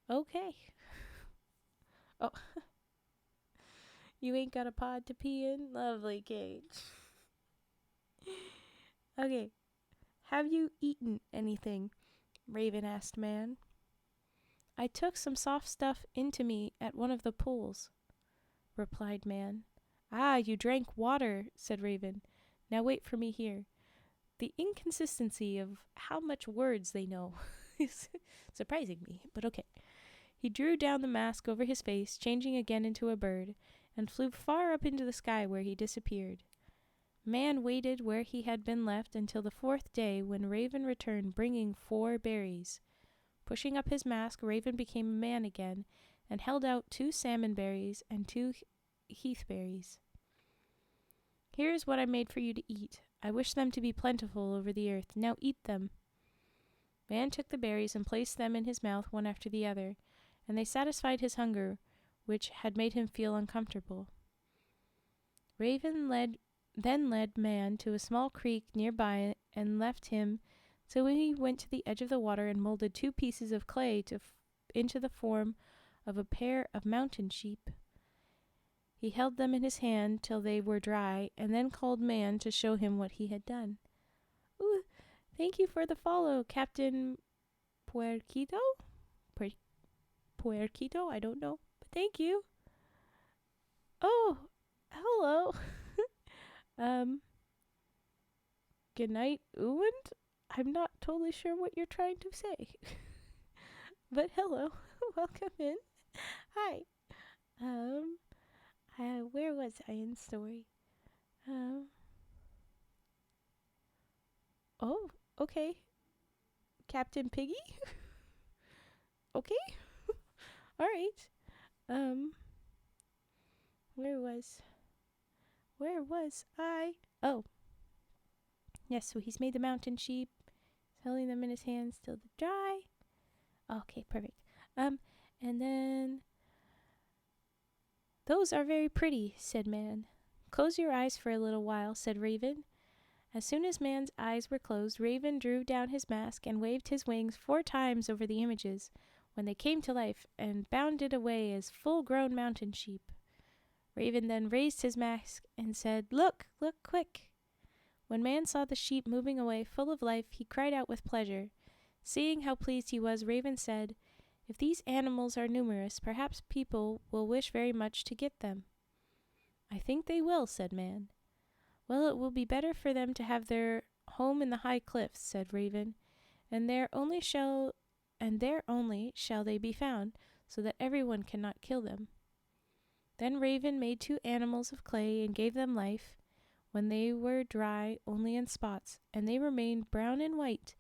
Okay. Oh, you ain't got a pod to pee in? Lovely, Kate. Okay. "Have you eaten anything?" Raven asked man. "I took some soft stuff into me at one of the pools," replied man. "Ah, you drank water," said Raven. "Now wait for me here." The inconsistency of how much words they know is surprising me, but okay. He drew down the mask over his face, changing again into a bird, and flew far up into the sky, where he disappeared. Man waited where he had been left until the 4th day, when Raven returned bringing 4 berries. Pushing up his mask, Raven became a man again, and held out 2 salmon berries and 2 heath berries. "Here is what I made for you to eat. I wish them to be plentiful over the earth. Now eat them." Man took the berries and placed them in his mouth one after the other, and they satisfied his hunger, which had made him feel uncomfortable. Raven then led man to a small creek near by and left him till he went to the edge of the water and molded 2 pieces of clay into the form of a pair of mountain sheep. He held them in his hand till they were dry, and then called man to show him what he had done. "Ooh, thank you for the follow, Captain Puerquito? Puerquito? I don't know, but thank you." "Oh, hello." Good night, Uwand? I'm not totally sure what you're trying to say. But hello, welcome in. Hi. Where was I in story? Oh, okay. Captain Piggy? Okay. All right. Where Where was I? Oh. Yes, so he's made the mountain sheep. He's holding them in his hands till they're dry. Okay, perfect. And then... Those are very pretty, said Man. Close your eyes for a little while, said Raven. As soon as Man's eyes were closed, Raven drew down his mask and waved his wings 4 times over the images, when they came to life and bounded away as full-grown mountain sheep. Raven then raised his mask and said, Look, look quick. When Man saw the sheep moving away full of life, he cried out with pleasure. Seeing how pleased he was, Raven said, If these animals are numerous, perhaps people will wish very much to get them. I think they will, said Man. Well, it will be better for them to have their home in the high cliffs, said Raven, and there only shall they be found, so that everyone cannot kill them. Then Raven made 2 animals of clay and gave them life, when they were dry only in spots, and they remained brown and white,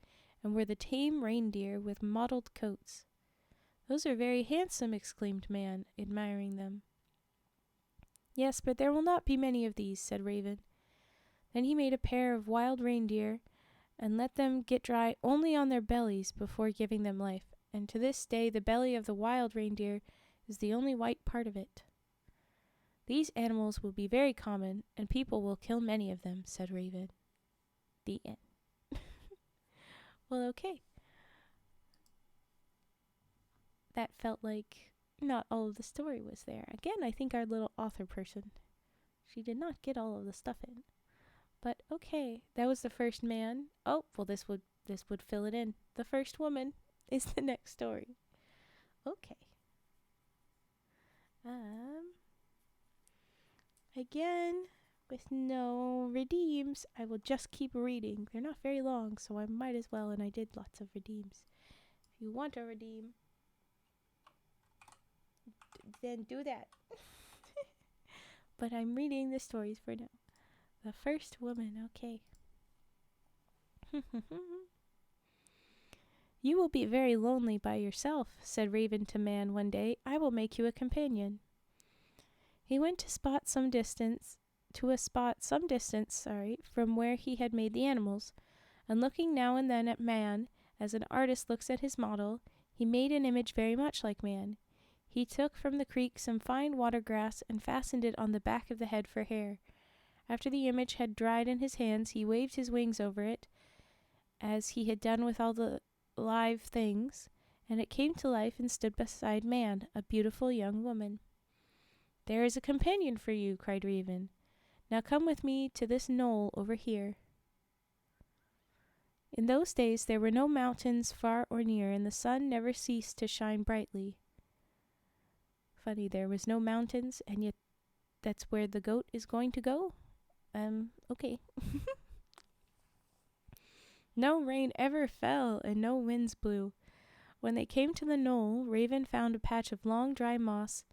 and were the tame reindeer with mottled coats. Those are very handsome, exclaimed Man, admiring them. Yes, but there will not be many of these, said Raven. Then he made a pair of wild reindeer, and let them get dry only on their bellies before giving them life, and to this day the belly of the wild reindeer is the only white part of it. These animals will be very common, and people will kill many of them, said Raven. The end. Well, okay. That felt like not all of the story was there. Again, I think our little author person, she did not get all of the stuff in. But okay, that was the first man. Oh, well, this would fill it in. The first woman is the next story. Okay. Again, with no redeems, I will just keep reading. They're not very long, so I might as well, and I did lots of redeems. If you want a redeem, then do that. But I'm reading the stories for now. The first woman, okay. You will be very lonely by yourself, said Raven to Man one day. I will make you a companion. He went to a spot some distance from where he had made the animals, and looking now and then at Man, as an artist looks at his model, he made an image very much like Man. He took from the creek some fine water grass and fastened it on the back of the head for hair. After the image had dried in his hands, he waved his wings over it, as he had done with all the live things, and it came to life and stood beside Man, a beautiful young woman. There is a companion for you, cried Raven. Now come with me to this knoll over here. In those days there were no mountains far or near, and the sun never ceased to shine brightly. Funny, there was no mountains, and yet that's where the goat is going to go? Okay. No rain ever fell, and no winds blew. When they came to the knoll, Raven found a patch of long dry moss,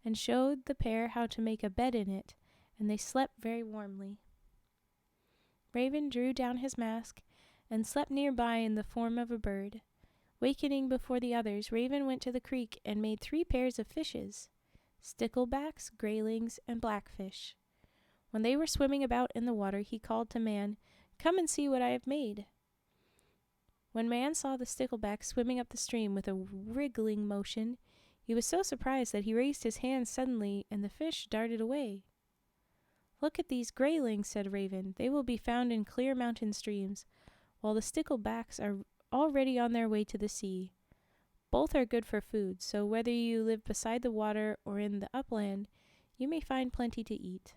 and showed the pair how to make a bed in it, and they slept very warmly. Raven drew down his mask, and slept nearby in the form of a bird. Wakening before the others, Raven went to the creek and made 3 pairs of fishes, sticklebacks, graylings, and blackfish. When they were swimming about in the water, he called to Man, Come and see what I have made. When Man saw the stickleback swimming up the stream with a wriggling motion, he was so surprised that he raised his hand suddenly, and the fish darted away. Look at these graylings, said Raven. They will be found in clear mountain streams, while the sticklebacks are already on their way to the sea. Both are good for food, so whether you live beside the water or in the upland, you may find plenty to eat.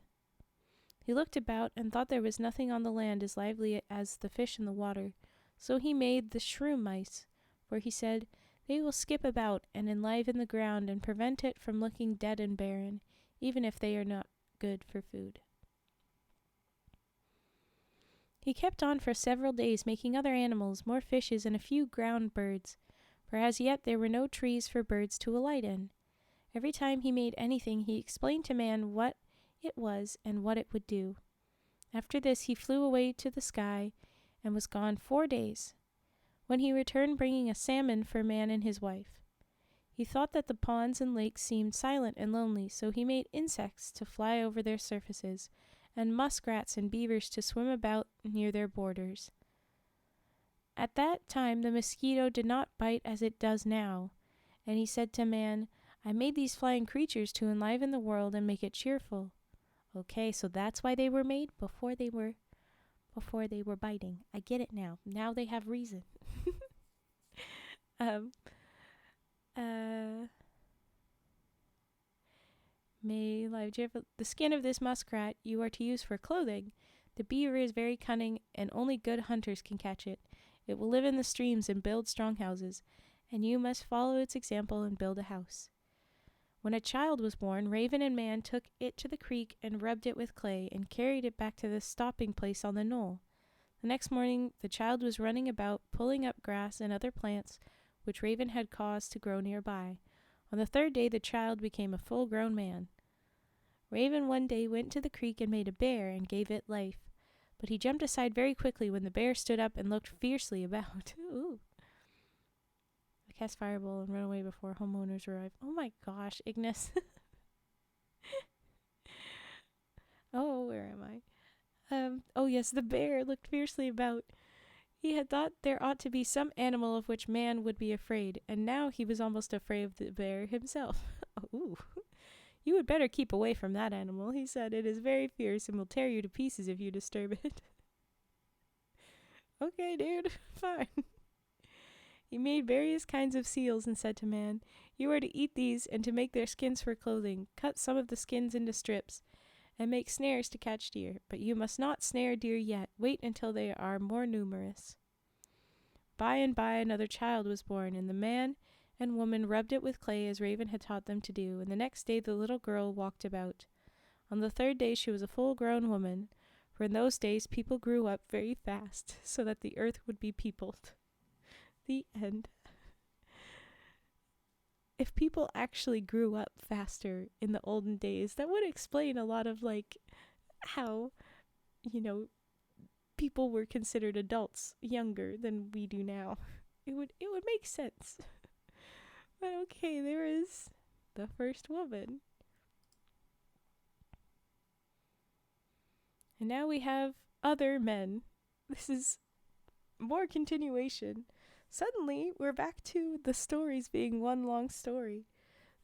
He looked about and thought there was nothing on the land as lively as the fish in the water, so he made the shrew mice, for he said, They will skip about and enliven the ground and prevent it from looking dead and barren, even if they are not good for food. He kept on for several days, making other animals, more fishes, and a few ground birds, for as yet there were no trees for birds to alight in. Every time he made anything, he explained to Man what it was and what it would do. After this he flew away to the sky and was gone 4 days, when he returned bringing a salmon for Man and his wife. He thought that the ponds and lakes seemed silent and lonely, so he made insects to fly over their surfaces, and muskrats and beavers to swim about near their borders. At that time the mosquito did not bite as it does now, and he said to man, I made these flying creatures to enliven the world and make it cheerful. Okay, so that's why they were made before they were biting. I get it now. Now they have reason. um May live cheerful. The skin of this muskrat you are to use for clothing. The beaver is very cunning, and only good hunters can catch it. It will live in the streams and build strong houses, and you must follow its example and build a house. When a child was born, Raven and Man took it to the creek and rubbed it with clay and carried it back to the stopping place on the knoll. The next morning the child was running about, pulling up grass and other plants which Raven had caused to grow nearby. On the third day the child became a full-grown man. Raven one day went to the creek and made a bear and gave it life, but he jumped aside very quickly when the bear stood up and looked fiercely about. Ooh. I cast fireball and run away before homeowners arrive. Oh my gosh, Ignis. Oh, where am I? Oh yes, the bear looked fiercely about. He had thought there ought to be some animal of which man would be afraid, and now he was almost afraid of the bear himself. Ooh. You would better keep away from that animal, he said. It is very fierce and will tear you to pieces if you disturb it. Okay, dude, fine. He made various kinds of seals and said to man, You are to eat these and to make their skins for clothing. Cut some of the skins into strips and make snares to catch deer. But you must not snare deer yet. Wait until they are more numerous. By and by another child was born, and the man and woman rubbed it with clay as Raven had taught them to do, and the next day the little girl walked about. On the third day she was a full-grown woman, for in those days people grew up very fast, so that the earth would be peopled. The end. If people actually grew up faster in the olden days, that would explain a lot of, how, people were considered adults younger than we do now. It would make sense. But okay, there is the first woman. And now we have other men. This is more continuation. Suddenly, we're back to the stories being one long story.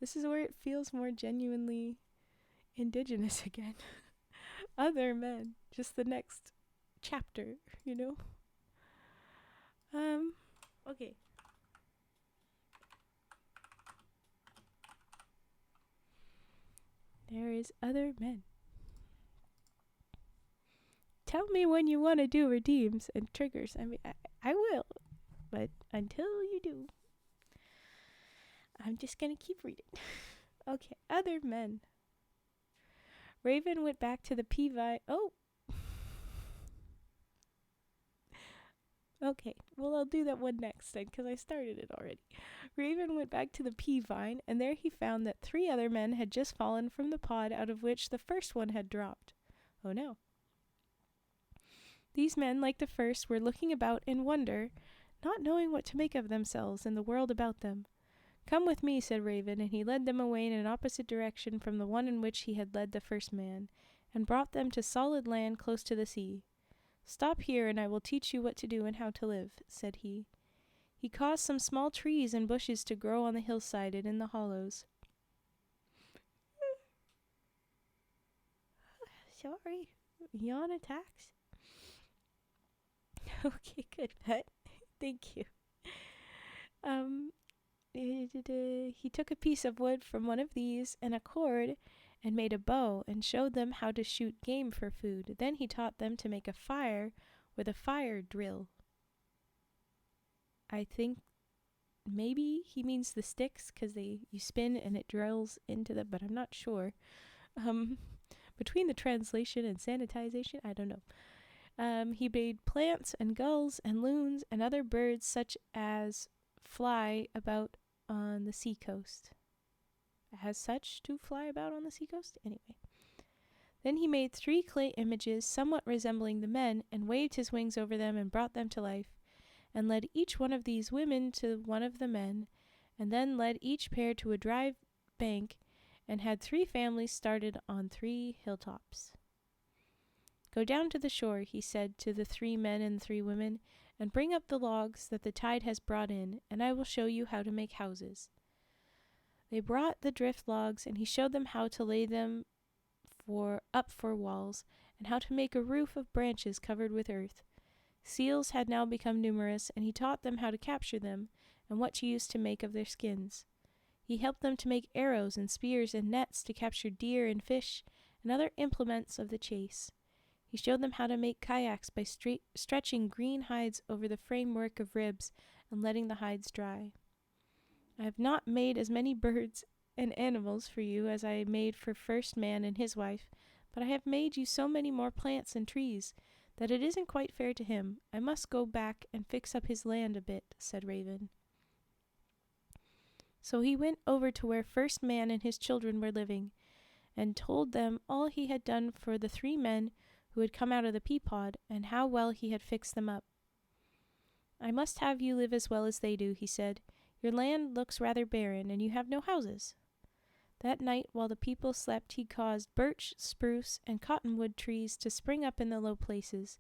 This is where it feels more genuinely indigenous again. Other men. Just the next chapter, Okay. There is other men. Tell me when you want to do redeems and triggers. I mean, I will. But until you do, I'm just going to keep reading. Okay, other men. Raven went back to the pea vine. Oh. Okay, well, I'll do that one next then, because I started it already. Raven went back to the pea vine, and there he found that 3 other men had just fallen from the pod out of which the first one had dropped. Oh no. These men, like the first, were looking about in wonder, not knowing what to make of themselves and the world about them. Come with me, said Raven, and he led them away in an opposite direction from the one in which he had led the first man, and brought them to solid land close to the sea. Stop here, and I will teach you what to do and how to live, said he. He caused some small trees and bushes to grow on the hillside and in the hollows. Sorry, yawn attacks. Okay, good, pet. Thank you. He took a piece of wood from one of these and a cord and made a bow and showed them how to shoot game for food. Then he taught them to make a fire with a fire drill. I think maybe he means the sticks because you spin and it drills into them, but I'm not sure. Between the translation and sanitization, I don't know. He made plants and gulls and loons and other birds such as fly about on the seacoast. As such to fly about on the seacoast? Anyway. Then he made 3 clay images somewhat resembling the men and waved his wings over them and brought them to life, and led each one of these women to one of the men, and then led each pair to a dry bank, and had 3 families started on 3 hilltops. "Go down to the shore," he said to the 3 men and 3 women, "and bring up the logs that the tide has brought in, and I will show you how to make houses." They brought the drift logs, and he showed them how to lay them up for walls, and how to make a roof of branches covered with earth. Seals had now become numerous, and he taught them how to capture them, and what to use to make of their skins. He helped them to make arrows and spears and nets to capture deer and fish and other implements of the chase. He showed them how to make kayaks by stretching green hides over the framework of ribs and letting the hides dry. "I have not made as many birds and animals for you as I made for first man and his wife, but I have made you so many more plants and trees that it isn't quite fair to him. I must go back and fix up his land a bit," said Raven. So he went over to where first man and his children were living, and told them all he had done for the 3 men who had come out of the pea-pod, and how well he had fixed them up. "I must have you live as well as they do," he said. "Your land looks rather barren, and you have no houses." That night, while the people slept, he caused birch, spruce, and cottonwood trees to spring up in the low places,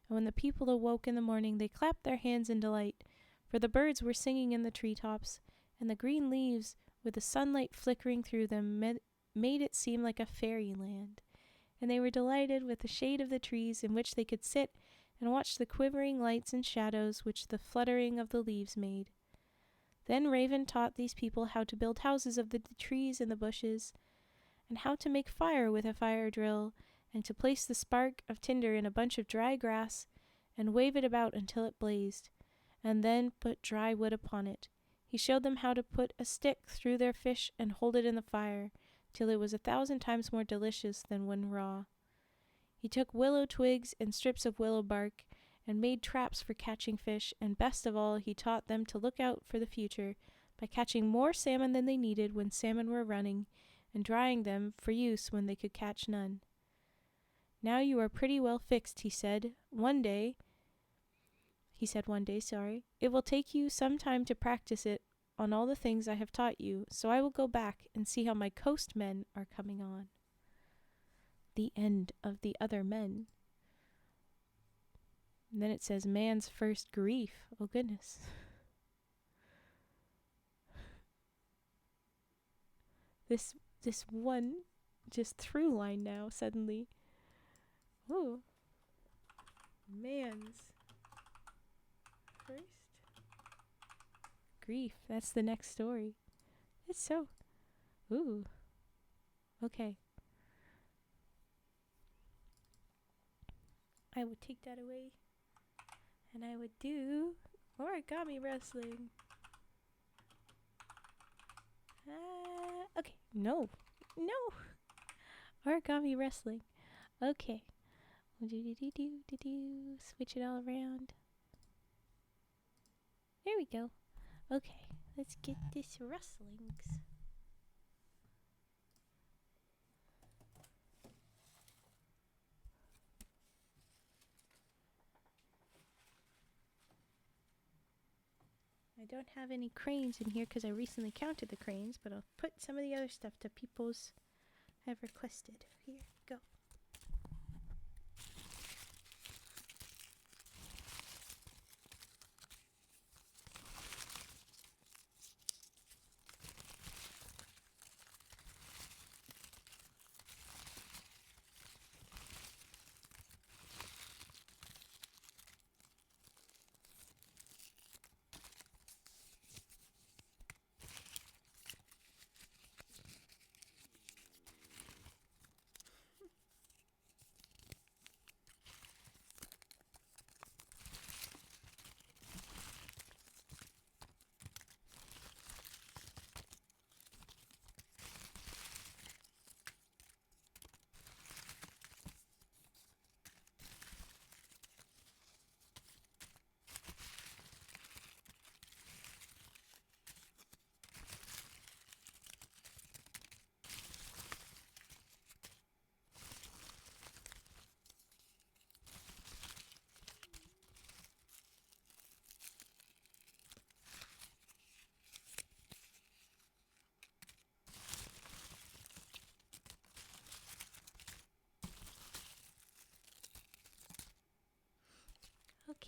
and when the people awoke in the morning they clapped their hands in delight, for the birds were singing in the tree-tops, and the green leaves, with the sunlight flickering through them, made it seem like a fairyland, and they were delighted with the shade of the trees in which they could sit and watch the quivering lights and shadows which the fluttering of the leaves made. Then Raven taught these people how to build houses of the trees and the bushes, and how to make fire with a fire drill, and to place the spark of tinder in a bunch of dry grass and wave it about until it blazed, and then put dry wood upon it. He showed them how to put a stick through their fish and hold it in the fire, till it was 1,000 times more delicious than when raw. He took willow twigs and strips of willow bark, and made traps for catching fish, and best of all, he taught them to look out for the future by catching more salmon than they needed when salmon were running, and drying them for use when they could catch none. "Now you are pretty well fixed," he said. One day, "it will take you some time to practice it on all the things I have taught you, so I will go back and see how my coast men are coming on." The end of the other men. And then it says man's first grief. Oh goodness. This one just through line now suddenly. Ooh. Man's first grief. That's the next story. It's so. Ooh. Okay. I would take that away. And I would do origami wrestling. Okay. No. Origami wrestling. Okay. Switch it all around. There we go. Okay. Let's get this wrestlings. I don't have any cranes in here because I recently counted the cranes, but I'll put some of the other stuff that people's have requested. Here, go.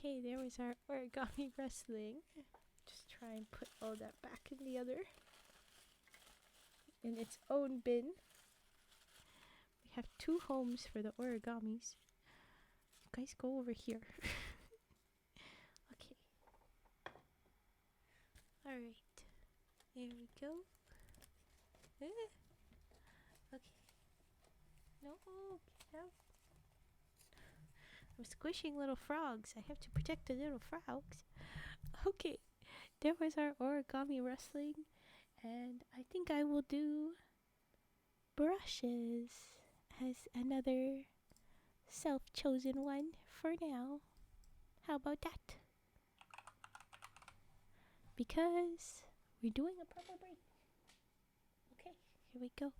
Okay, there was our origami wrestling. Just try and put all that back in the other, in its own bin. We have 2 homes for the origamis. You guys go over here. Okay. Alright. There we go. Okay. No, get out. I'm squishing little frogs. I have to protect the little frogs. Okay. There was our origami wrestling. And I think I will do brushes as another self-chosen one for now. How about that? Because we're doing a proper break. Okay, here we go.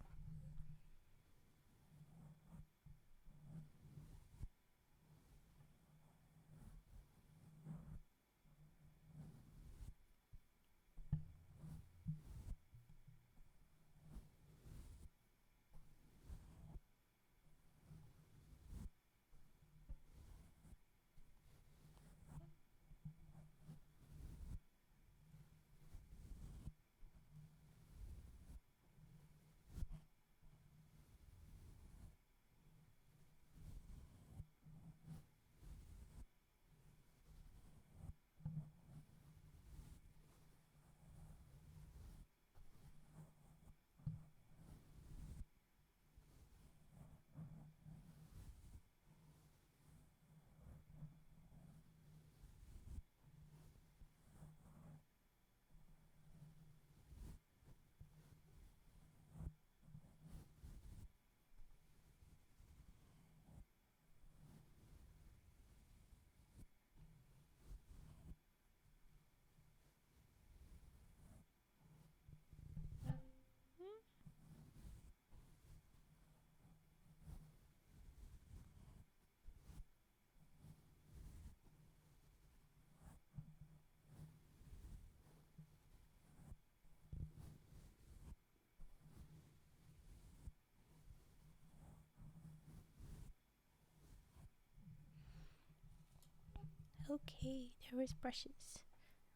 Okay, there was brushes.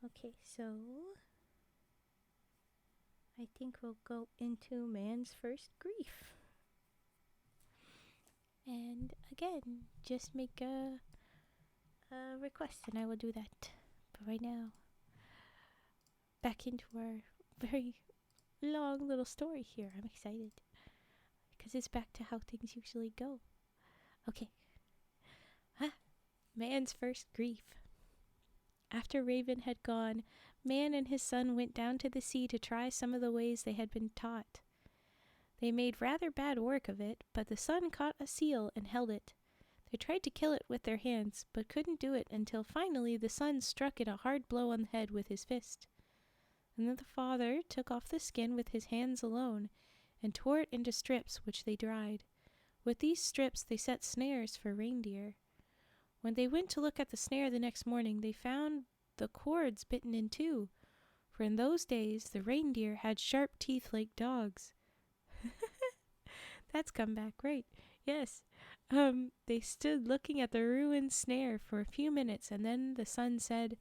Okay, so I think we'll go into man's first grief. And again, just make a request and I will do that. But right now, back into our very long little story here. I'm excited because it's back to how things usually go. Okay. Man's first grief. After Raven had gone, Man and his son went down to the sea to try some of the ways they had been taught. They made rather bad work of it, but the son caught a seal and held it. They tried to kill it with their hands, but couldn't do it until finally the son struck it a hard blow on the head with his fist. And then the father took off the skin with his hands alone and tore it into strips, which they dried. With these strips they set snares for reindeer. When they went to look at the snare the next morning, they found the cords bitten in two, for in those days the reindeer had sharp teeth like dogs. That's come back, right? Yes. They stood looking at the ruined snare for a few minutes, and then the son said,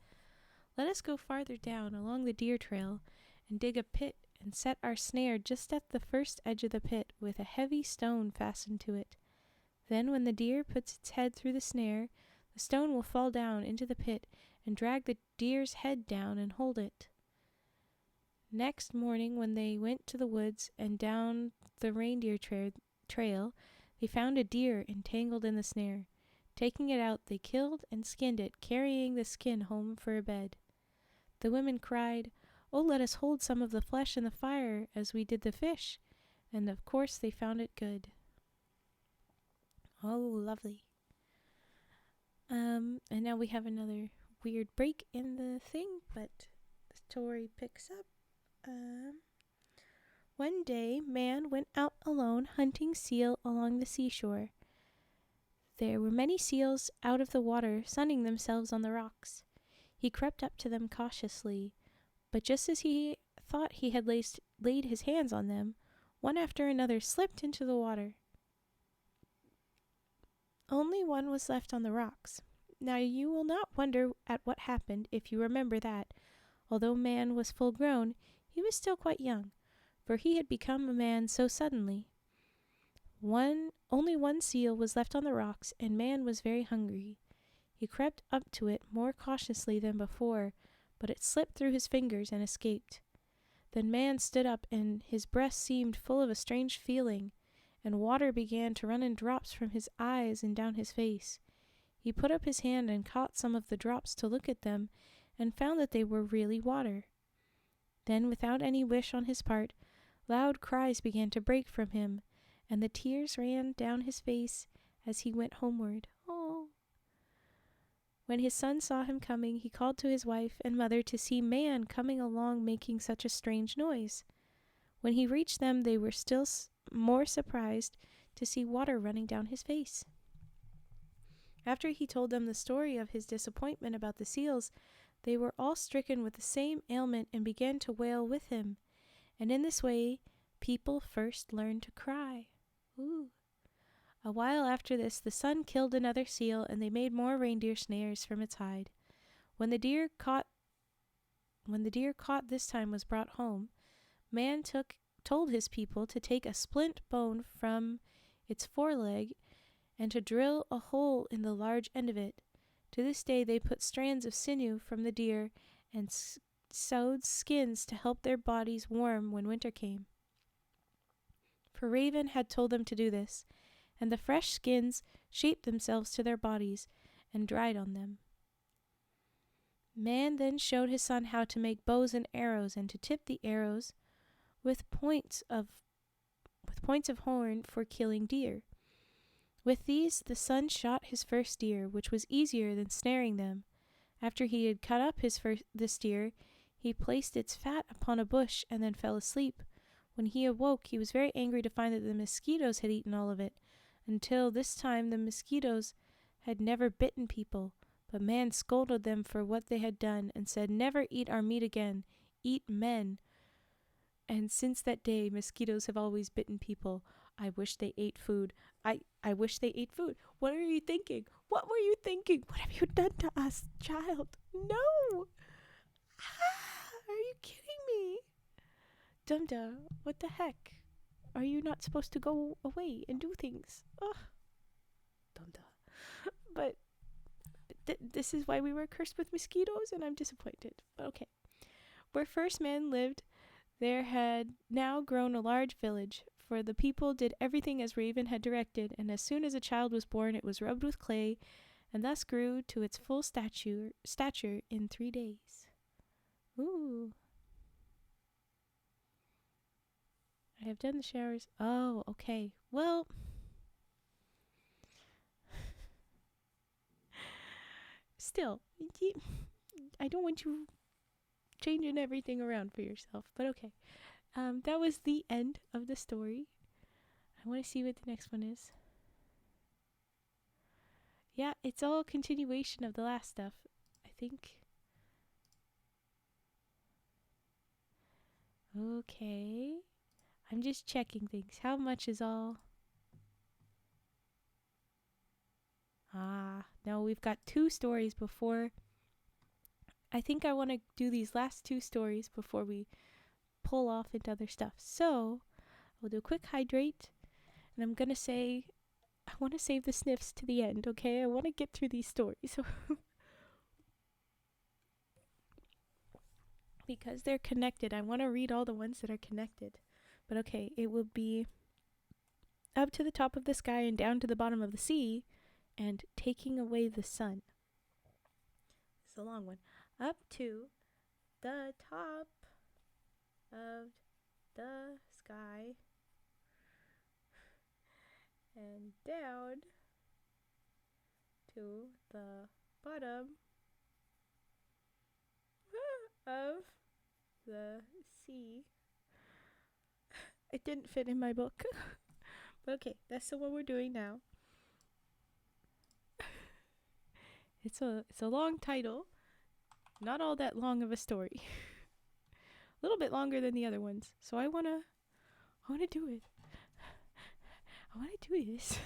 "Let us go farther down along the deer trail and dig a pit and set our snare just at the first edge of the pit with a heavy stone fastened to it. Then when the deer puts its head through the snare, the stone will fall down into the pit and drag the deer's head down and hold it." Next morning, when they went to the woods and down the reindeer trail, they found a deer entangled in the snare. Taking it out, they killed and skinned it, carrying the skin home for a bed. The women cried, "Oh, let us hold some of the flesh in the fire as we did the fish." And of course they found it good. Oh, lovely. And now we have another weird break in the thing, but the story picks up. One day, Man went out alone hunting seal along the seashore. There were many seals out of the water, sunning themselves on the rocks. He crept up to them cautiously, but just as he thought he had laid his hands on them, one after another slipped into the water. Only one was left on the rocks. Now you will not wonder at what happened if you remember that, although man was full grown, he was still quite young, for he had become a man so suddenly. Only one seal was left on the rocks, and man was very hungry. He crept up to it more cautiously than before, but it slipped through his fingers and escaped. Then man stood up, and his breast seemed full of a strange feeling, and water began to run in drops from his eyes and down his face. He put up his hand and caught some of the drops to look at them, and found that they were really water. Then, without any wish on his part, loud cries began to break from him, and the tears ran down his face as he went homeward. Oh! When his son saw him coming, he called to his wife and mother to see man coming along making such a strange noise. When he reached them, they were still more surprised to see water running down his face. After he told them the story of his disappointment about the seals, they were all stricken with the same ailment and began to wail with him. And in this way, people first learned to cry. Ooh. A while after this, the sun killed another seal, and they made more reindeer snares from its hide. When the deer caught this time was brought home, man told his people to take a splint bone from its foreleg and to drill a hole in the large end of it. To this day they put strands of sinew from the deer and sewed skins to help their bodies warm when winter came. For Raven had told them to do this, and the fresh skins shaped themselves to their bodies and dried on them. Man then showed his son how to make bows and arrows, and to tip the arrows with points of horn for killing deer. With these the son shot his first deer, which was easier than snaring them. After he had cut up this deer, he placed its fat upon a bush and then fell asleep. When he awoke, he was very angry to find that the mosquitoes had eaten all of it. Until this time the mosquitoes had never bitten people, but man scolded them for what they had done and said, "Never eat our meat again, eat men." And since that day, mosquitoes have always bitten people. I wish they ate food. I wish they ate food. What are you thinking? What were you thinking? What have you done to us, child? No! Are you kidding me? Dumda, what the heck? Are you not supposed to go away and do things? Ugh. Dumda. But this is why we were cursed with mosquitoes, and I'm disappointed. But okay. Where first man lived, there had now grown a large village, for the people did everything as Raven had directed, and as soon as a child was born it was rubbed with clay, and thus grew to its full stature in 3 days. Ooh. I have done the showers. Oh, okay. Well, still, I don't want you changing everything around for yourself, but okay. That was the end of the story. I want to see what the next one is. Yeah, it's all continuation of the last stuff, I think. Okay. I'm just checking things. How much is all? No, we've got 2 stories before. I think I want to do these last 2 stories before we pull off into other stuff. So, we'll do a quick hydrate, and I'm going to say, I want to save the sniffs to the end, okay? I want to get through these stories. Because they're connected, I want to read all the ones that are connected. But okay, it will be up to the top of the sky and down to the bottom of the sea, and taking away the sun. It's a long one. Up to the top of the sky and down to the bottom of the sea. It didn't fit in my book. But okay, that's the one we're doing now. It's a long title. Not all that long of a story. A little bit longer than the other ones. So I wanna do it. I wanna do this.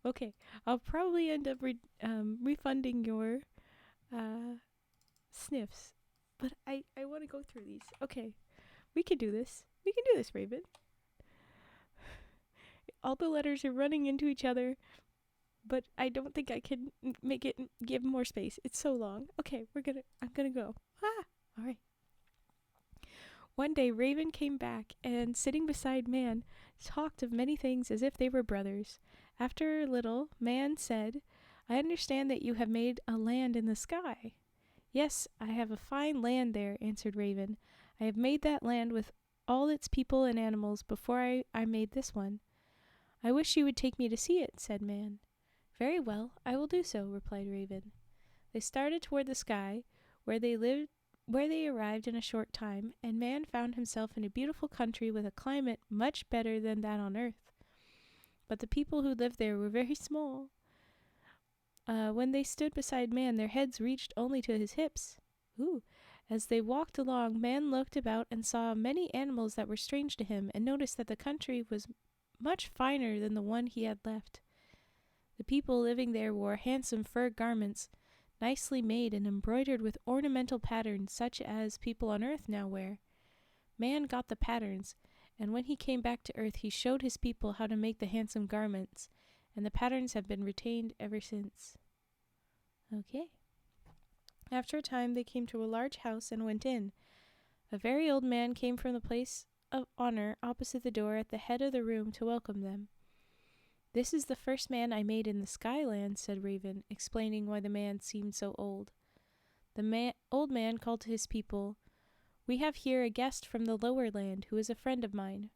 Okay, I'll probably end up refunding your sniffs, but I want to go through these. Okay, we can do this. We can do this, Raven. All the letters are running into each other, but I don't think I can make it give more space. It's so long. Okay, I'm gonna go. Ah, all right. One day Raven came back and, sitting beside Man, talked of many things as if they were brothers. After a little, Man said, I understand that you have made a land in the sky. Yes, I have a fine land there, answered Raven. I have made that land with all its people and animals before I made this one. I wish you would take me to see it, said Man. Very well, I will do so, replied Raven. They started toward the sky, where they arrived in a short time, and Man found himself in a beautiful country with a climate much better than that on earth. But the people who lived there were very small. When they stood beside Man, their heads reached only to his hips. Ooh. As they walked along, Man looked about and saw many animals that were strange to him, and noticed that the country was much finer than the one he had left. The people living there wore handsome fur garments, nicely made and embroidered with ornamental patterns such as people on earth now wear. Man got the patterns, and when he came back to earth he showed his people how to make the handsome garments, and the patterns have been retained ever since. Okay. After a time they came to a large house and went in. A very old man came from the place of honor opposite the door at the head of the room to welcome them. This is the first man I made in the Skyland, said Raven, explaining why the man seemed so old. The old man called to his people, We have here a guest from the lower land who is a friend of mine.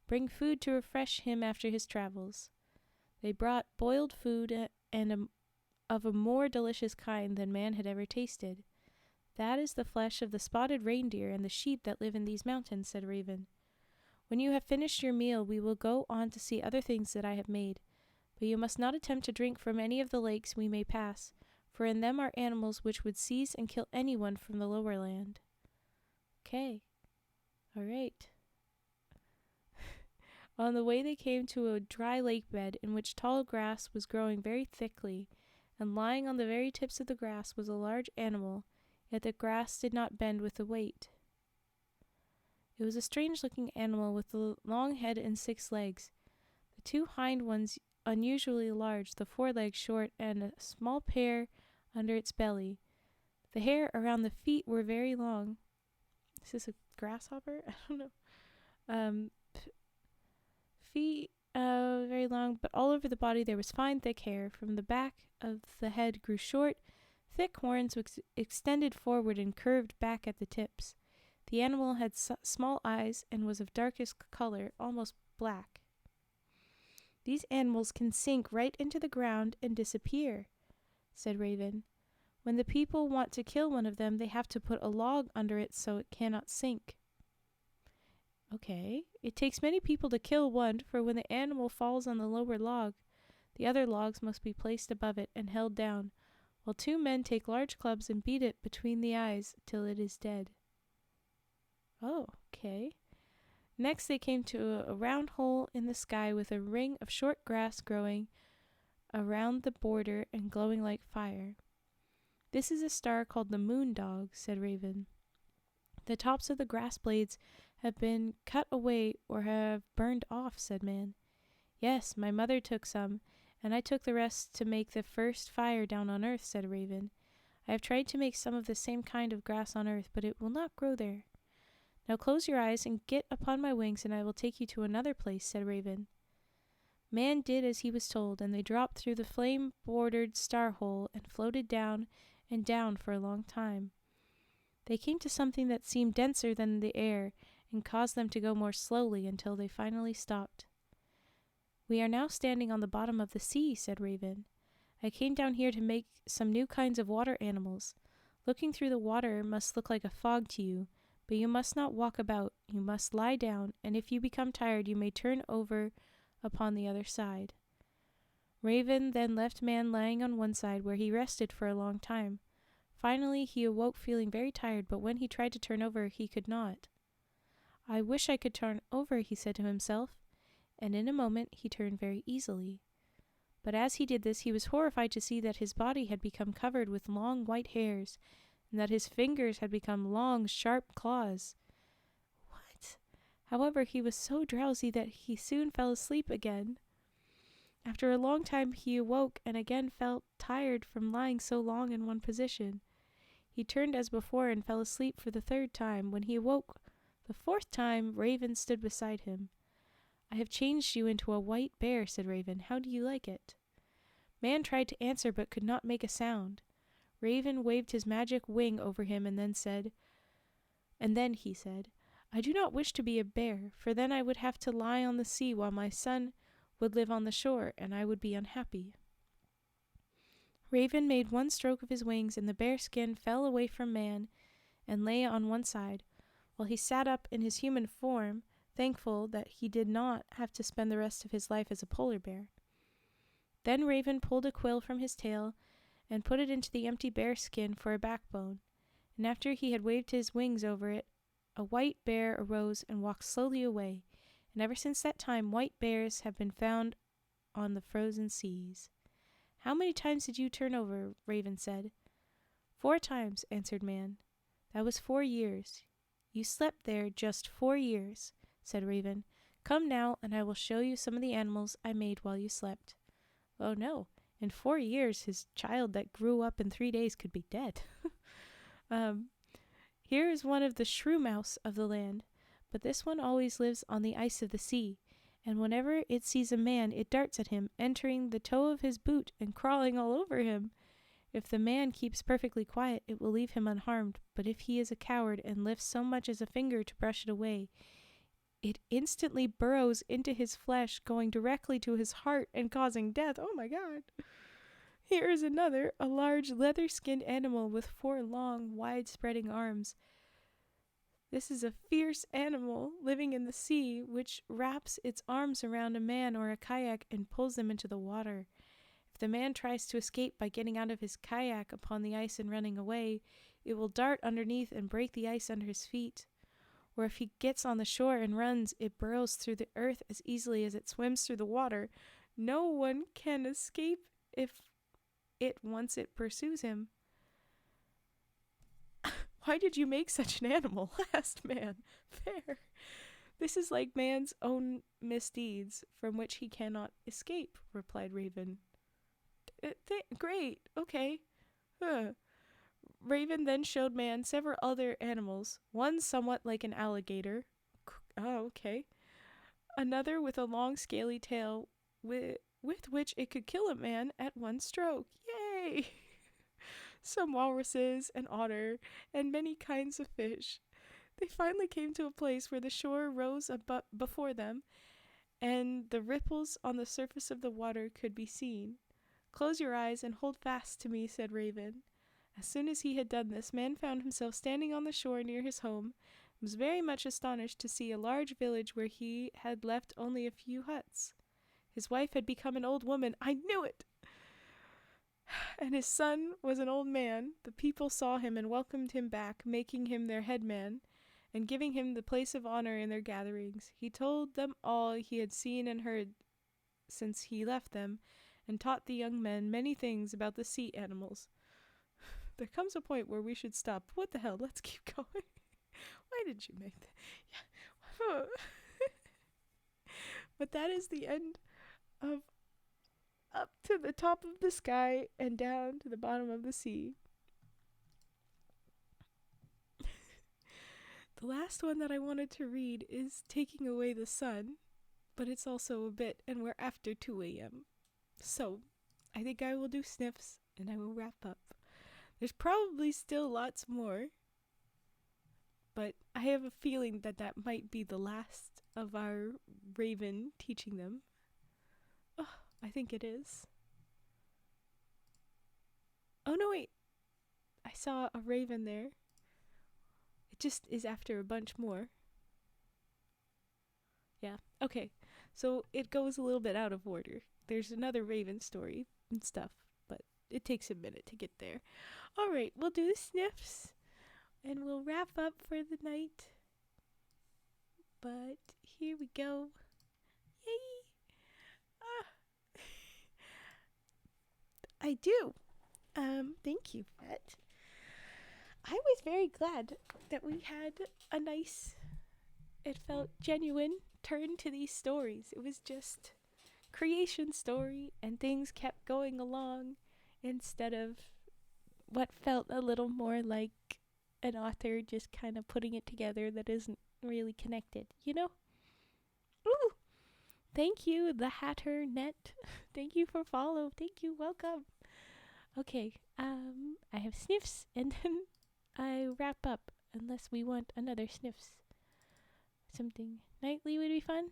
Bring food to refresh him after his travels. They brought boiled food of a more delicious kind than Man had ever tasted. That is the flesh of the spotted reindeer and the sheep that live in these mountains, said Raven. When you have finished your meal, we will go on to see other things that I have made. But you must not attempt to drink from any of the lakes we may pass, for in them are animals which would seize and kill anyone from the lower land. Okay. All right. On the way they came to a dry lake bed in which tall grass was growing very thickly, and lying on the very tips of the grass was a large animal, yet the grass did not bend with the weight. It was a strange-looking animal with a long head and 6 legs, the 2 hind ones unusually large, the forelegs short, and a small pair under its belly. The hair around the feet were very long. Is this a grasshopper? I don't know. Feet very long, but all over the body there was fine thick hair. From the back of the head grew short, thick horns which extended forward and curved back at the tips. The animal had small eyes and was of darkest color, almost black. These animals can sink right into the ground and disappear, said Raven. When the people want to kill one of them, they have to put a log under it so it cannot sink. Okay. It takes many people to kill one, for when the animal falls on the lower log, the other logs must be placed above it and held down, while 2 men take large clubs and beat it between the eyes till it is dead. Oh, okay. Next they came to a round hole in the sky with a ring of short grass growing around the border and glowing like fire. This is a star called the moon dog, said Raven. The tops of the grass blades have been cut away or have burned off, said Man. Yes, my mother took some, and I took the rest to make the first fire down on earth, said Raven. I have tried to make some of the same kind of grass on earth, but it will not grow there. Now close your eyes and get upon my wings, and I will take you to another place, said Raven. Man did as he was told, and they dropped through the flame-bordered star hole and floated down and down for a long time. They came to something that seemed denser than the air and caused them to go more slowly until they finally stopped. We are now standing on the bottom of the sea, said Raven. I came down here to make some new kinds of water animals. Looking through the water must look like a fog to you, but you must not walk about. You must lie down, and if you become tired, you may turn over upon the other side. Raven then left Man lying on one side, where he rested for a long time. Finally, he awoke feeling very tired, but when he tried to turn over, he could not. I wish I could turn over, he said to himself, and in a moment he turned very easily. But as he did this, he was horrified to see that his body had become covered with long white hairs, and that his fingers had become long, sharp claws. What? However, he was so drowsy that he soon fell asleep again. After a long time he awoke and again felt tired from lying so long in one position. He turned as before and fell asleep for the third time. When he awoke the fourth time, Raven stood beside him. "I have changed you into a white bear," said Raven. "How do you like it?" Man tried to answer but could not make a sound. Raven waved his magic wing over him and then he said, "I do not wish to be a bear, for then I would have to lie on the sea while my son would live on the shore, and I would be unhappy." Raven made one stroke of his wings, and the bear skin fell away from man and lay on one side, while he sat up in his human form, thankful that he did not have to spend the rest of his life as a polar bear. Then Raven pulled a quill from his tail and put it into the empty bear skin for a backbone, and after he had waved his wings over it, a white bear arose and walked slowly away, and ever since that time white bears have been found on the frozen seas. "How many times did you turn over?" Raven said. "4 times," answered Man. "That was 4 years. You slept there just 4 years," said Raven. "Come now, and I will show you some of the animals I made while you slept." Oh no, in 4 years his child that grew up in 3 days could be dead. Here is one of the shrew mouse of the land, but this one always lives on the ice of the sea, and whenever it sees a man it darts at him, entering the toe of his boot and crawling all over him. If the man keeps perfectly quiet, it will leave him unharmed, but if he is a coward and lifts so much as a finger to brush it away, it instantly burrows into his flesh, going directly to his heart and causing death. Oh my God. Here is another, a large leather-skinned animal with 4 long, wide-spreading arms. This is a fierce animal living in the sea, which wraps its arms around a man or a kayak and pulls them into the water. If the man tries to escape by getting out of his kayak upon the ice and running away, it will dart underneath and break the ice under his feet. Or if he gets on the shore and runs, it burrows through the earth as easily as it swims through the water. No one can escape if once it pursues him. "Why did you make such an animal?" asked Man. "Fair. This is like man's own misdeeds, from which he cannot escape," replied Raven. Great, okay. Raven then showed Man several other animals, one somewhat like an alligator. Oh, okay. Another with a long scaly tail with which it could kill a man at one stroke. Yay! Some walruses, an otter, and many kinds of fish. They finally came to a place where the shore rose before them, and the ripples on the surface of the water could be seen. "Close your eyes and hold fast to me," said Raven. As soon as he had done this, Man found himself standing on the shore near his home, and was very much astonished to see a large village where he had left only a few huts. His wife had become an old woman. I knew it! And his son was an old man. The people saw him and welcomed him back, making him their headman, and giving him the place of honor in their gatherings. He told them all he had seen and heard since he left them, and taught the young men many things about the sea animals. There comes a point where we should stop. What the hell? Let's keep going. Why did you make that? Yeah. But that is the end of Up to the Top of the Sky and Down to the Bottom of the Sea. The last one that I wanted to read is Taking Away the Sun, but it's also a bit, and we're after 2 a.m. So, I think I will do sniffs, and I will wrap up. There's probably still lots more, but I have a feeling that that might be the last of our Raven teaching them. Oh, I think it is. Oh no, wait. I saw a raven there. It just is after a bunch more. Yeah, okay. So it goes a little bit out of order. There's another raven story and stuff, but it takes a minute to get there. Alright, we'll do the sniffs, and we'll wrap up for the night. But here we go. Yay! I do. Thank you, Vet. I was very glad that we had a nice, it felt genuine turn to these stories. It was just creation story and things kept going along instead of what felt a little more like an author just kind of putting it together that isn't really connected, you know? Ooh! Thank you, the Hatter Net. Thank you for follow. Thank you. Welcome. Okay, I have sniffs and then I wrap up unless we want another sniffs. Something nightly would be fun.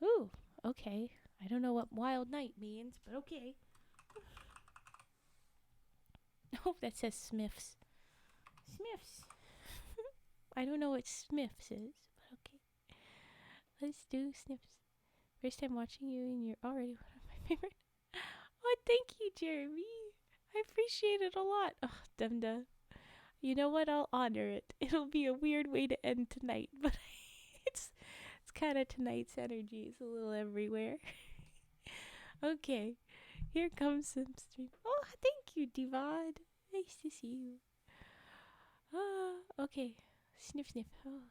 Ooh, okay. I don't know what wild night means, but okay. Oh, that says Smiths. Smiths. I don't know what Smiths is, but okay. Let's do Sniffs. First time watching you and you're already one of my favorite. Oh, thank you, Jeremy. I appreciate it a lot. Oh, Demda. You know what? I'll honor it. It'll be a weird way to end tonight, but it's kind of tonight's energy. It's a little everywhere. Okay, here comes some stream. Oh, thank you, Divad. Nice to see you. Okay. Sniff, sniff. Oh.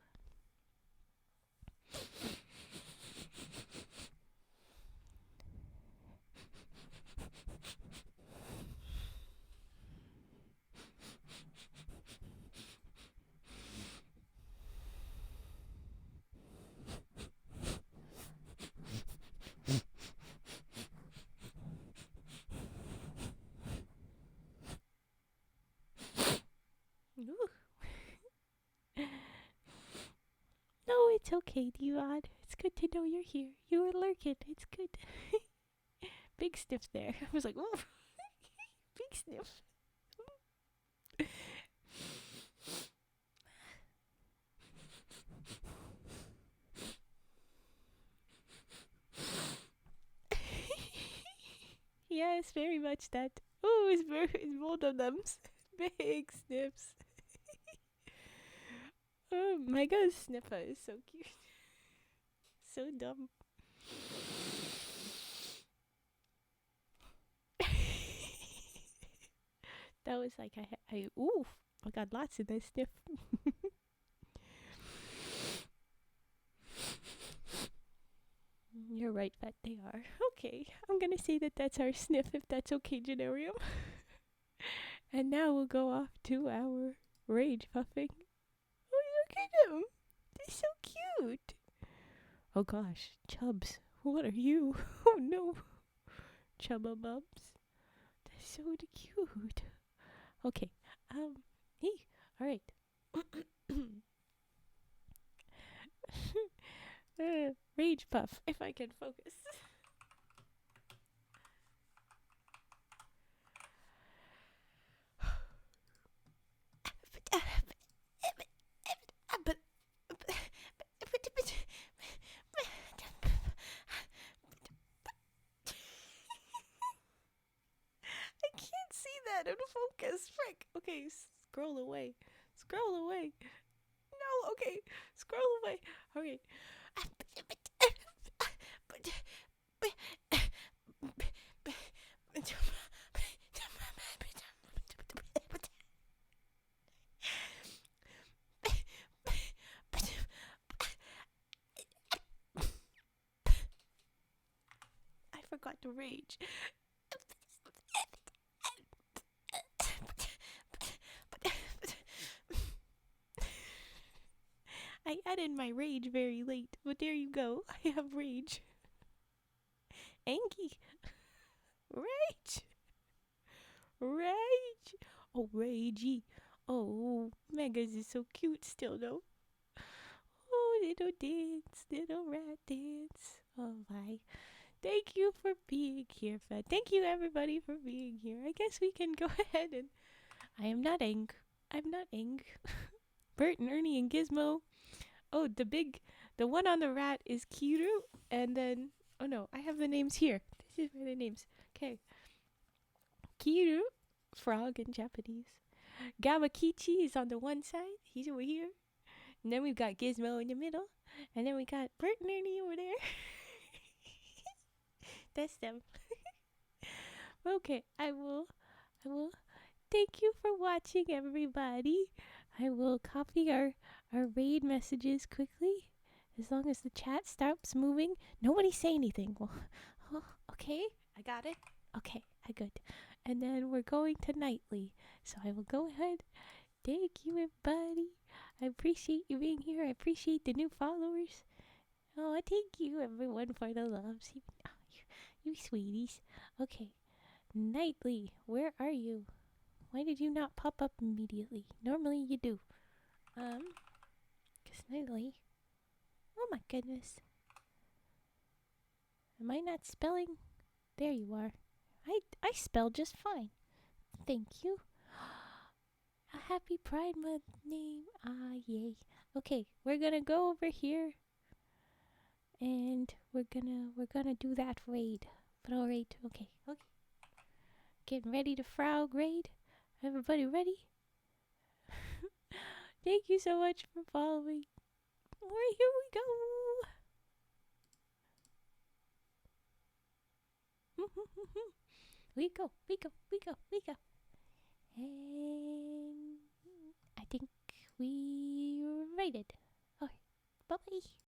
No, it's okay, Divad. It's good to know you're here. You were lurking. It's good. Big sniff there. I was like, whoa. Big sniff. Yes, very much that. Oh, it's both of them. Big sniffs. Oh, Mega Sniffer is so cute. So dumb. That was like ooh, I got lots in this sniff. You're right that they are. Okay, I'm gonna say that that's our sniff if that's okay, Generium. And now we'll go off to our rage puffing. Oh, look at them. They're so cute. Oh gosh, Chubs, what are you? Oh no. Chubba Bubs. They're so cute. Okay, hey, alright. Rage puff, if I can focus. I can't see that in focus. Frick. Okay, scroll away. Scroll away. No, okay. Scroll away. Okay. I forgot to rage. I added my rage very late, but there you go. I have rage. Anky. Rage. Rage. Oh, ragey. Oh, Megas is so cute still, though. Oh, little dance, little rat dance. Oh, my. Thank you for being here, Fed. Thank you, everybody, for being here. I guess we can go ahead and... I am not Ang. I'm not Ang. Bert and Ernie and Gizmo. Oh, the one on the rat is Kiru, and then, oh no, I have the names here. This is the names. Okay. Kiru, frog in Japanese. Gamakichi is on the one side. He's over here. And then we've got Gizmo in the middle. And then we got Bert and Ernie over there. That's them. Okay, I will thank you for watching, everybody. I will copy our raid messages quickly. As long as the chat stops moving. Nobody say anything. Well, oh, okay, I got it. Okay, I good. And then we're going to nightly. So I will go ahead. Thank you, everybody. I appreciate you being here. I appreciate the new followers. Oh, thank you, everyone, for the loves. Oh, you sweeties. Okay, nightly, where are you? Why did you not pop up immediately? Normally you do. Cause nightly. Oh my goodness. Am I not spelling? There you are. I spelled just fine. Thank you. A happy Pride Month name. Ah, yay. Okay, we're gonna go over here and we're gonna do that raid. But alright, okay. Getting ready to frog raid. Everybody ready? Thank you so much for following. Alright, here we go. we go. And I think we raided. Alright, bye bye.